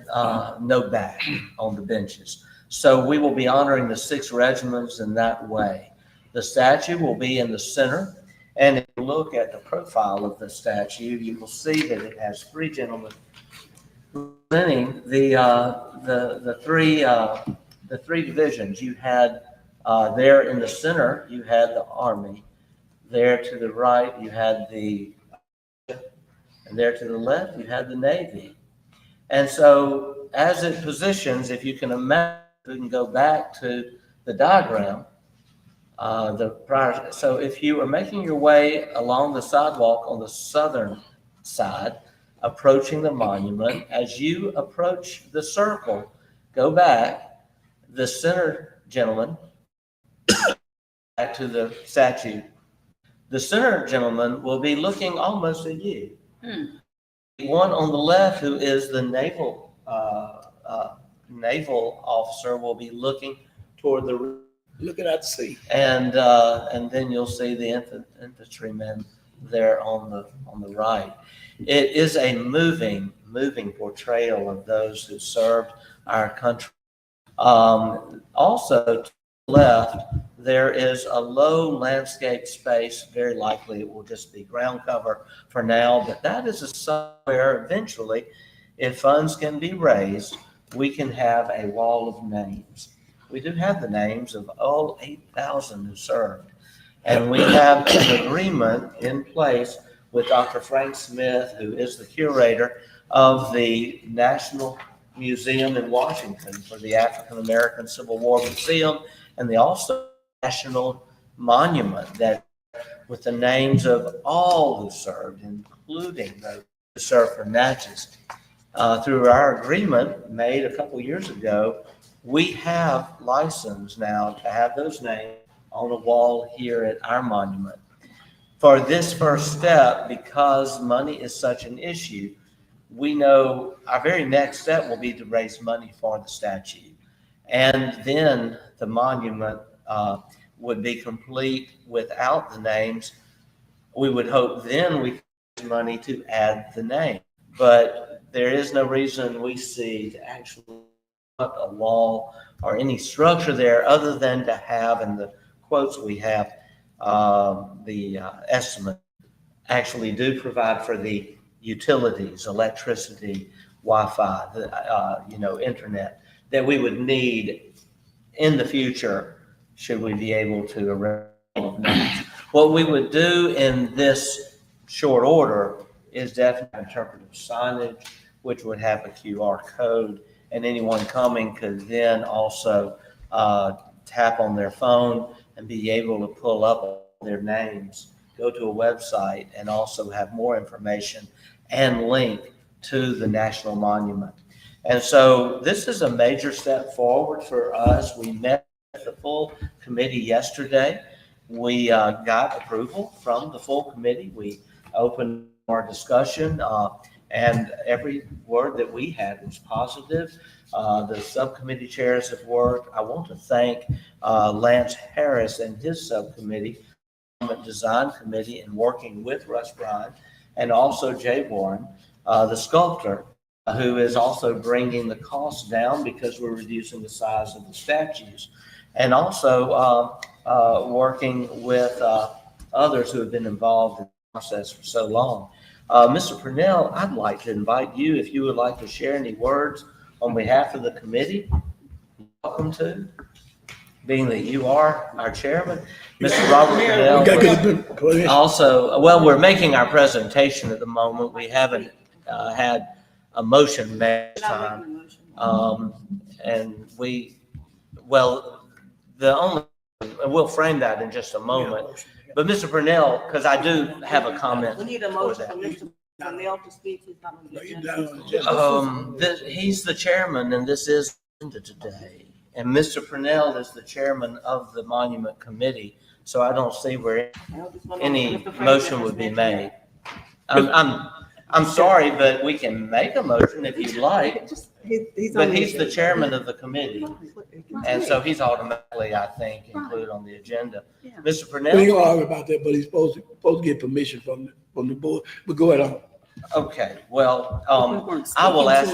no back on the benches. So we will be honoring the 6 regiments in that way. The statue will be in the center, and if you look at the profile of the statue, you will see that it has 3 gentlemen representing the three divisions. You had there in the center, you had the Army. There to the right, you had and there to the left, you had the Navy. And so as it positions, if you can imagine, we can go back to the diagram, so if you are making your way along the sidewalk on the southern side, approaching the monument, as you approach the circle, go back, the center gentleman, back to the statue. The center gentleman will be looking almost at you. The one on the left, who is the naval officer, will be looking toward the looking at the sea. and then you'll see the infantrymen there on the right. It is a moving portrayal of those who served our country. Also to the left, there is a low landscape space. Very likely it will just be ground cover for now, but that is a site where eventually, if funds can be raised, we can have a wall of names. We do have the names of all 8,000 who served. And we have an agreement in place with Dr. Frank Smith, who is the curator of the National Museum in Washington for the African American Civil War Museum, and the also National Monument that with the names of all who served, including those who served for Natchez. Through our agreement made a couple years ago, we have license now to have those names on a wall here at our monument. For this first step, because money is such an issue, we know our very next step will be to raise money for the statue. And then the monument would be complete without the names. We would hope then we could raise money to add the name. But there is no reason we see to actually put a wall or any structure there other than to have, in the quotes we have, the estimate actually do provide for the utilities, electricity, Wi-Fi, the internet that we would need in the future should we be able to arrange. What we would do in this short order is definitely interpretive signage, which would have a QR code, and anyone coming could then also tap on their phone and be able to pull up their names, go to a website, and also have more information and link to the National Monument. And so this is a major step forward for us. We met with the full committee yesterday. We got approval from the full committee. We opened our discussion, and every word that we had was positive. The subcommittee chairs have worked. I want to thank Lance Harris and his subcommittee, Design Committee, in working with Russ Bryan, and also Jay Warren, the sculptor, who is also bringing the cost down because we're reducing the size of the statues, and also working with others who have been involved in the process for so long. Mr. Purnell, I'd like to invite you, if you would like to share any words on behalf of the committee. Welcome to, being that you are our chairman. Mr. Robert Purnell. Also, well, we're making our presentation at the moment. We haven't had a motion made this time. And we'll frame that in just a moment. But Mr. Purnell, because I do have a comment. We need a for motion that. for Mr. Purnell to speak. He's not on the No, you're agenda. down on the agenda. He's the chairman and this is today. And Mr. Purnell is the chairman of the monument committee. So I don't see where any motion would be made. I'm sorry, but we can make a motion if you'd like. But he's the chairman of the committee. And so he's automatically, I think, included on the agenda. Mr. We ain't Purnell? gonna argue about that, but he's supposed to get permission from the board. But go ahead on. Okay, well, I will ask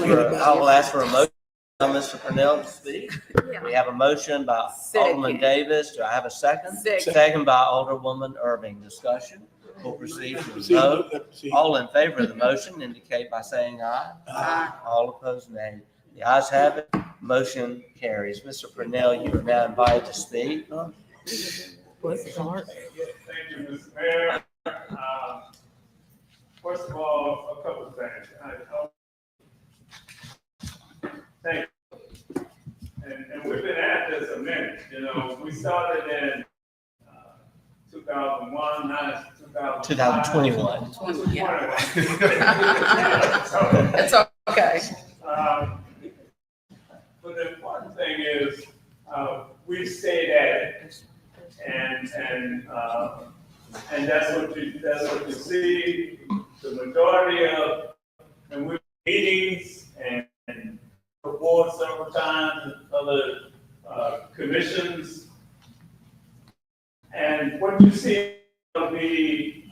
for a motion by Mr. Purnell to speak. We have a motion by Alderman Davis. Do I have a second? Second by Alderwoman Irving. Discussion. We'll proceed to the vote. All in favor of the motion indicate by saying aye. Aye. All opposed, nay. The ayes have it. Motion carries. Mr. Purnell, you are now invited to speak. Bless his heart. Thank you, Mr. Mayor. First of all, a couple of things. Thank you. And we've been at this a minute, you know, we started in 2001, now it's 2021. 20, So, It's okay. but the important thing is, we've stayed at it. And that's what you see, the majority of, and we've meetings and board several times, and other commissions. And what you see will be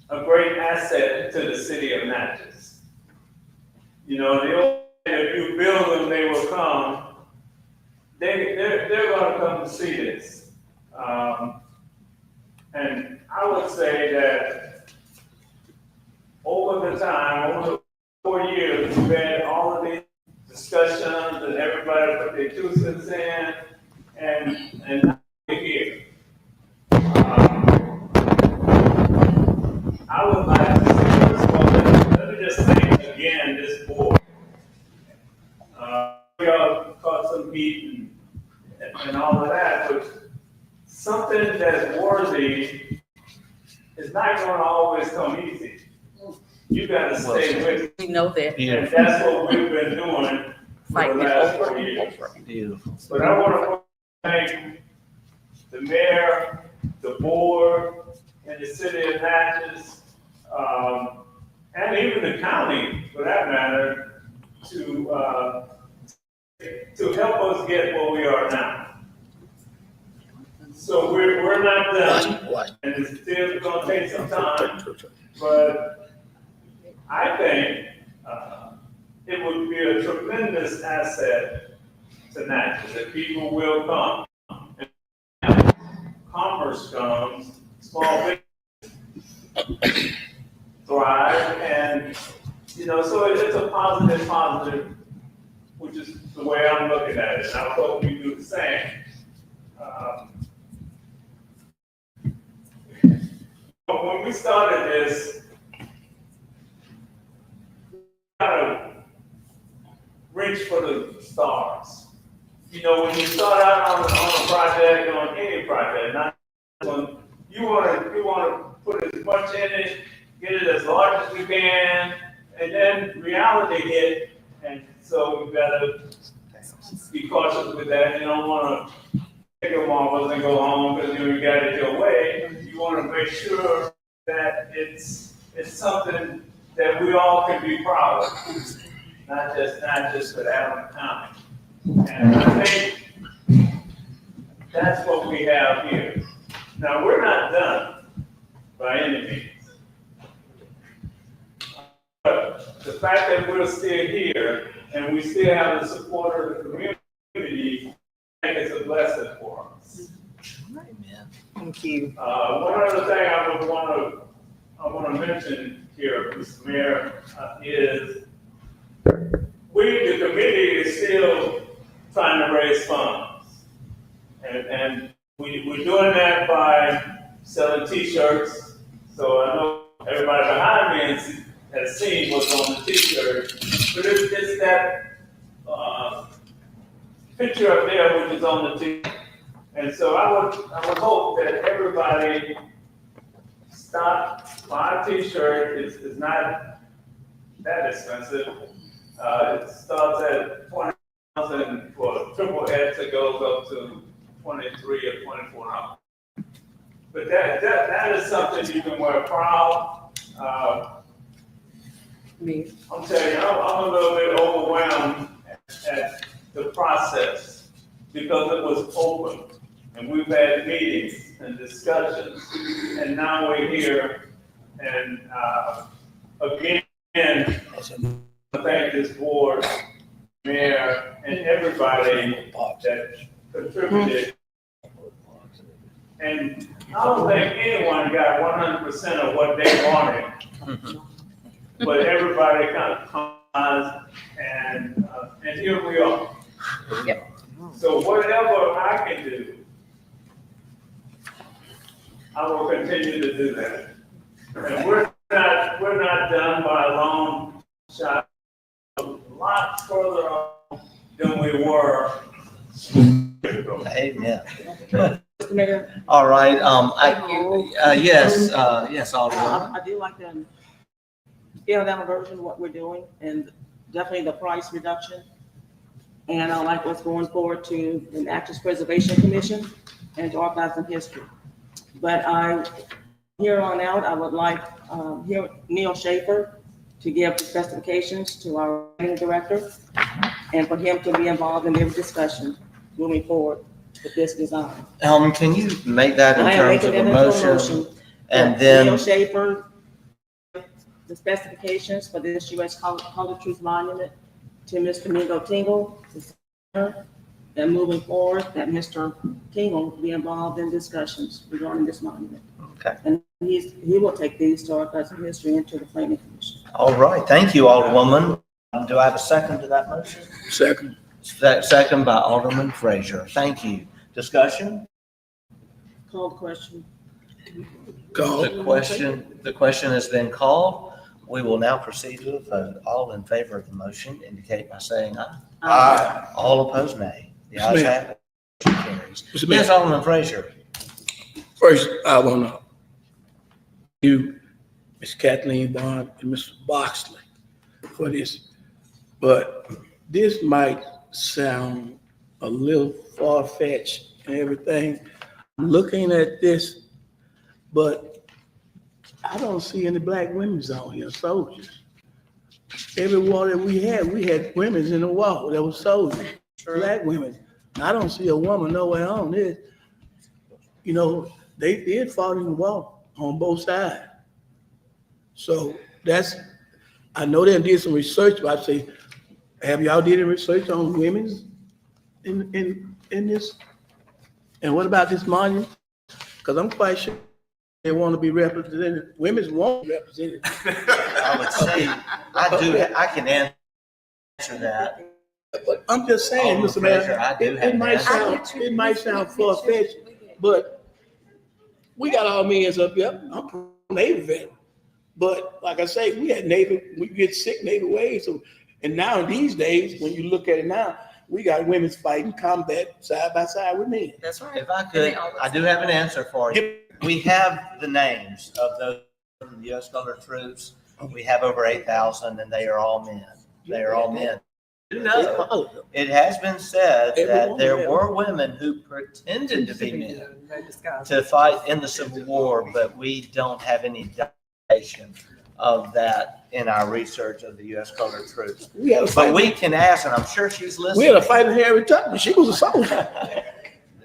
a great asset to the city of Natchez. You know, if you build them, they will come. They're going to come to see this. And I would say that over the time, over the 4 years, we've had all of these discussions and everybody put their 2 cents in, and now we're here. I would like to say, first of all, let me just thank again this board. We all caught some heat and all of that, but something that's worthy is not going to always come easy. You got to stay with it. We know that. And that's what we've been doing for the last 4 years. Beautiful. But I want to thank the mayor, the board, and the city of Natchez, and even the county, for that matter, to help us get where we are now. So we're not done, and it's still going to take some time, but I think it would be a tremendous asset to Natchez that people will come. And commerce comes, small business thrive, and you know, so it's a positive, which is the way I'm looking at it. And I hope we do the same. When we started this, we kind of reach for the stars. You know, when you start out on a project, on any project, not when you want to put as much in it, get it as large as we can, and then reality hit, and so we've got to be cautious with that. You don't want to take a marbles and go home because you got it your way. You want to make sure that it's something that we all can be proud of, not just for Adams County. And I think that's what we have here. Now, we're not done by any means. But the fact that we're still here and we still have the support of the community, I think it's a blessing for us. Amen. Thank you. One other thing I want to mention here, Mr. Mayor, is we, the committee, is still trying to raise funds. And we're doing that by selling T-shirts. So I know everybody behind me has seen what's on the T-shirt. But it's that picture up there which is on the T-shirt. And so I would hope that everybody stop, buy a t-shirt, it's not that expensive. It starts at 20,000 for triple X, it goes up to 23 or 24 $. But that is something you can wear proud. Me. I'm telling you, I'm a little bit overwhelmed at the process because it was open and we've had meetings and discussions and now we're here and again, I thank this board, mayor, and everybody that contributed. And I don't think anyone got 100% of what they wanted. But everybody kind of comes and here we are. Yep. So whatever I can do, I will continue to do that. And we're not done by a long shot. A lot further on than we were. Amen. Mr. Mayor, All right, yes, Alderman. I do like to scale down a version of what we're doing and definitely the price reduction. And I like what's going forward to the Actors Preservation Commission and to Archives and History. But here on out, I would like Neil Schaefer to give the specifications to our writing director and for him to be involved in every discussion moving forward with this design. Can you make that in I am terms of making a that into a motion? And then, Neil Schaefer, the specifications for this U.S. Colored Truth Monument to Mr. Mingo Tingle, and moving forward, that Mr. Tingle be involved in discussions regarding this monument. okay, And he will take these to Archives and History into the Planning Commission. all right, thank you, Alderwoman. Do I have a second to that motion? Second. Second by Alderman Frazier. Thank you. Discussion? Call the question. Call. The question has been called. We will now proceed to a vote. All in favor of the motion indicate by saying aye. Aye. All opposed, nay. The Mr. ayes Mayor. have it. Motion carries. Mr. Mayor. Yes, Alderman Frazier. First, I want to you, Ms. Kathleen Bond and Mr. Boxley for this, but this might sound a little far-fetched and everything. Looking at this, but I don't see any black women on here, soldiers. Every war that we had women in the war that were soldiers, black women. I don't see a woman nowhere on this. You know, they did fight in the war on both sides. So I know they did some research, but I say, have y'all did any research on women's in this? And what about this monument? Because I'm quite sure they want to be represented. Women's want to be represented. I would say, I can answer that. But I'm just saying, Alderman Mr. Mayor, Frazier, I do have it an might answer. sound far-fetched, but we got our men up here. I'm a Navy vet. But like I say, we get sick Navy ways. So, and now these days, when you look at it now, we got women fighting combat side by side with men. That's right. If I could, I do have an answer for you. We have the names of those from the U.S. Colored Troops. We have over 8,000 and they are all men. They are all men. You know, it has been said that there were women who pretended to be men to fight in the Civil War, but we don't have any documentation of that in our research of the U.S. Colored Troops. But we can ask, and I'm sure she's listening. We had a fight in Harry Tubman. She was a soldier.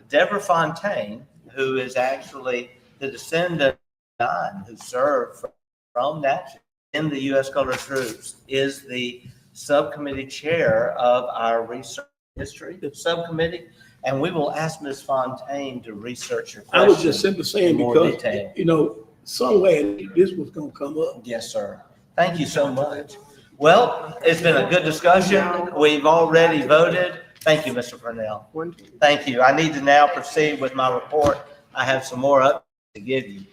Deborah Fontaine, who is actually the descendant of Don who served from Natchez in the U.S. Colored Troops, is the subcommittee chair of our research history subcommittee, and we will ask Ms. Fontaine to research your question. I was just simply saying because, detail. you know, somewhere this was going to come up. Yes, sir. Thank you so much. Well, it's been a good discussion. We've already voted. Thank you, Mr. Purnell. Thank you. I need to now proceed with my report. I have some more updates to give you.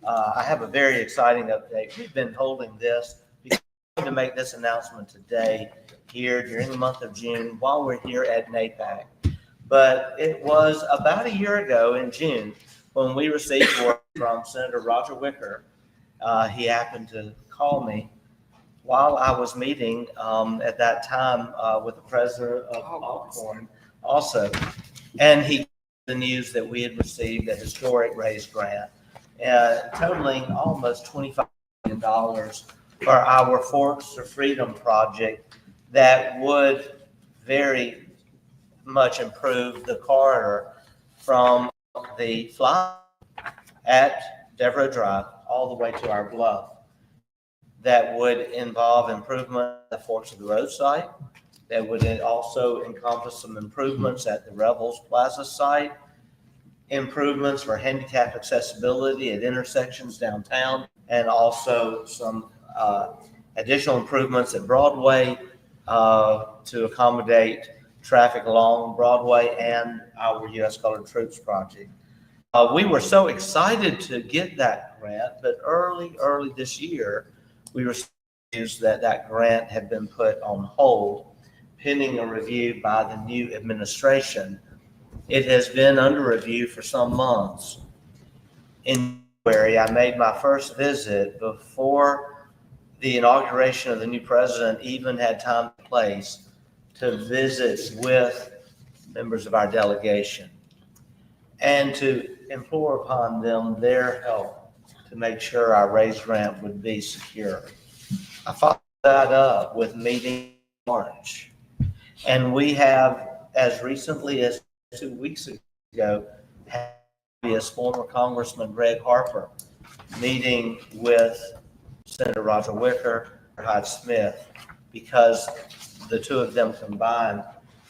I have a very exciting update. We've been holding this to make this announcement today here during the month of June while we're here at NAPAC. But it was about a year ago in June when we received word from Senator Roger Wicker. He happened to call me while I was meeting at that time with the president of Aldermen also. And he the news that we had received a historic raise grant totaling almost $25 million for our Forks of Freedom project that would very much improve the corridor from the fly at Devereaux Drive all the way to our bluff. That would involve improvement at the Forks of the Road site. That would also encompass some improvements at the Revels Plaza site, improvements for handicap accessibility at intersections downtown, and also some additional improvements at Broadway to accommodate traffic along Broadway and our U.S. Colored Troops project. We were so excited to get that grant, but early this year, we received news that grant had been put on hold pending a review by the new administration. It has been under review for some months. In January, I made my first visit before the inauguration of the new president even had time to place to visit with members of our delegation and to implore upon them their help to make sure our raise grant would be secure. I followed that up with meeting in March. And we have, as recently as 2 weeks ago, had former Congressman Greg Harper meeting with Senator Roger Wicker, Hyde Smith, because the two of them combined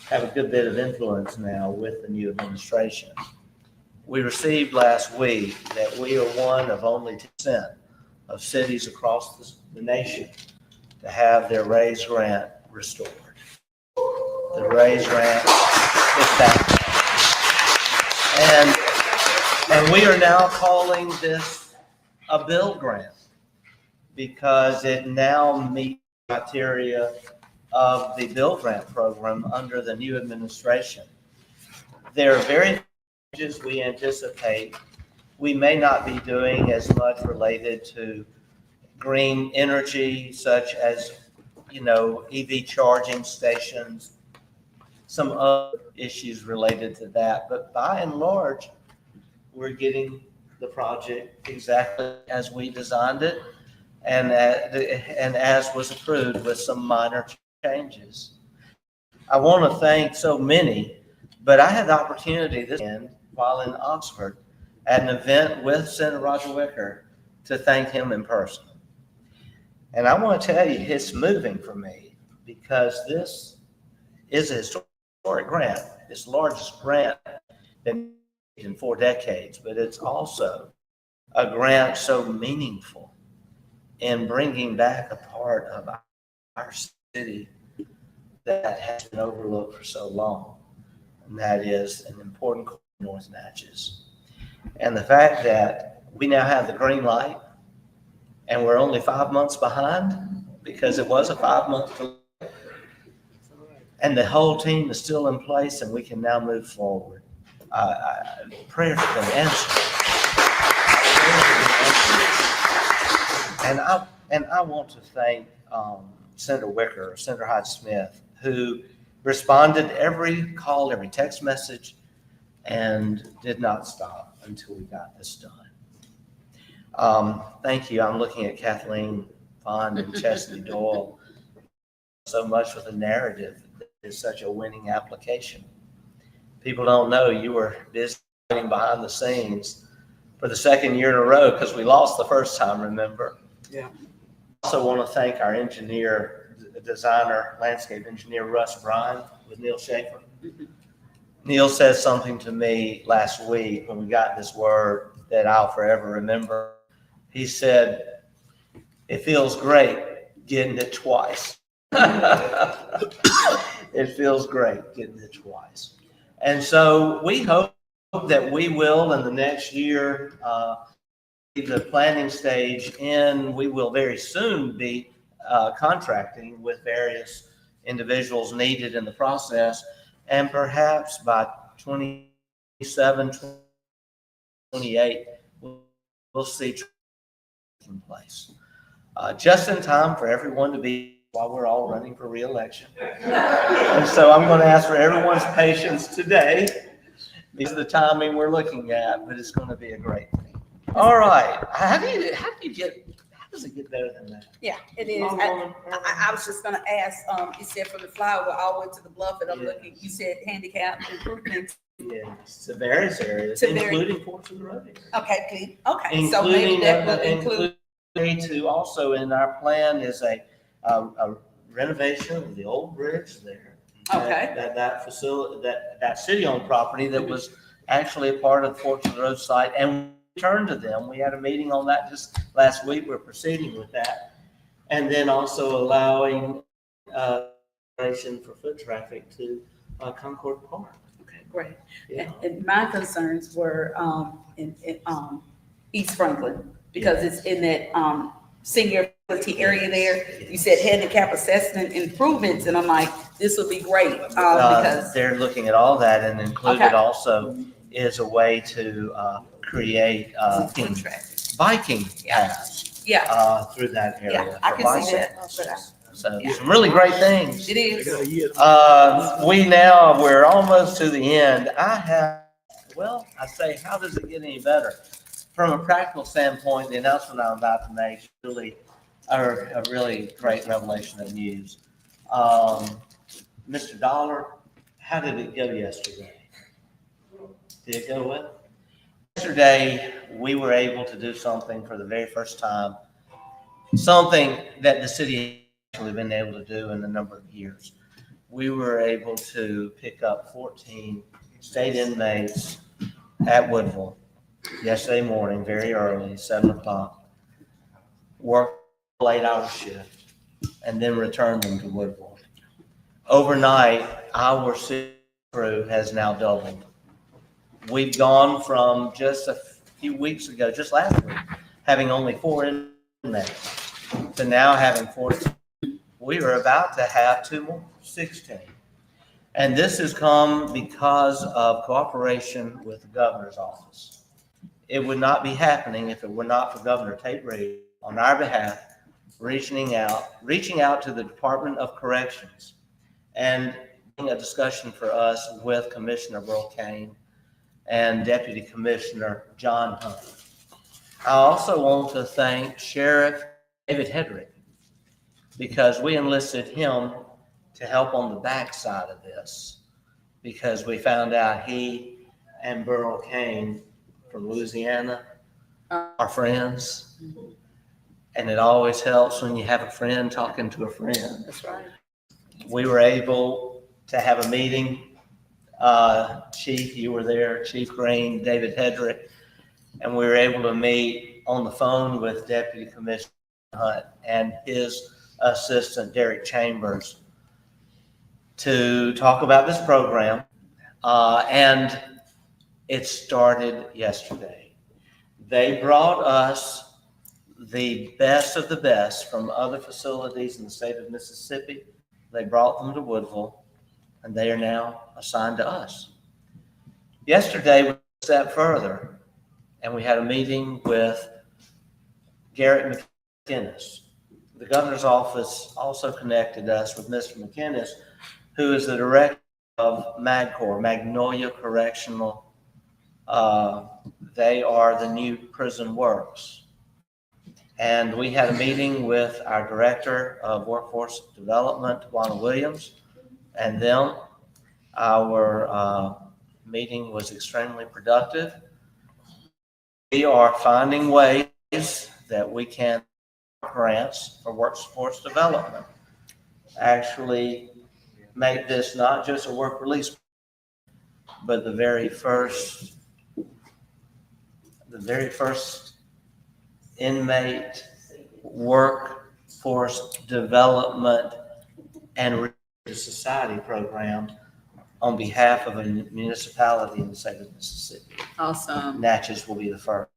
have a good bit of influence now with the new administration. We received last week that we are one of only 10% of cities across the nation to have their raise grant restored. The raise grant is back. And we are now calling this a bill grant because it now meets the criteria of the bill grant program under the new administration. There are very changes we anticipate. We may not be doing as much related to green energy, such as, EV charging stations, some other issues related to that. But by and large, we're getting the project exactly as we designed it and as was approved with some minor changes. I want to thank so many, but I had the opportunity this weekend while in Oxford at an event with Senator Roger Wicker to thank him in person. And I want to tell you, it's moving for me because this is a historic grant. It's the largest grant in 4 decades, but it's also a grant so meaningful in bringing back a part of our city that has been overlooked for so long, and that is an important North Natchez. And the fact that we now have the green light and we're only 5 months behind because it was a 5-month delay, and the whole team is still in place and we can now move forward. Prayers have been answered. And I want to thank Senator Wicker, Senator Hyde Smith, who responded to every call, every text message, and did not stop until we got this done. Thank you. I'm looking at Kathleen Fond and Chesney Doyle so much with the narrative that is such a winning application. People don't know you were busy behind the scenes for the second year in a row because we lost the first time, remember? Yeah. Also want to thank our engineer, designer, landscape engineer, Russ Bryan with Neil Schaefer. Neil said something to me last week when we got this word that I'll forever remember. He said, "It feels great getting it twice." It feels great getting it twice. And so we hope that we will in the next year, the planning stage in, we will very soon be contracting with various individuals needed in the process. And perhaps by 27, 28, we'll see in place. Just in time for everyone to be, while we're all running for reelection. And so I'm going to ask for everyone's patience today. These are the timing we're looking at, but it's going to be a great thing. All right. How does it get better than that? Yeah, it is. I was just gonna ask, you said from the flyover all the way to the bluff, and I'm looking, you said handicap improvements. Yes, to various areas, To very- including portions of the road. Okay, good. Okay, so maybe that will include. To also in our plan is a renovation of the old bridge there. Okay. That facility, that city-owned property that was actually a part of the Forks Road site, and we turned to them. We had a meeting on that just last week. We're proceeding with that. And then also allowing for foot traffic to Concord Park. Okay, great. Yeah. And my concerns were in East Franklin, because it's in that senior facility area there. You said handicap assessment improvements, and I'm like, this would be great, because. They're looking at all that, and included Okay. also is a way to create biking paths through that area. Yeah, I for can see that. bicycles. So some really great things. It is. We're almost to the end. I say, how does it get any better? From a practical standpoint, the announcement I'm about to make really are a really great revelation of news. Mr. Dollar, how did it go yesterday? Did it go well? Yesterday, we were able to do something for the very first time, something that the city actually been able to do in a number of years. We were able to pick up 14 state inmates at Woodville yesterday morning, very early, 7 o'clock, work a 8-hour shift, and then return them to Woodville. Overnight, our city crew has now doubled. We've gone from just a few weeks ago, just last week, having only 4 inmates, to now having 14. We are about to have 2 more, 16. And this has come because of cooperation with the governor's office. It would not be happening if it were not for Governor Tate Reeves on our behalf, reaching out to the Department of Corrections and a discussion for us with Commissioner Burl Cain and Deputy Commissioner John Hunt. I also want to thank Sheriff David Hedrick, because we enlisted him to help on the backside of this, because we found out he and Burl Cain from Louisiana are friends. And it always helps when you have a friend talking to a friend. That's right. We were able to have a meeting. Chief, you were there, Chief Green, David Hedrick, and we were able to meet on the phone with Deputy Commissioner Hunt and his assistant, Derek Chambers, to talk about this program. And it started yesterday. They brought us the best of the best from other facilities in the state of Mississippi. They brought them to Woodville, and they are now assigned to us. Yesterday, we went a step further, and we had a meeting with Garrett McInnes. The governor's office also connected us with Mr. McInnes, who is the director of MAGCOR, Magnolia Correctional. They are the new prison works. And we had a meeting with our director of workforce development, Juana Williams, and them. Our meeting was extremely productive. We are finding ways that we can grants for workforce development. Actually make this not just a work release, but the very first inmate workforce development and society program on behalf of a municipality in the state of Mississippi. Awesome. Natchez will be the first.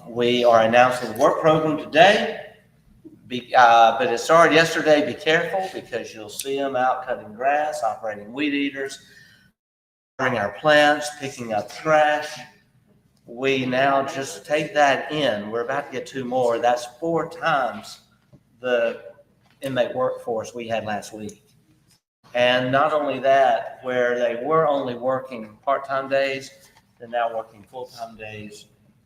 We are announcing the work program today, but it started yesterday. Be careful, because you'll see them out cutting grass, operating weed eaters. watering our plants, picking up trash. We now just take that in. We're about to get 2 more. That's 4 times the inmate workforce we had last week. And not only that, where they were only working part-time days, they're now working full-time days.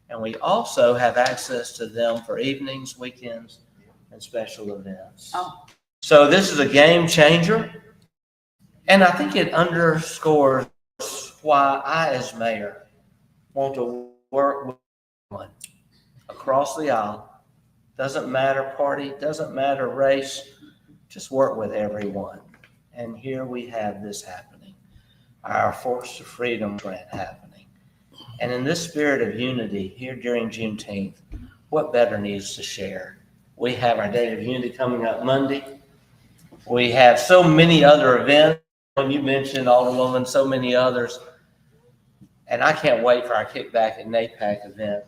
And we also have access to them for evenings, weekends, and special events. Oh. So this is a game changer. And I think it underscores why I, as mayor, want to work with everyone across the aisle. Doesn't matter party, doesn't matter race, just work with everyone. And here we have this happening, our Force to Freedom grant happening. And in this spirit of unity here during Juneteenth, what better needs to share? We have our Day of Unity coming up Monday. We have so many other events. When you mentioned Alderwoman, so many others. And I can't wait for our kickback at NAPAC event.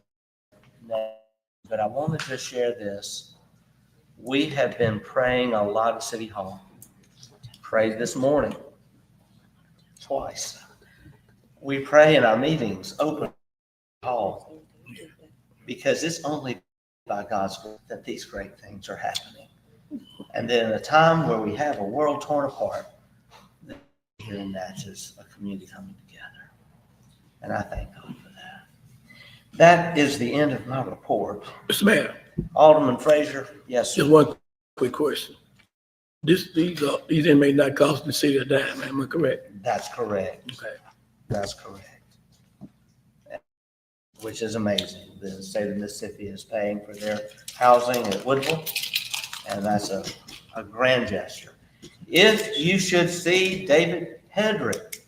But I want to just share this. We have been praying a lot at City Hall. Prayed this morning, twice. We pray in our meetings, open hall, because it's only by God's will that these great things are happening. And then in a time where we have a world torn apart, here in Natchez, a community coming together. And I thank God for that. That is the end of my report. Mr. Mayor, Alderman Frazier, yes, sir. just one quick question. These inmates not costing the city a dime, am I correct? That's correct. Okay. That's correct. Which is amazing. The state of Mississippi is paying for their housing at Woodville, and that's a grand gesture. If you should see David Hedrick,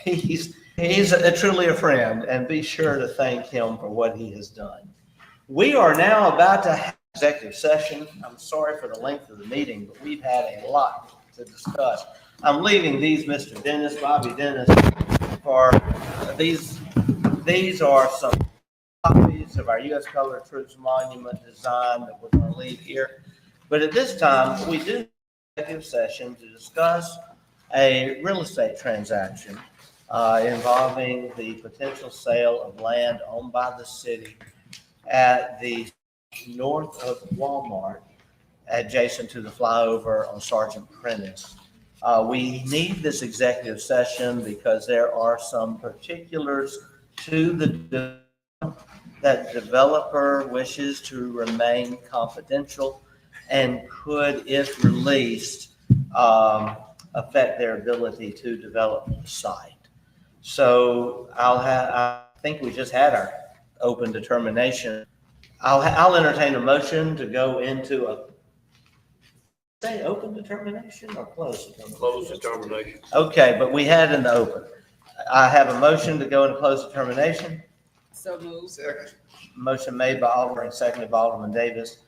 he's truly a friend, and be sure to thank him for what he has done. We are now about to have executive session. I'm sorry for the length of the meeting, but we've had a lot to discuss. I'm leaving these, Mr. Dennis, Bobby Dennis, for these. These are some copies of our U.S. Colored Troops Monument design that we're going to leave here. But at this time, we do have an executive session to discuss a real estate transaction involving the potential sale of land owned by the city at the north of Walmart, adjacent to the flyover on Sergeant Prentice. We need this executive session because there are some particulars to that developer wishes to remain confidential and could, if released, affect their ability to develop the site. So I think we just had our open determination. I'll entertain a motion to go into say open determination or closed determination? Closed determination. Okay, but we had in the open. I have a motion to go into closed determination. So moved. Second. Motion made by Alderman and seconded by Alderman Davis.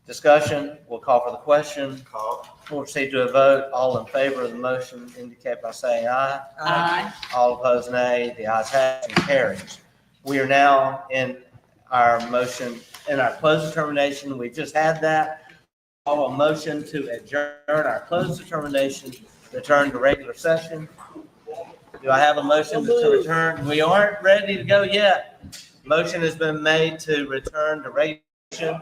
Discussion, we'll call for the question. Call. We'll proceed to a vote. All in favor of the motion indicate by saying aye. Aye. All opposed, nay. The ayes have it, and carries. We are now in our motion, in our closed determination. We just had that. Call a motion to adjourn our closed determination, return to regular session. Do I have a motion to return? We aren't ready to go yet. Motion has been made to return to regular session.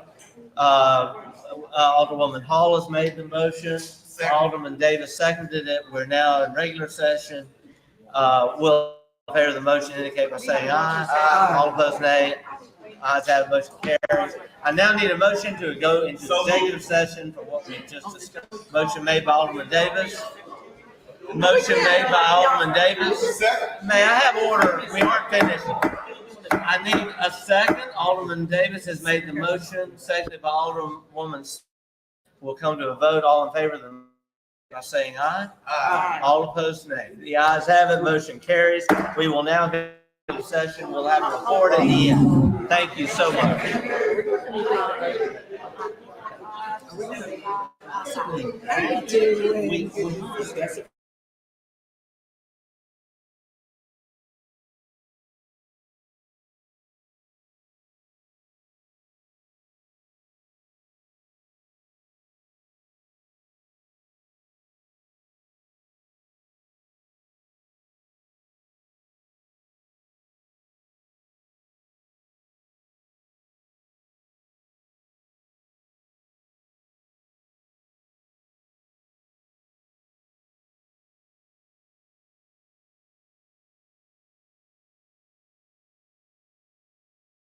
Alderwoman Hall has made the motion. Alderman Davis seconded it. We're now in regular session. Will in favor of the motion indicate by saying aye. Aye. All opposed, nay. Ayes have, motion carries. I now need a motion to go into executive session for what we just discussed. Motion made by Alderman Davis. Motion made by Alderman Davis. May I have order? We aren't finished. I need a second. Alderman Davis has made the motion, seconded by Alderwoman. We'll come to a vote. All in favor of the motion by saying aye. Aye. All opposed, nay. The ayes have it. Motion carries. We will now go into session. We'll have a report at the end. Thank you so much.